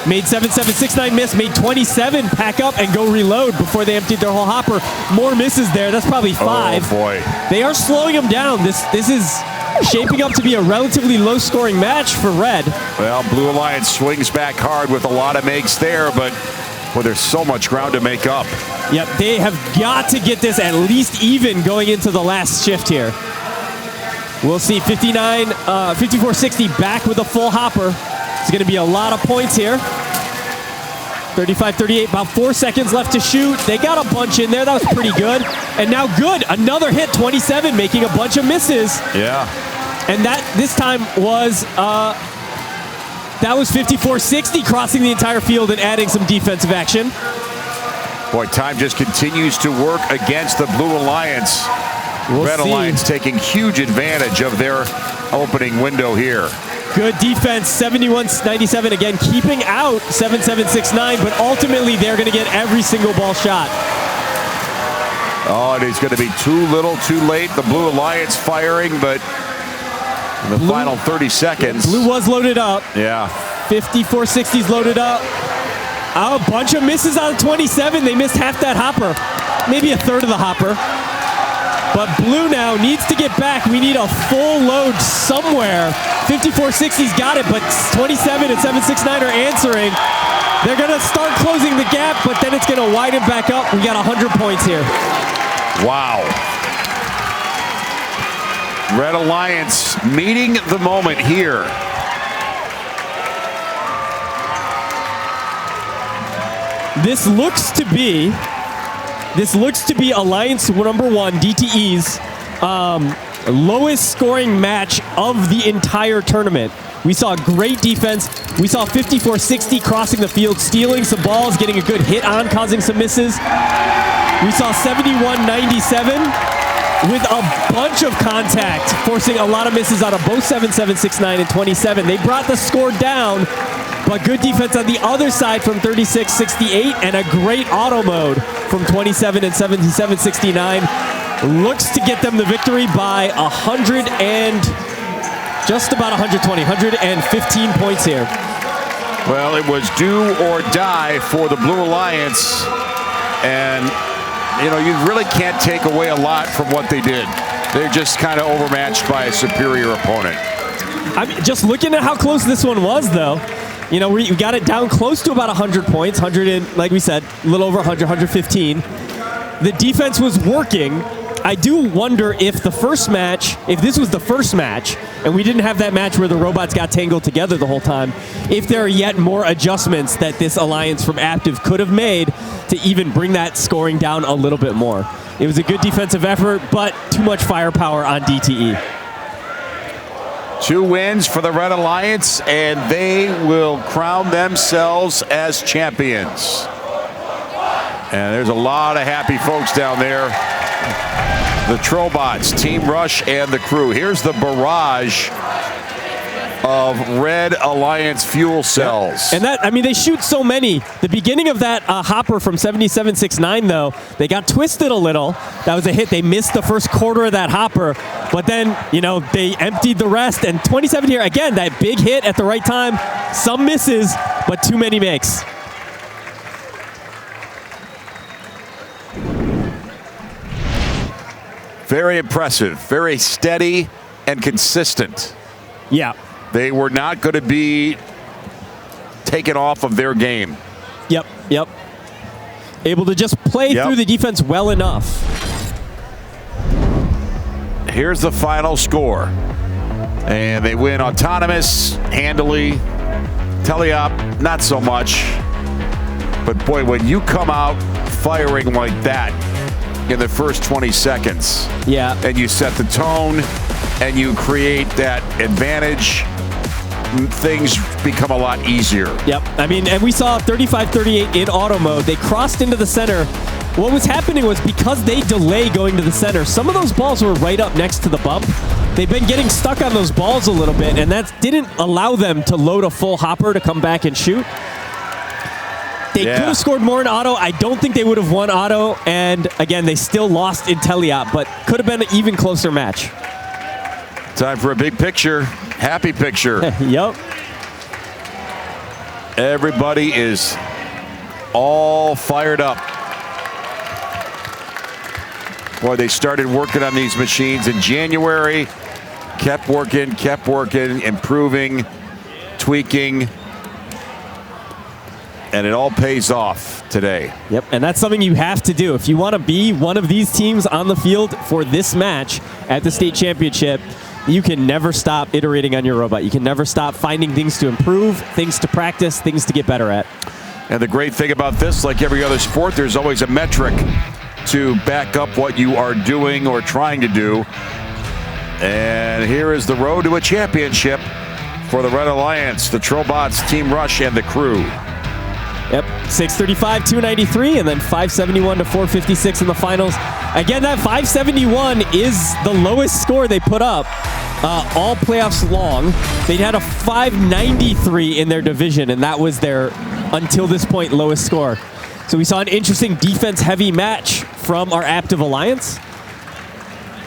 Made 7769 miss, made 27 pack up and go reload before they emptied their whole hopper. More misses there. That's probably 5. Oh boy. They are slowing them down. This is shaping up to be a relatively low-scoring match for Red. Well, Blue Alliance swings back hard with a lot of makes there, but boy, there's so much ground to make up. Yep, they have got to get this at least even going into the last shift here. We'll see 54-60 back with a full hopper. It's going to be a lot of points here. 35-38, about 4 seconds left to shoot. They got a bunch in there. That was pretty good. And now good, another hit, 27, making a bunch of misses. Yeah. And that this time was, that was 54-60, crossing the entire field and adding some defensive action. Boy, time just continues to work against the Blue Alliance. Red Alliance taking huge advantage of their opening window here. Good defense, 71-97 again, keeping out 7769, but ultimately they're going to get every single ball shot. Oh, it is going to be too little, too late. The Blue Alliance firing, but in the final 30 seconds. Blue was loaded up. Yeah. 54-60's loaded up. Oh, a bunch of misses out of 27. They missed half that hopper, maybe a third of the hopper. But Blue now needs to get back. We need a full load somewhere. 54-60's got it, but 27 and 769 are answering. They're going to start closing the gap, but then it's going to widen back up. We got 100 points here. Wow. Red Alliance meeting the moment here. This looks to be Alliance number 1, DTE's lowest scoring match of the entire tournament. We saw great defense. We saw 54-60 crossing the field, stealing some balls, getting a good hit on, causing some misses. We saw 71-97 with a bunch of contact, forcing a lot of misses out of both 7-7-6-9 and 27. They brought the score down, but good defense on the other side from 36-68 and a great auto mode from 27 and 77-69. Looks to get them the victory by 100 and just about 115 points here. Well, it was do or die for the Blue Alliance, and you know, you really can't take away a lot from what they did. They're just kind of overmatched by a superior opponent. I mean, just looking at how close this one was, though, you know, we got it down close to about 100 points, 100 and, like we said, a little over 100, 115. The defense was working. I do wonder if this was the first match, and we didn't have that match where the robots got tangled together the whole time, if there are yet more adjustments that this Alliance from Aptiv could have made to even bring that scoring down a little bit more. It was a good defensive effort, but too much firepower on DTE. 2 wins for the Red Alliance, and they will crown themselves as champions. And there's a lot of happy folks down there. The Trobots, Team Rush, and the crew. Here's the barrage of Red Alliance fuel cells. And that, I mean, they shoot so many. The beginning of that hopper from 77-69, though, they got twisted a little. That was a hit. They missed the first quarter of that hopper. But then, you know, they emptied the rest. And 27 here, again, that big hit at the right time. Some misses, but too many makes. Very impressive, very steady and consistent. Yeah. They were not going to be taken off of their game. Yep. Able to just play through the defense well enough. Here's the final score. And they win autonomous, handily. Teleop, not so much. But boy, when you come out firing like that in the first 20 seconds. Yeah. And you set the tone and you create that advantage, things become a lot easier. Yep. I mean, and we saw 35-38 in auto mode. They crossed into the center. What was happening was because they delay going to the center, some of those balls were right up next to the bump. They've been getting stuck on those balls a little bit, and that didn't allow them to load a full hopper to come back and shoot. They could have scored more in auto. I don't think they would have won auto. And again, they still lost in Telliot, but could have been an even closer match. Time for a big picture. Happy picture. Yep. Everybody is all fired up. Boy, they started working on these machines in January. Kept working, improving, tweaking. And it all pays off today. Yep, and that's something you have to do. If you want to be one of these teams on the field for this match at the state championship, you can never stop iterating on your robot. You can never stop finding things to improve, things to practice, things to get better at. And the great thing about this, like every other sport, there's always a metric to back up what you are doing or trying to do. And here is the road to a championship for the Red Alliance, the Trobots, Team Rush, and the crew. Yep, 635, 293, and then 571 to 456 in the finals. Again, that 571 is the lowest score they put up all playoffs long. They'd had a 593 in their division, and that was their, until this point, lowest score. So we saw an interesting defense-heavy match from our Aptive Alliance.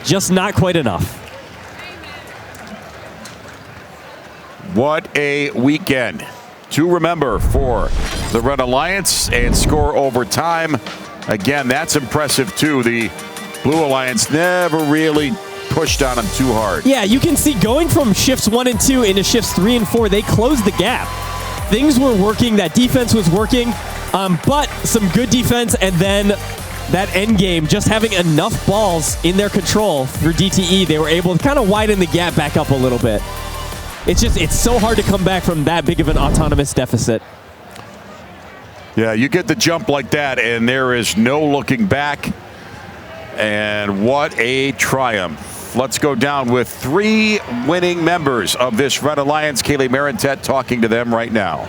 Just not quite enough. What a weekend to remember for the Red Alliance and score overtime. Again, that's impressive too. The Blue Alliance never really pushed on them too hard. Yeah, you can see going from shifts 1 and 2 into shifts 3 and 4, they closed the gap. Things were working, that defense was working, but some good defense, and then that end game, just having enough balls in their control for DTE, they were able to kind of widen the gap back up a little bit. It's so hard to come back from that big of an autonomous deficit. Yeah, you get the jump like that, and there is no looking back. And what a triumph. Let's go down with 3 winning members of this Red Alliance. Kaylee Marentet talking to them right now.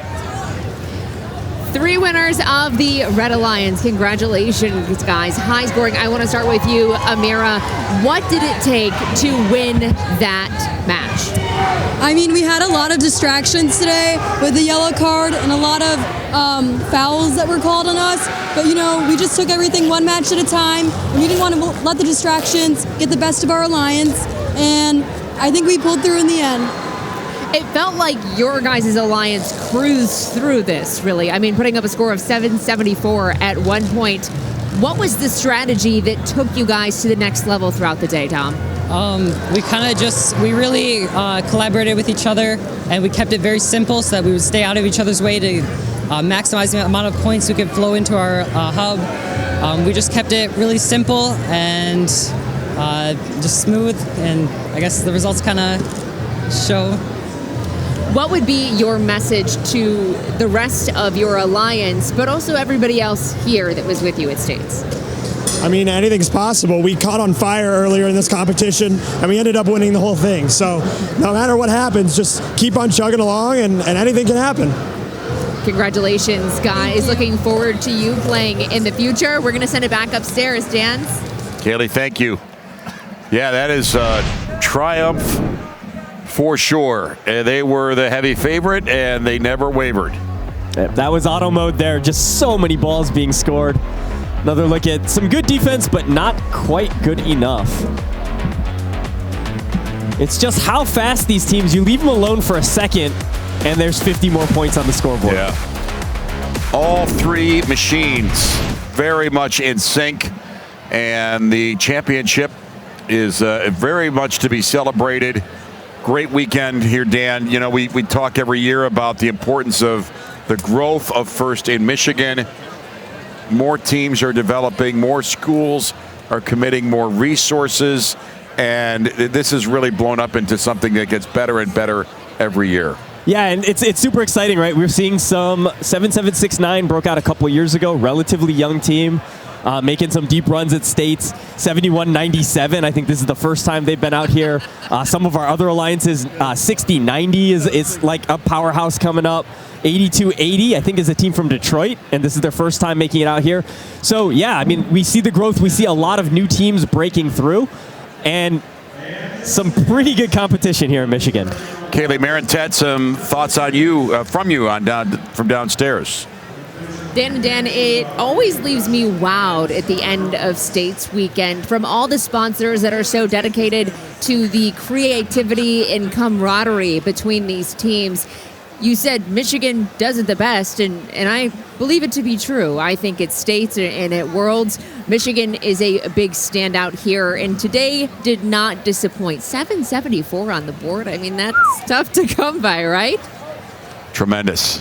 3 winners of the Red Alliance. Congratulations, guys. High scoring. I want to start with you, Amira. What did it take to win that match? I mean, we had a lot of distractions today with the yellow card and a lot of fouls that were called on us. But, you know, we just took everything one match at a time. And we didn't want to let the distractions get the best of our alliance. And I think we pulled through in the end. It felt like your guys' alliance cruised through this, really. I mean, putting up a score of 774 at one point. What was the strategy that took you guys to the next level throughout the day, Tom? We really collaborated with each other, and we kept it very simple so that we would stay out of each other's way to maximize the amount of points we could flow into our hub. We just kept it really simple and just smooth, and I guess the results kind of show. What would be your message to the rest of your alliance, but also everybody else here that was with you at States? I mean, anything's possible. We caught on fire earlier in this competition, and we ended up winning the whole thing. So no matter what happens, just keep on chugging along, and anything can happen. Congratulations, guys. Looking forward to you playing in the future. We're going to send it back upstairs, Dan. Kaylee, thank you. Yeah, that is a triumph for sure. They were the heavy favorite, and they never wavered. That was auto mode there. Just so many balls being scored. Another look at some good defense, but not quite good enough. It's just how fast these teams, you leave them alone for a second, and there's 50 more points on the scoreboard. Yeah. All 3 machines very much in sync, and the championship is very much to be celebrated. Great weekend here, Dan. You know, we talk every year about the importance of the growth of FIRST in Michigan. More teams are developing, more schools are committing more resources, and this has really blown up into something that gets better and better every year. Yeah, and it's super exciting, right? We're seeing some 7769 broke out a couple of years ago, relatively young team, making some deep runs at states. 7197, I think this is the first time they've been out here. Some of our other alliances, 6090 is like a powerhouse coming up. 8280, I think, is a team from Detroit, and this is their first time making it out here. So, yeah, I mean, we see the growth. We see a lot of new teams breaking through, and some pretty good competition here in Michigan. Kaylee Marentet, some thoughts on you from downstairs. Dan, it always leaves me wowed at the end of States Weekend from all the sponsors that are so dedicated to the creativity and camaraderie between these teams. You said Michigan does it the best, and I believe it to be true. I think at States and at Worlds, Michigan is a big standout here, and today did not disappoint. 774 on the board. I mean, that's tough to come by, right? Tremendous.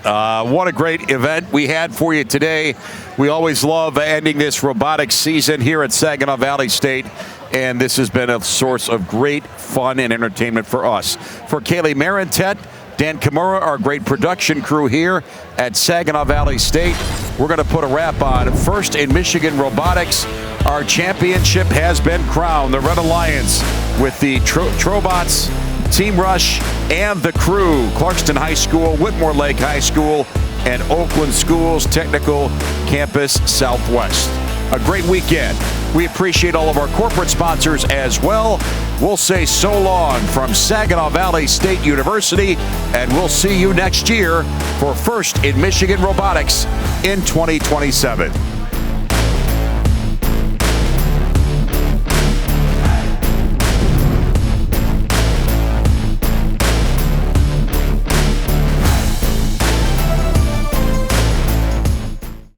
What a great event we had for you today. We always love ending this robotics season here at Saginaw Valley State, and this has been a source of great fun and entertainment for us. For Kaylee Marentet, Dan Kimura, our great production crew here at Saginaw Valley State, we're going to put a wrap on First in Michigan Robotics. Our championship has been crowned. The Red Alliance with the Trobots, Team Rush, and the crew. Clarkston High School, Whitmore Lake High School, and Oakland Schools Technical Campus Southwest. A great weekend. We appreciate all of our corporate sponsors as well. We'll say so long from Saginaw Valley State University, and we'll see you next year for First in Michigan Robotics in 2027.